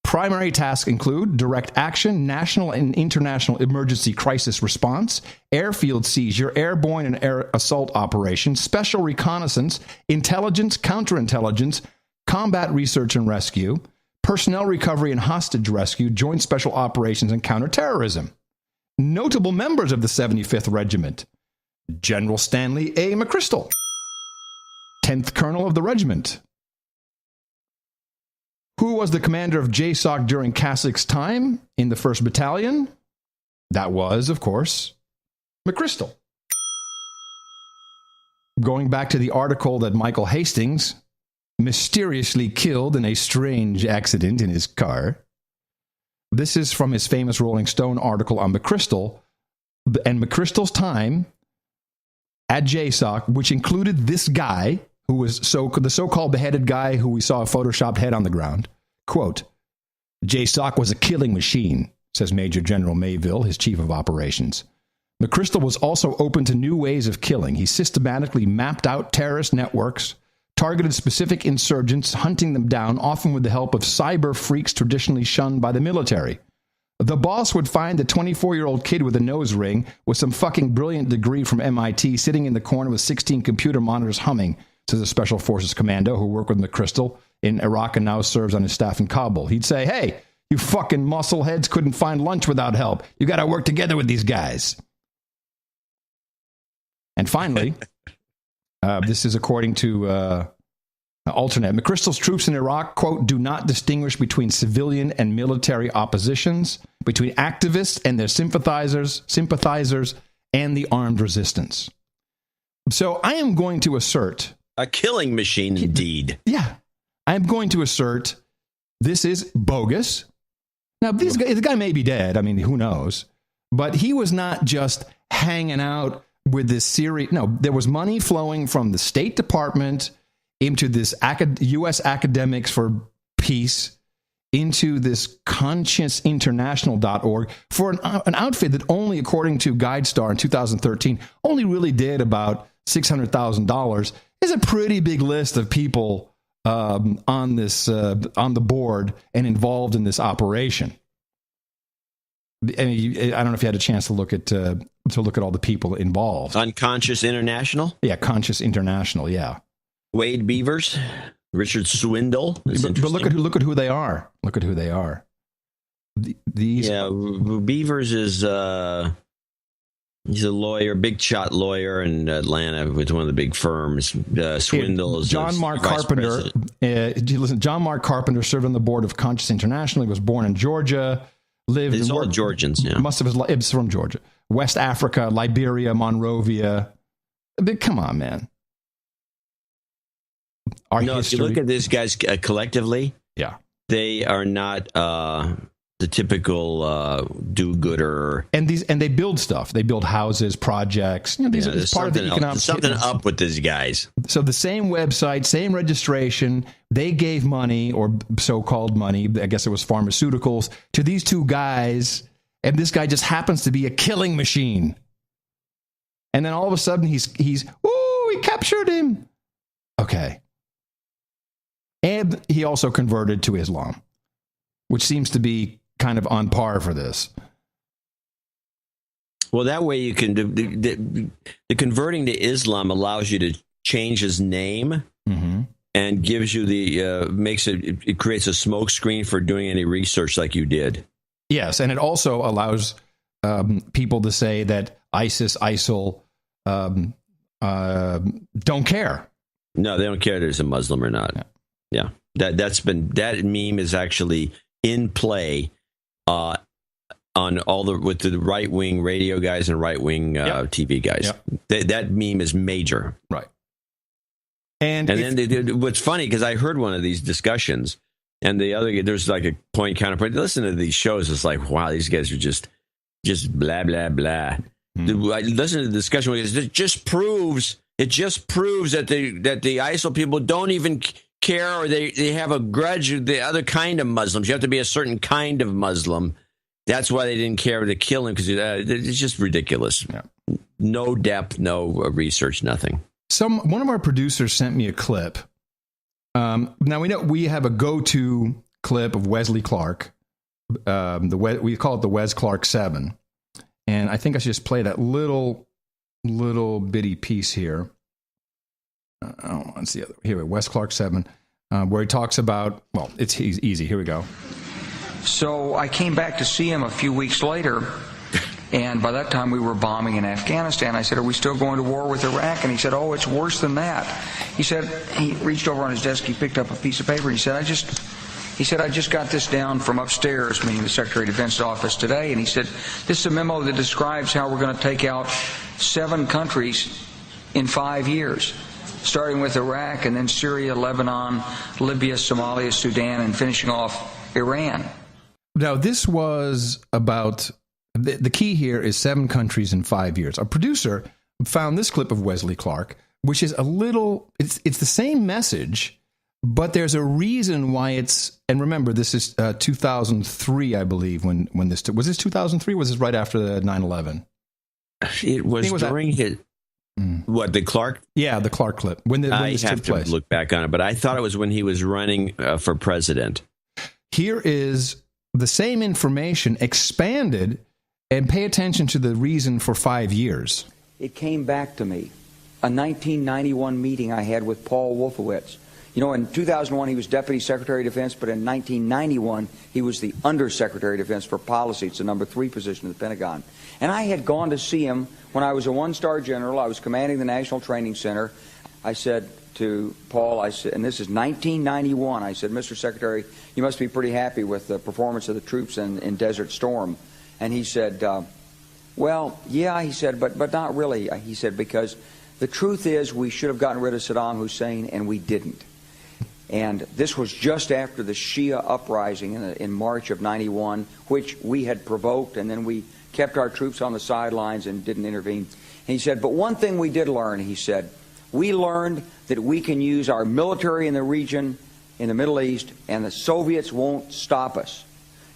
Primary tasks include direct action, national and international emergency crisis response, airfield seizure, airborne and air assault operations, special reconnaissance, intelligence, counterintelligence, combat research and rescue, personnel recovery and hostage rescue, joint special operations, and counterterrorism. Notable members of the 75th Regiment: General Stanley A. McChrystal, 10th Colonel of the regiment. Who was the commander of JSOC during Kasic's time in the 1st Battalion? That was, of course, McChrystal. Going back to the article that Michael Hastings mysteriously killed in a strange accident in his car. This is from his famous Rolling Stone article on McChrystal and McChrystal's time at JSOC, which included this guy who was the so-called beheaded guy who we saw a photoshopped head on the ground. Quote, JSOC was a killing machine, says Major General Mayville, his chief of operations. McChrystal was also open to new ways of killing. He systematically mapped out terrorist networks, targeted specific insurgents, hunting them down, often with the help of cyber freaks traditionally shunned by the military. The boss would find a 24-year-old kid with a nose ring with some fucking brilliant degree from MIT sitting in the corner with 16 computer monitors humming, says a Special Forces commando who worked with McChrystal in Iraq and now serves on his staff in Kabul. He'd say, hey, you fucking muscleheads couldn't find lunch without help. You got to work together with these guys. And finally, this is according to Alternate. McChrystal's troops in Iraq, quote, do not distinguish between civilian and military oppositions, between activists and their sympathizers, and the armed resistance. So I am going to assert... A killing machine, indeed. Yeah. I'm going to assert this is bogus. Now, the guy may be dead. I mean, who knows? But he was not just hanging out with this series. No, there was money flowing from the State Department into this U.S. Academics for Peace, into this consciousinternational.org for an outfit that only, according to GuideStar in 2013, only really did about $600,000. Is a pretty big list of people on the board and involved in this operation. I mean, I don't know if you had a chance to look at all the people involved. Unconscious International? Yeah, Conscious International, yeah. Wade Beavers, Richard Swindle. But look at who they are. Look at who they are. These Beavers is he's a lawyer, big shot lawyer in Atlanta with one of the big firms. Swindle is John Mark Carpenter. John Mark Carpenter served on the board of Conscious International. He was born in Georgia. It's all Georgians, yeah. It's from Georgia. West Africa, Liberia, Monrovia. But come on, man. If you look at these guys collectively, yeah, they are not the typical do-gooder. And they build stuff. They build houses, projects. You know, these are part of the economic. Something up with these guys. So the same website, same registration. They gave money, or so-called money, I guess it was pharmaceuticals, to these two guys. And this guy just happens to be a killing machine. And then all of a sudden we captured him. Okay. And he also converted to Islam, which seems to be kind of on par for this. Well, that way you can the converting to Islam allows you to change his name and gives you it creates a smokescreen for doing any research like you did. Yes, and it also allows people to say that ISIL don't care. No, they don't care if there's a Muslim or not. Yeah. That meme is actually in play on with the right wing radio guys and right wing TV guys. Yep. That meme is major. Right. And then what's funny, because I heard one of these discussions, and there's like a point counterpoint. Listen to these shows, it's like, wow, these guys are just blah blah blah. I listen to the discussion because it just proves that the ISIL people don't even care, or they have a grudge with the other kind of Muslims. You have to be a certain kind of Muslim. That's why they didn't care to kill him, because it's just ridiculous. Yeah. No depth, no research, nothing. One of our producers sent me a clip. Now we know we have a go-to clip of Wesley Clark. We call it the Wes Clark 7. And I think I should just play that little bitty piece here. Let's see. Here, Wes Clark 7, where he talks about, well, it's easy. Here we go. So I came back to see him a few weeks later, and by that time we were bombing in Afghanistan. I said, are we still going to war with Iraq? And he said, oh, it's worse than that. He said, he reached over on his desk, he picked up a piece of paper, and he said, I just got this down from upstairs, meaning the Secretary of Defense's office today, and he said, this is a memo that describes how we're going to take out 7 countries in 5 years, starting with Iraq and then Syria, Lebanon, Libya, Somalia, Sudan, and finishing off Iran. Now, this was about, the key here is 7 countries in 5 years. Our producer found this clip of Wesley Clark, which is it's the same message, but there's a reason why and remember, this is 2003, I believe, when this, was this 2003? Was this right after the 9/11? It was during his, what, the Clark? Yeah, the Clark clip. I have to look back on it, but I thought it was when he was running for president. Here is the same information expanded, and pay attention to the reason for 5 years. It came back to me, a 1991 meeting I had with Paul Wolfowitz. You know, in 2001, he was Deputy Secretary of Defense, but in 1991, he was the Undersecretary of Defense for Policy. It's the number 3 position at the Pentagon. And I had gone to see him when I was a 1-star general. I was commanding the National Training Center. I said to Paul, I said, and this is 1991, I said, Mr. Secretary, you must be pretty happy with the performance of the troops in Desert Storm. And he said, well, yeah, he said, but not really. He said, because the truth is we should have gotten rid of Saddam Hussein, and we didn't. And this was just after the Shia uprising in March of 91, which we had provoked, and then we kept our troops on the sidelines and didn't intervene. And he said, but one thing we did learn, he said, we learned that we can use our military in the region, in the Middle East, and the Soviets won't stop us.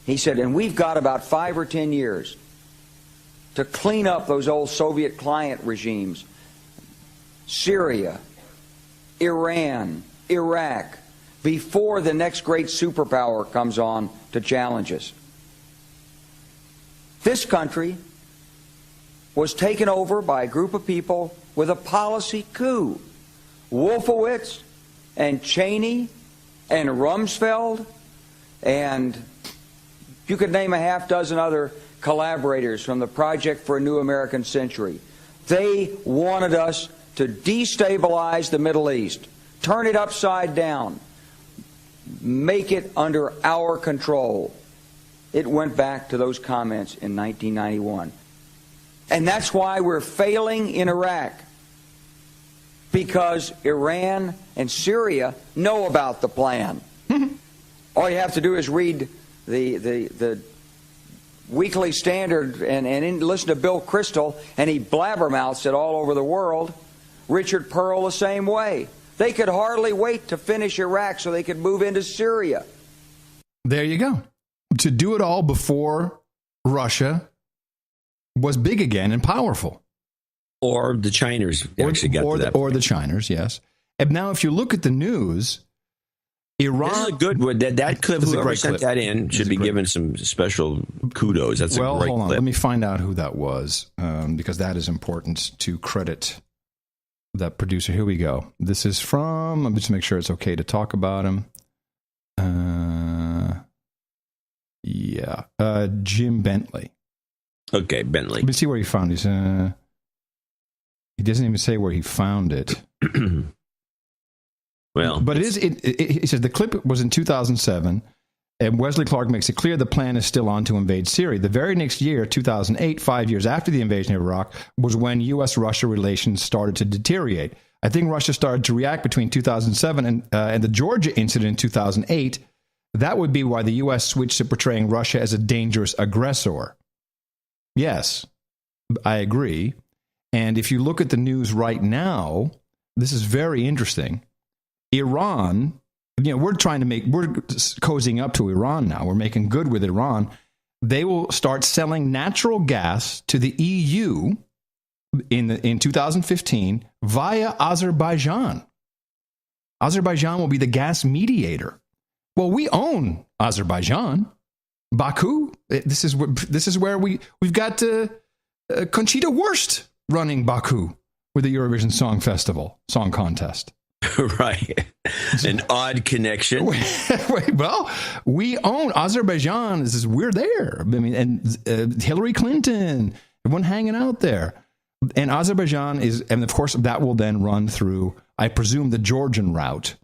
He said, and we've got about 5 or 10 years to clean up those old Soviet client regimes. Syria, Iran, Iraq, before the next great superpower comes on to challenge us. This country was taken over by a group of people with a policy coup. Wolfowitz and Cheney and Rumsfeld, and you could name a half dozen other collaborators from the Project for a New American Century. They wanted us to destabilize the Middle East, turn it upside down, make it under our control. It went back to those comments in 1991. And that's why we're failing in Iraq, because Iran and Syria know about the plan. All you have to do is read the Weekly Standard and listen to Bill Kristol, and he blabbermouths it all over the world. Richard Pearl the same way. They could hardly wait to finish Iraq so they could move into Syria. There you go. To do it all before Russia was big again and powerful. Or the Chiners actually got to that point. Or the Chiners, yes. And now if you look at the news, Iran... This is a good one. That clip, whoever sent that in should be given some special kudos. That's a great clip. Hold on. Let me find out who that was, because that is important to credit that producer. Here we go. This is from... Let me just make sure it's okay to talk about him. Jim Bentley. Okay, Bentley. Let me see where he found it. He doesn't even say where he found it. Well, but it says the clip was in 2007, and Wesley Clark makes it clear the plan is still on to invade Syria. The very next year, 2008, 5 years after the invasion of Iraq, was when U.S.-Russia relations started to deteriorate. I think Russia started to react between 2007 and the Georgia incident in 2008. That would be why the U.S. switched to portraying Russia as a dangerous aggressor. Yes, I agree. And if you look at the news right now, this is very interesting. Iran, we're cozying up to Iran now. We're making good with Iran. They will start selling natural gas to the EU in 2015 via Azerbaijan. Azerbaijan will be the gas mediator. Well, we own Azerbaijan, Baku. This is where we've got Conchita Wurst running Baku with the Eurovision Song Contest. Right. An odd connection. Well, we own Azerbaijan. We're there. I mean, and Hillary Clinton, everyone hanging out there. And Azerbaijan and of course, that will then run through, I presume, the Georgian route,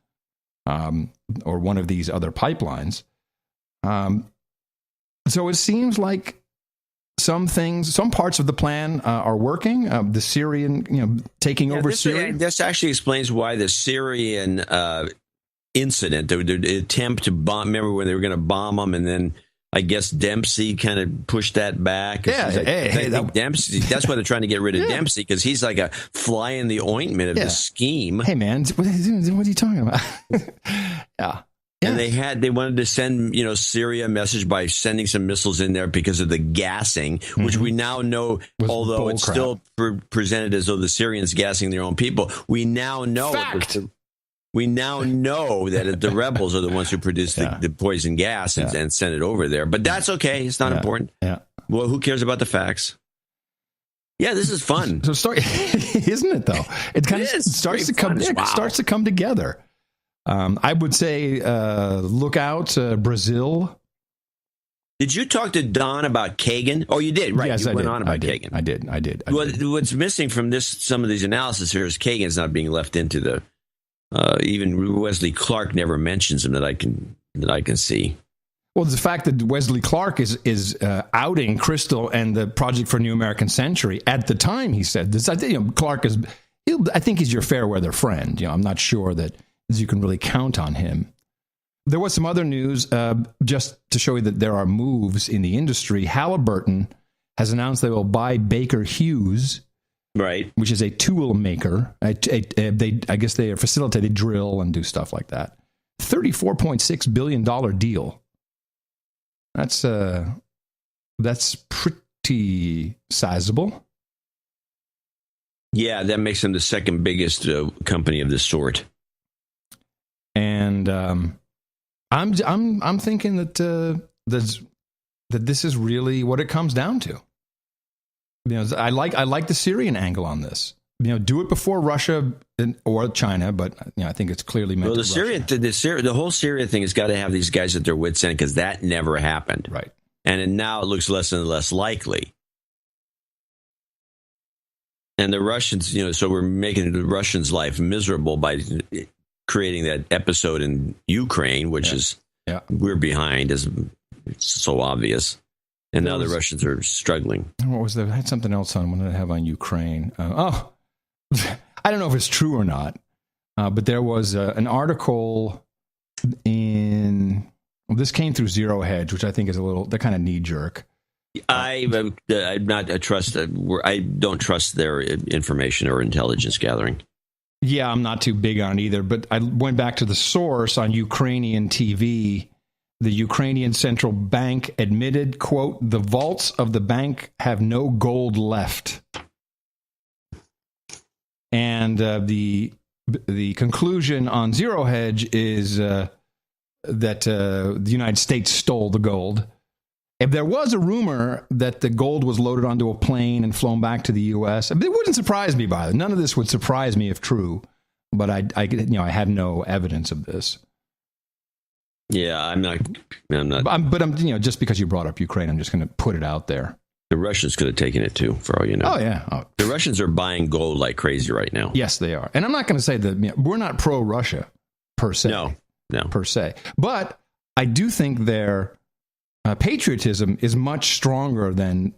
or one of these other pipelines. So it seems like some parts of the plan are working. The Syrian, taking over Syria. This actually explains why the Syrian incident, the attempt to bomb. Remember when they were going to bomb them, and then I guess Dempsey kind of pushed that back. Yeah, Dempsey. That's why they're trying to get rid of Dempsey, because he's like a fly in the ointment of the scheme. Hey man, what are you talking about? Yeah. And they wanted to send, Syria a message by sending some missiles in there because of the gassing, which we now know, although it's still presented as though the Syrians gassing their own people, we now know we now know that the rebels are the ones who produced the poison gas and sent it over there. But that's okay. It's not important. Yeah. Well, who cares about the facts? Yeah, this is fun. Isn't it though? It kind of starts to come together. I would say, look out, Brazil. Did you talk to Don about Kagan? Oh, you did, right? Yes, you went on about Kagan. I did. What's missing from some of these analysis here is Kagan's not being left into the. Even Wesley Clark never mentions him that I can see. Well, the fact that Wesley Clark is outing Crystal and the Project for a New American Century at the time he said this. I think Clark is. I think he's your fair weather friend. I'm not sure that you can really count on him. There was some other news, just to show you that there are moves in the industry. Halliburton has announced they will buy Baker Hughes, right, which is a tool maker. I guess they facilitate, they drill and do stuff like that. $34.6 billion deal. That's pretty sizable. Yeah, that makes them the second biggest company of this sort. And I'm thinking that this is really what it comes down to. I like the Syrian angle on this. Do it before Russia or China, but I think it's clearly meant. Well, the whole Syria thing has got to have these guys at their wits' end, because that never happened, right? And now it looks less and less likely. And the Russians, so we're making the Russians' life miserable by creating that episode in Ukraine, which is we're behind, as it's so obvious. And now the Russians are struggling. What was there? I had something else on. What did I have on Ukraine? I don't know if it's true or not, but there was an article this came through Zero Hedge, which I think is they're kind of knee jerk. I'm not a trust. I don't trust their information or intelligence gathering. Yeah, I'm not too big on it either, but I went back to the source on Ukrainian TV. The Ukrainian central bank admitted, quote, the vaults of the bank have no gold left. And the conclusion on Zero Hedge is that the United States stole the gold. If there was a rumor that the gold was loaded onto a plane and flown back to the U.S., it wouldn't surprise me, by the way. None of this would surprise me if true, but I have no evidence of this. Yeah, I'm not. But just because you brought up Ukraine, I'm just going to put it out there. The Russians could have taken it too, for all you know. Oh yeah, the Russians are buying gold like crazy right now. Yes, they are. And I'm not going to say that we're not pro-Russia per se. No, per se. But I do think their patriotism is much stronger than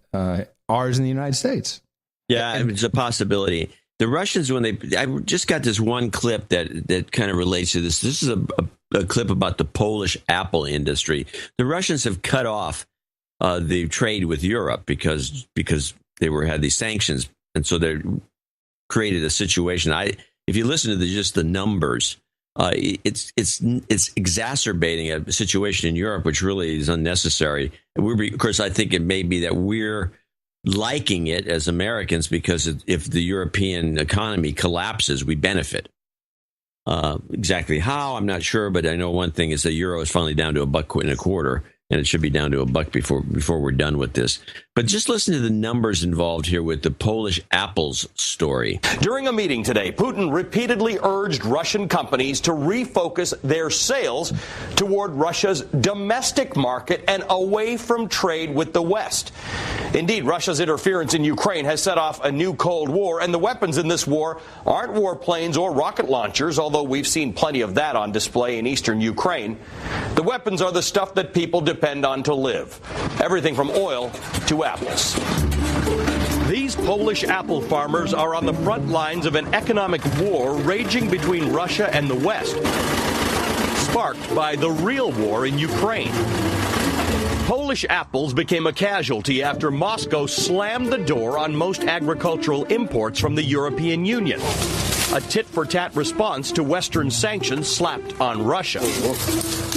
ours in the United States. Yeah, it's a possibility. The Russians, I just got this one clip that kind of relates to this. This is a clip about the Polish Apple industry. The Russians have cut off the trade with Europe because they had these sanctions, and so they created a situation. If you listen to just the numbers, it's exacerbating a situation in Europe which really is unnecessary. Of course, I think it may be that we're liking it as Americans because if the European economy collapses, we benefit. Exactly how, I'm not sure, but I know one thing is the euro is finally down to $1.25, and it should be down to $1 before we're done with this. But just listen to the numbers involved here with the Polish apples story. During a meeting today, Putin repeatedly urged Russian companies to refocus their sales toward Russia's domestic market and away from trade with the West. Indeed, Russia's interference in Ukraine has set off a new Cold War, and the weapons in this war aren't warplanes or rocket launchers, although we've seen plenty of that on display in eastern Ukraine. The weapons are the stuff that people depend on to live. Everything from oil to apples. These Polish apple farmers are on the front lines of an economic war raging between Russia and the West, sparked by the real war in Ukraine. Polish apples became a casualty after Moscow slammed the door on most agricultural imports from the European Union. A tit-for-tat response to Western sanctions slapped on Russia.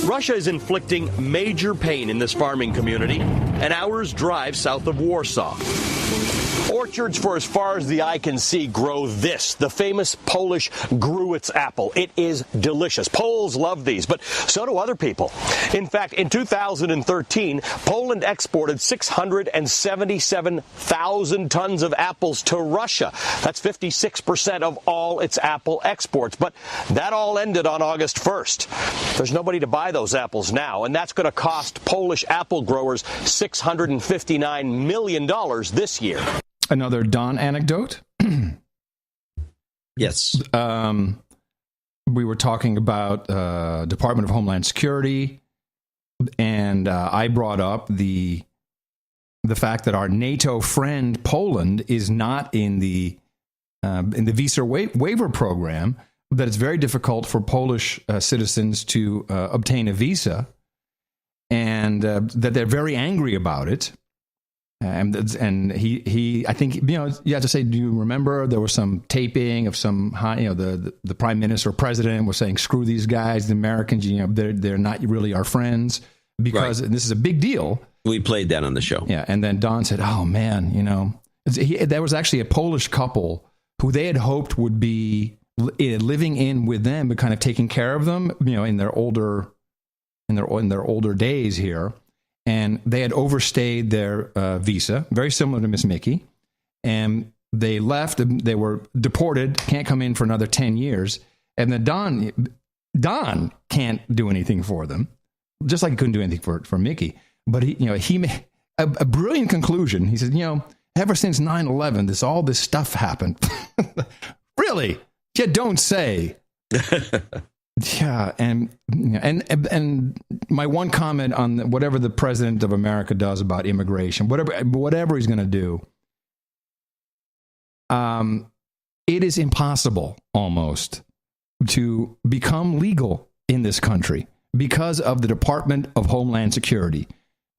Russia is inflicting major pain in this farming community, an hour's drive south of Warsaw. Orchards for as far as the eye can see grow this, the famous Polish Gruitz apple. It is delicious. Poles love these, but so do other people. In fact, in 2013, Poland exported 677,000 tons of apples to Russia. That's 56% of all its apple exports. But that all ended on August 1st. There's nobody to buy those apples now, and that's going to cost Polish apple growers $659 million this year. Another Don anecdote. Yes. We were talking about Department of Homeland Security, and I brought up the fact that our NATO friend Poland is not in the visa waiver program. That it's very difficult for Polish citizens to obtain a visa, and that they're very angry about it. And he, I think, you have to say, do you remember there was some taping of some high, the prime minister or president was saying, screw these guys, the Americans, they're not really our friends because this is a big deal. We played that on the show. Yeah. And then Don said, oh man, there was actually a Polish couple who they had hoped would be living in with them, but kind of taking care of them, in their older days here. And they had overstayed their visa, very similar to Miss Mickey. And they left. They were deported, can't come in for another 10 years. And then Don can't do anything for them, just like he couldn't do anything for Mickey. But he made a brilliant conclusion. He said, ever since 9/11, all this stuff happened. Really? You don't say. Yeah, and my one comment on whatever the president of America does about immigration, whatever he's going to do, it is impossible almost to become legal in this country because of the Department of Homeland Security,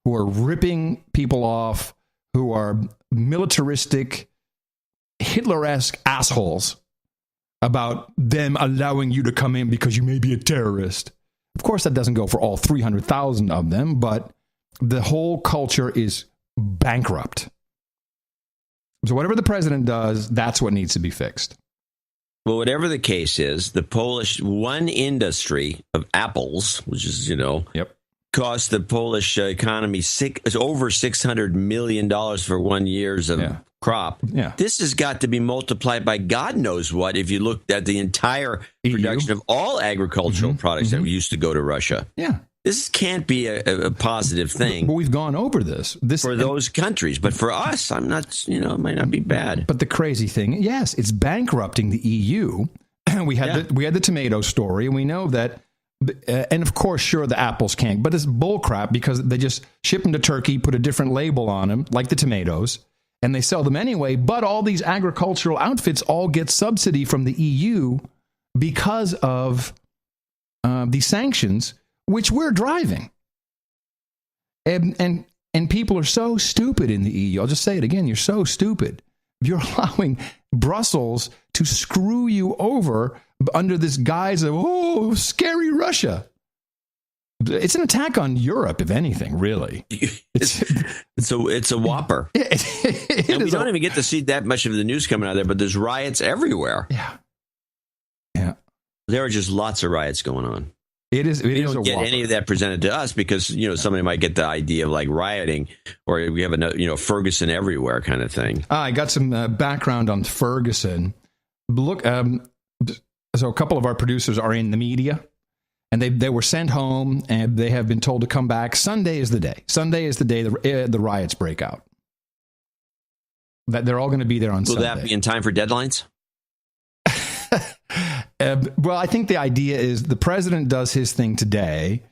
who are ripping people off, who are militaristic, Hitler-esque assholes about them allowing you to come in because you may be a terrorist. Of course, that doesn't go for all 300,000 of them, but the whole culture is bankrupt. So whatever the president does, that's what needs to be fixed. Well, whatever the case is, the Polish one industry of apples, which is, cost the Polish economy over $600 million for 1 year's of crop. Yeah. This has got to be multiplied by God knows what if you looked at the entire production of all agricultural products that used to go to Russia. Yeah. This can't be a positive thing. But we've gone over this for those countries. But for us, I'm not, it might not be bad. But the crazy thing, yes, it's bankrupting the EU. We had the tomato story, and we know that. And of course, sure, the apples can't, but it's bullcrap because they just ship them to Turkey, put a different label on them, like the tomatoes, and they sell them anyway. But all these agricultural outfits all get subsidy from the EU because of these sanctions, which we're driving. And people are so stupid in the EU. I'll just say it again. You're so stupid. You're allowing Brussels to screw you over under this guise of, scary Russia. It's an attack on Europe, if anything, really. It's a whopper. And we don't even get to see that much of the news coming out of there, but there's riots everywhere. Yeah. There are just lots of riots going on. It is. We don't get any of that presented to us because somebody might get the idea of like rioting, or we have a Ferguson everywhere kind of thing. I got some background on Ferguson. Look, so a couple of our producers are in the media, and they were sent home, and they have been told to come back. Sunday is the day. Sunday is the day the riots break out. That they're all going to be there on Sunday. Will that be in time for deadlines? Well, I think the idea is the president does his thing today.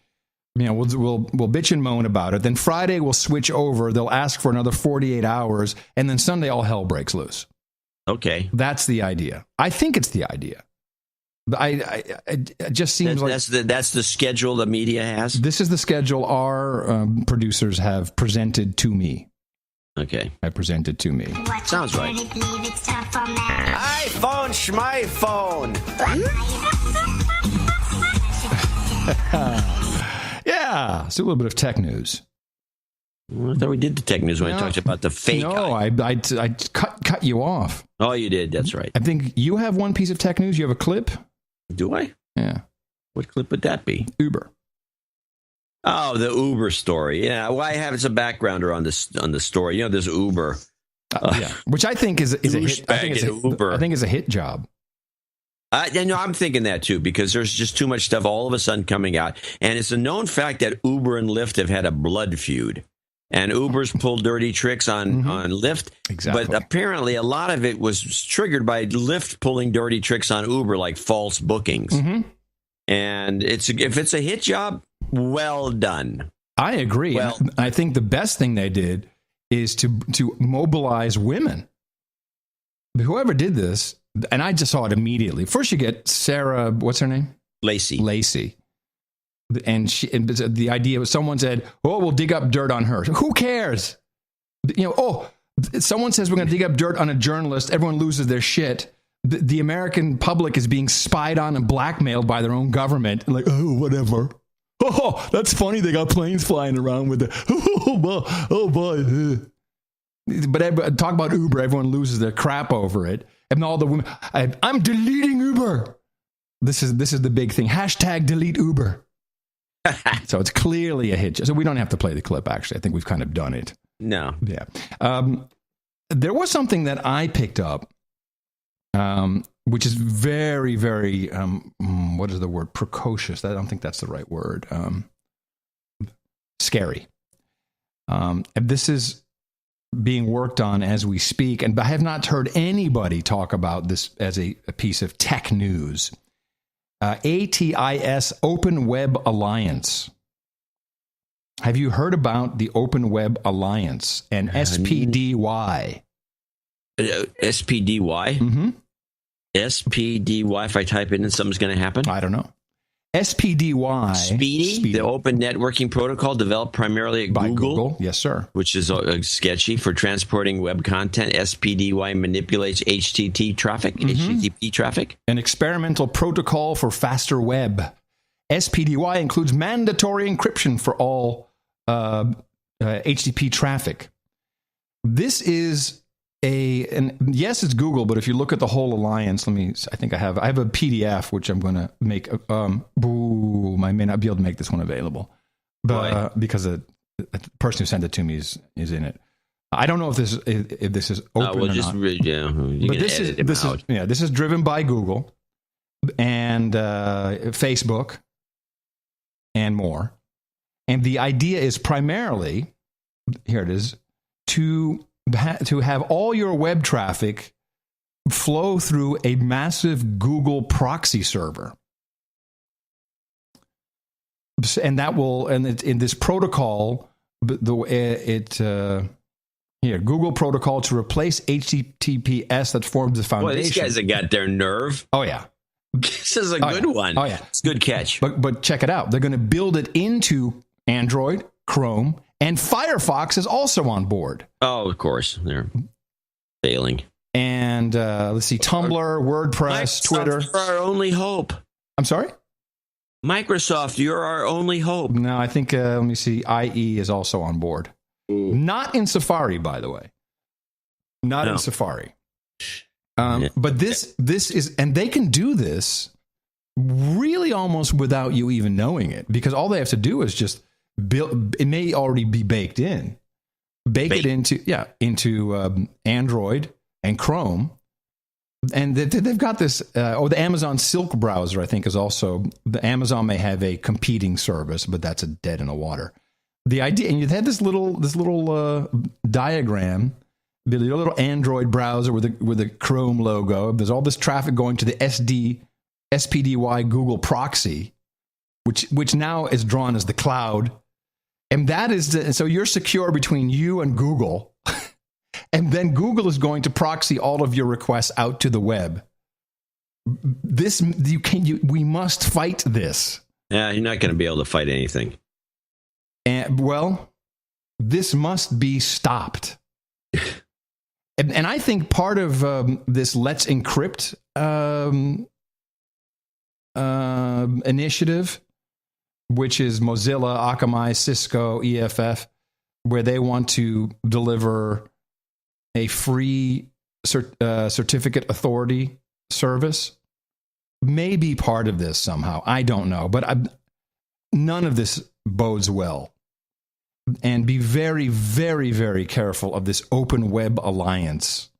We'll bitch and moan about it. Then Friday we'll switch over. They'll ask for another 48 hours, and then Sunday all hell breaks loose. Okay, that's the idea. I think it's the idea. It just seems that's the schedule the media has. This is the schedule our producers have presented to me. Okay, I presented to me. Sounds right. iPhone, schmyphone. Yeah, so a little bit of tech news. Well, I thought we did the tech news when I talked about the fake. No, I cut you off. Oh, you did. That's right. I think you have one piece of tech news. You have a clip. Do I? Yeah. What clip would that be? Uber. Oh, the Uber story. Yeah. Well, I have some backgrounder on the story. This Uber. Yeah. Which I think is a hit. I think it's a hit job. I'm thinking that too, because there's just too much stuff all of a sudden coming out. And it's a known fact that Uber and Lyft have had a blood feud. And Uber's pulled dirty tricks on Lyft. Exactly. But apparently a lot of it was triggered by Lyft pulling dirty tricks on Uber, like false bookings. Mm-hmm. And if it's a hit job, well done. I agree. Well, I think the best thing they did is to mobilize women. Whoever did this, and I just saw it immediately. First, you get Sarah, what's her name? Lacey. And the idea was someone said, "Oh, we'll dig up dirt on her." Who cares? Someone says we're going to dig up dirt on a journalist. Everyone loses their shit. The American public is being spied on and blackmailed by their own government. Like, oh, whatever. Oh, that's funny. They got planes flying around with it. Oh boy. But talk about Uber. Everyone loses their crap over it. And all the women, I'm deleting Uber. This is the big thing. # delete Uber. So it's clearly a hit. So we don't have to play the clip, actually. I think we've kind of done it. No. Yeah. There was something that I picked up, which is very, very, what is the word? Precocious. I don't think that's the right word. Scary. And this is being worked on as we speak. And I have not heard anybody talk about this as a piece of tech news. ATIS Open Web Alliance. Have you heard about the Open Web Alliance and SPDY? SPDY? Mm-hmm. SPDY, if I type it in, something's going to happen? I don't know. SPDY. Speedy, the open networking protocol developed primarily at by Google. Yes, sir. Which is sketchy for transporting web content. SPDY manipulates HTTP traffic. An experimental protocol for faster web. SPDY includes mandatory encryption for all HTTP traffic. This is and yes, it's Google, but if you look at the whole alliance, I have a PDF which I'm going to make. I may not be able to make this one available, but because the person who sent it to me is in it. I don't know if this is open or not. But this is driven by Google and Facebook and more. And the idea is primarily, here it is, to have all your web traffic flow through a massive Google proxy server. And that will, in this protocol, Google protocol to replace HTTPS that forms the foundation. Boy, these guys have got their nerve. Oh, yeah. This is a good one. Oh, yeah. It's a good catch. But check it out. They're going to build it into Android, Chrome, and Firefox is also on board. Oh, of course. They're failing. And let's see, Tumblr, WordPress, Twitter. You're our only hope. I'm sorry? Microsoft, you're our only hope. No, I think, let me see, IE is also on board. Ooh. Not in Safari, by the way. Not in Safari. But this is, and they can do this really almost without you even knowing it, because all they have to do is just build. It may already be baked in. Bake it into Android and Chrome. And they've got this, the Amazon Silk browser, I think, is also, the Amazon may have a competing service, but that's a dead in the water. The idea, and you had this little diagram, the little Android browser with a Chrome logo. There's all this traffic going to the SPDY Google proxy, which now is drawn as the cloud. And that is, so you're secure between you and Google. And then Google is going to proxy all of your requests out to the web. We must fight this. Yeah, you're not going to be able to fight anything. And this must be stopped. and I think part of this Let's Encrypt initiative, which is Mozilla, Akamai, Cisco, EFF, where they want to deliver a free certificate authority service, may be part of this somehow. I don't know, but none of this bodes well. And be very, very, very careful of this open web alliance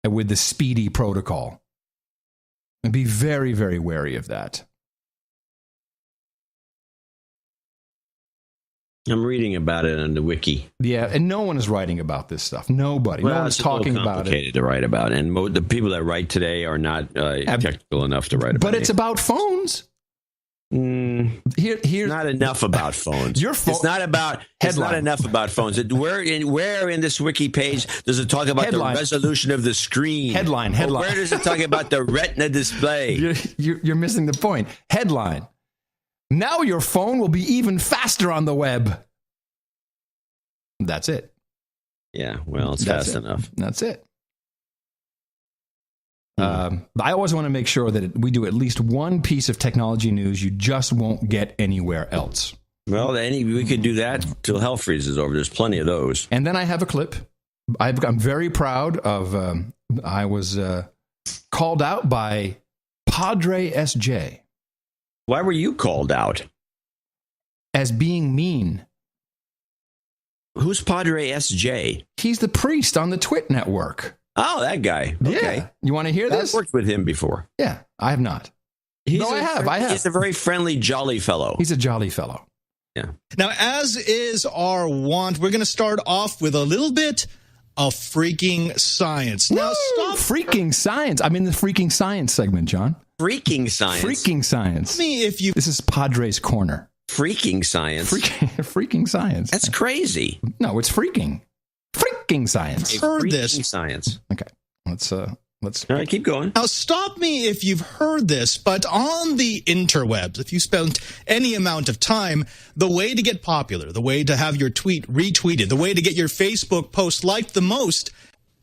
with the Speedy protocol. And be very, very wary of that. I'm reading about it on the wiki. Yeah, and no one is writing about this stuff. Nobody. No one's talking about it. It's complicated to write about, and the people that write today are not technical enough to write about it. But it's about phones. Here's not enough about phones. It's not enough about phones. Where in this wiki page does it talk about the resolution of the screen? Headline. Or where does it talk about the retina display? You're missing the point. Headline. Now your phone will be even faster on the web. That's it. Yeah, well, it's fast enough. That's it. I always want to make sure that we do at least one piece of technology news you just won't get anywhere else. Well, we could do that till hell freezes over. There's plenty of those. And then I have a clip. I'm very proud of. I was called out by Padre SJ. Why were you called out? As being mean. Who's Padre SJ? He's the priest on the Twit network. Oh, that guy. Okay. Yeah. You want to hear this? I've worked with him before. Yeah, I have not. I have. He's a very friendly, jolly fellow. He's a jolly fellow. Yeah. Now, as is our wont, we're going to start off with a little bit of freaking science. Now, stop. Freaking science. I'm in the freaking science segment, John. Freaking science. Freaking science. This is Padre's Corner. Freaking science. Freaking science. That's crazy. No, it's freaking. Freaking science. Heard this. Science. Okay. Let's. All right, keep going. Now, stop me if you've heard this, but on the interwebs, if you spent any amount of time, the way to get popular, the way to have your tweet retweeted, the way to get your Facebook post liked the most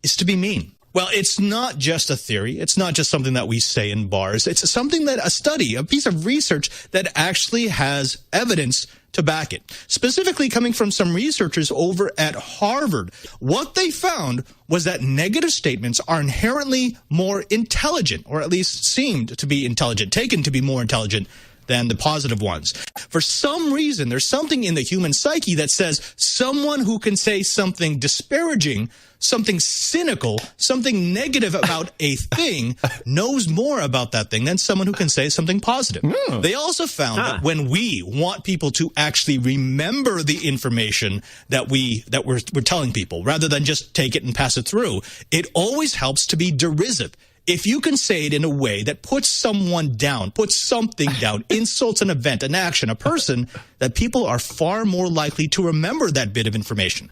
is to be mean. Well, it's not just a theory. It's not just something that we say in bars. It's something that a piece of research that actually has evidence to back it. Specifically coming from some researchers over at Harvard. What they found was that negative statements are inherently more intelligent, or at least seemed to be intelligent, taken to be more intelligent than the positive ones. For some reason, there's something in the human psyche that says someone who can say something disparaging, something cynical, something negative about a thing knows more about that thing than someone who can say something positive. They also found that when we want people to actually remember the information that we're telling people, rather than just take it and pass it through, it always helps to be derisive. If you can say it in a way that puts someone down, puts something down, insults an event, an action, a person, that people are far more likely to remember that bit of information.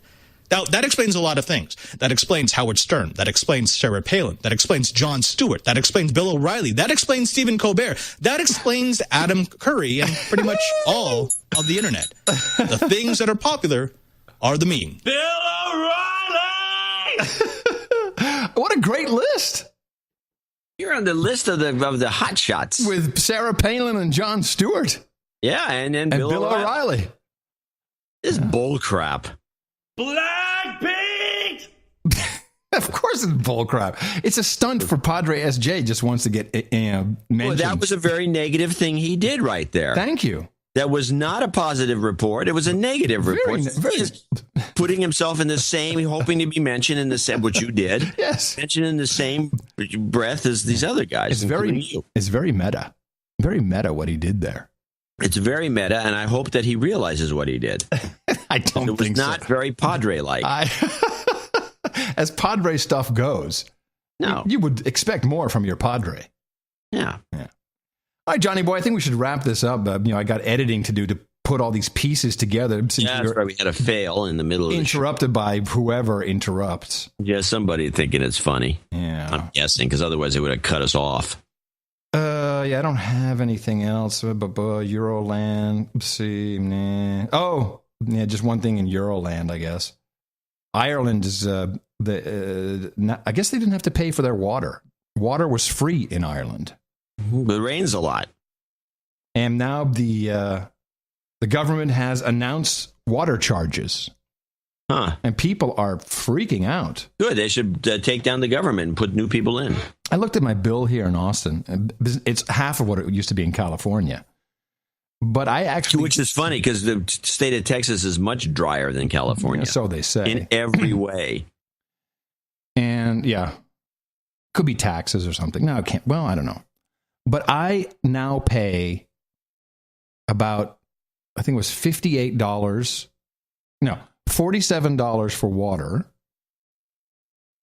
Now, that explains a lot of things. That explains Howard Stern. That explains Sarah Palin. That explains Jon Stewart. That explains Bill O'Reilly. That explains Stephen Colbert. That explains Adam Curry and pretty much all of the internet. The things that are popular are the mean. Bill O'Reilly! What a great list. You're on the list of the hot shots. With Sarah Palin and Jon Stewart. Yeah, and Bill O'Reilly. This is bull crap. Black Pete! Of course course it's bullcrap. It's a stunt for Padre SJ. Just wants to get mentioned. Well, that was a very negative thing he did right there. Thank you. That was not a positive report. It was a negative report. Very putting himself in the same, hoping to be mentioned in the same, which you did. Yes. Mentioned in the same breath as these other guys. It's very meta. Very meta what he did there. It's very meta, and I hope that he realizes what he did. I don't think so. It was not very Padre-like. As Padre stuff goes, no, you would expect more from your Padre. Yeah. All right, Johnny boy, I think we should wrap this up. I got editing to do to put all these pieces together. Yeah, that's right. We had a fail in the middle of interrupted by whoever interrupts. Yeah, somebody thinking it's funny. Yeah. I'm guessing, because otherwise they would have cut us off. Yeah, I don't have anything else. Euroland. Let's see. Nah. Oh, yeah, just one thing in Euroland, I guess. Ireland is I guess they didn't have to pay for their water. Water was free in Ireland. It rains a lot. And now the government has announced water charges. Huh. And people are freaking out. Good. They should take down the government and put new people in. I looked at my bill here in Austin. And it's half of what it used to be in California. But I actually... Which is funny, because the state of Texas is much drier than California. Yeah, so they say. In every way. And, yeah. Could be taxes or something. No, it can't. Well, I don't know. But I now pay about, I think it was $58. No, $47 for water.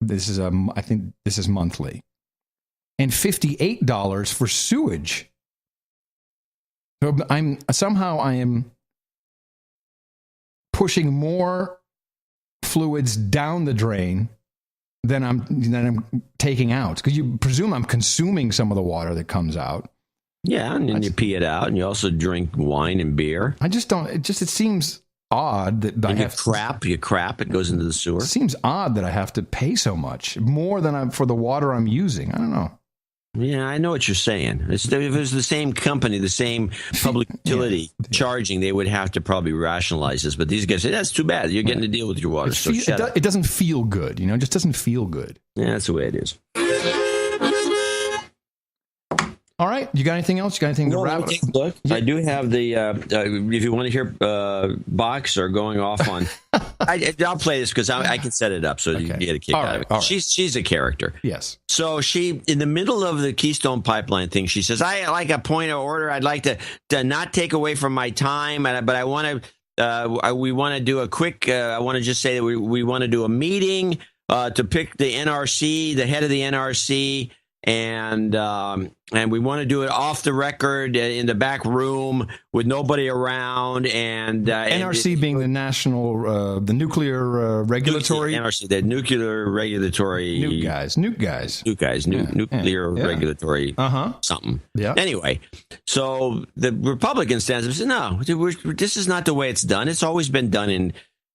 This is I think this is monthly. And $58 for sewage. So I am pushing more fluids down the drain than I'm taking out, because you presume I'm consuming some of the water that comes out. Yeah, and then you pee it out, and you also drink wine and beer. I just don't. It seems odd that I have you crap. It goes into the sewer. It seems odd that I have to pay so much more than for the water I'm using. I don't know. Yeah, I know what you're saying. If it was the same company, the same public utility charging, they would have to probably rationalize this. But these guys say, that's too bad. You're getting to deal with your water. It doesn't feel good. It just doesn't feel good. Yeah, that's the way it is. All right. You got anything else? You got anything to wrap up? Look, yeah. I do have the, if you want to hear Boxer going off on, I'll play this because I can set it up so you can get a kick out of it. She's a character. Yes. So she, in the middle of the Keystone Pipeline thing, she says, I like a point of order. I'd like to not take away from my time, but I want to, we want to do a quick, I want to just say that we want to do a meeting to pick the NRC, the head of the NRC, and we want to do it off the record in the back room with nobody around. And NRC being the national, the nuclear regulatory NRC, the nuclear regulatory nuclear regulatory something. Yeah. Anyway, so the Republican stands up and says, no, this is not the way it's done. It's always been done in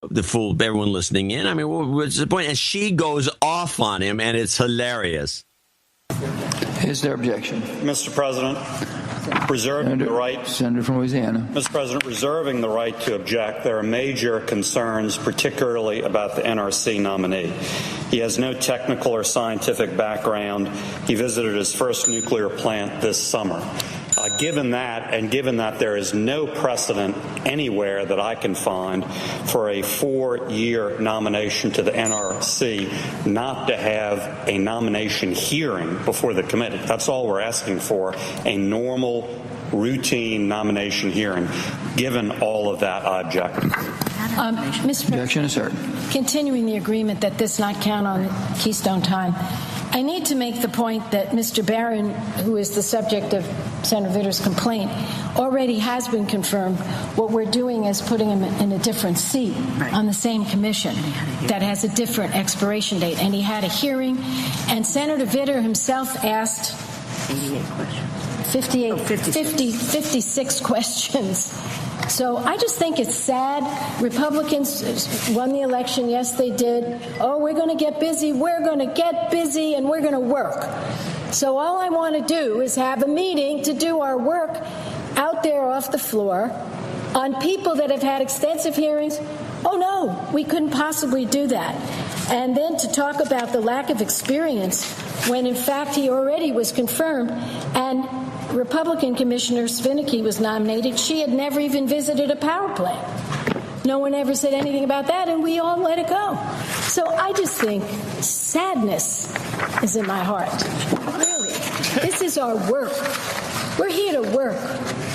the full. Everyone listening in. I mean, what's the point? And she goes off on him, and it's hilarious. Is there objection? Mr. President, reserving the right. Senator from Louisiana. Mr. President, reserving the right to object. There are major concerns, particularly about the NRC nominee. He has no technical or scientific background. He visited his first nuclear plant this summer. Given that, and given that there is no precedent anywhere that I can find for a 4-year nomination to the NRC not to have a nomination hearing before the committee. That's all we're asking for, a normal, routine nomination hearing. Given all of that, I object. Mr. Objection asserted. Continuing the agreement that this not count on Keystone time, I need to make the point that Mr. Barron, who is the subject of Senator Vitter's complaint, already has been confirmed. What we're doing is putting him in a different seat on the same commission that has a different expiration date. And he had a hearing, and Senator Vitter himself asked 56 questions. So I just think it's sad. Republicans won the election. Yes, they did. Oh, we're going to get busy. We're going to get busy, and we're going to work. So all I want to do is have a meeting to do our work out there off the floor on people that have had extensive hearings. Oh, no, we couldn't possibly do that. And then to talk about the lack of experience when, in fact, he already was confirmed. And Republican Commissioner Svinicki was nominated. She had never even visited a power plant. No one ever said anything about that, and we all let it go. So I just think sadness is in my heart. Really. This is our work. We're here to work.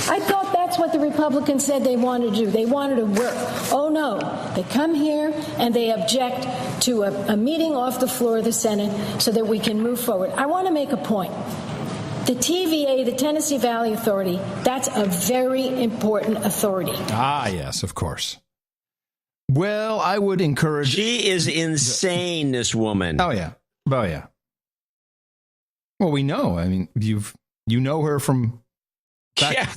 I thought that's what the Republicans said they wanted to do. They wanted to work. Oh, no. They come here and they object to a meeting off the floor of the Senate so that we can move forward. I want to make a point. The TVA, the Tennessee Valley Authority, that's a very important authority. Ah, yes, of course. Well, I would encourage... She is insane, this woman. Oh, yeah. Oh, yeah. Well, we know. I mean, you know her from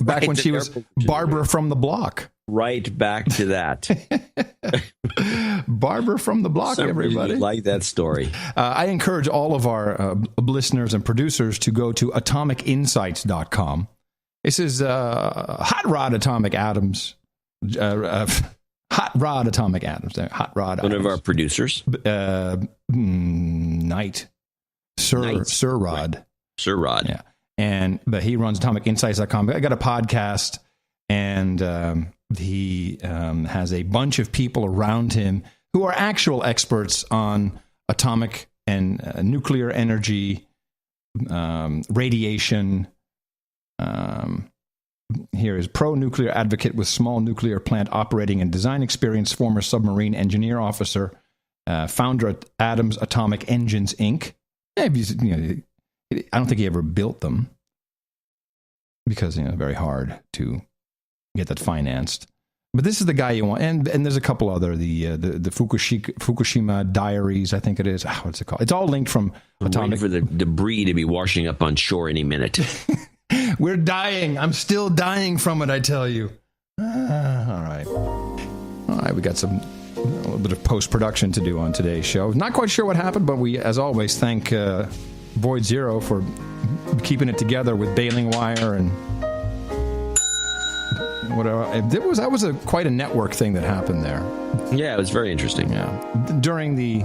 back when she was Barbara from the block. Right back to that. Barbara from the block, everybody. Like that story. I encourage all of our listeners and producers to go to atomicinsights.com. This is Hot Rod Atomic Atoms. Hot Rod Atomic Atoms. Hot Rod. One of our producers. Knight. Sir Rod. Right. Sir Rod. Yeah. But he runs atomicinsights.com. I got a podcast, and he has a bunch of people around him who are actual experts on atomic and nuclear energy, radiation. Here is pro-nuclear advocate with small nuclear plant operating and design experience, former submarine engineer officer, founder at Adams Atomic Engines, Inc. I don't think he ever built them because it's very hard to get that financed. But this is the guy you want, and there's a couple other the Fukushima Diaries, I think it is. What's it called? It's all linked from atomic. Waiting for the debris to be washing up on shore any minute. We're dying. I'm still dying from it, I tell you. All right. We got a little bit of post-production to do on today's show. Not quite sure what happened, but we, as always, thank Void Zero for keeping it together with baling wire and whatever. That was quite a network thing that happened there. Yeah, it was very interesting. Yeah, during the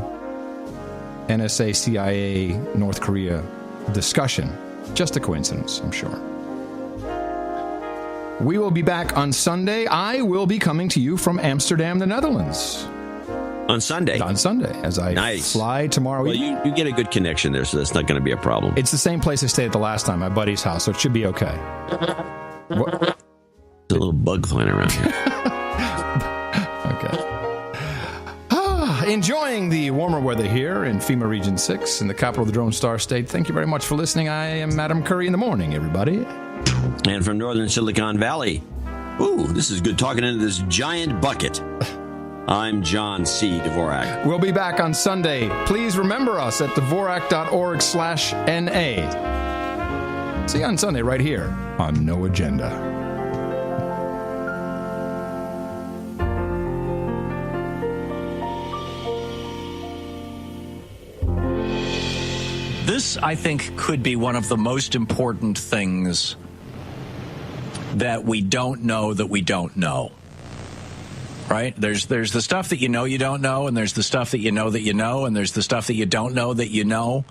NSA, CIA, North Korea discussion. Just a coincidence, I'm sure. We will be back on Sunday. I will be coming to you from Amsterdam, the Netherlands. On Sunday? On Sunday, as I fly tomorrow. Well, you get a good connection there, so that's not going to be a problem. It's the same place I stayed at the last time, my buddy's house, so it should be okay. What? There's a little bug flying around here. Okay. Enjoying the warmer weather here in FEMA Region 6 in the capital of the Drone Star State. Thank you very much for listening. I am Adam Curry in the morning, everybody. And from northern Silicon Valley. Ooh, this is good talking into this giant bucket. I'm John C. Dvorak. We'll be back on Sunday. Please remember us at dvorak.org/NA. See you on Sunday right here on No Agenda. This, I think, could be one of the most important things that we don't know that we don't know. Right? There's the stuff that you know don't know, and there's the stuff that you know, and there's the stuff that you don't know that you know.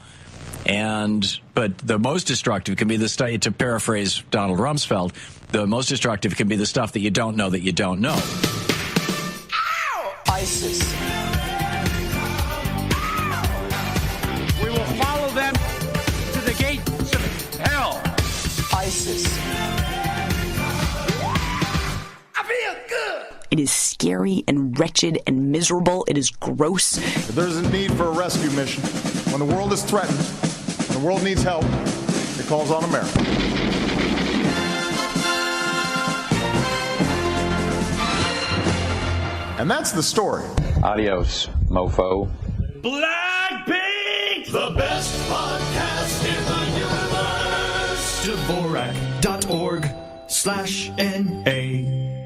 But the most destructive can be the stuff, to paraphrase Donald Rumsfeld, the most destructive can be the stuff that you don't know that you don't know. Ow! ISIS. We will follow them to the gates of hell. ISIS. I feel good. It is scary and wretched and miserable. It is gross. If there's a need for a rescue mission, when the world is threatened, when the world needs help, it calls on America. And that's the story. Adios, mofo. Blackpink! The best podcast in the universe. Dvorak.org/NA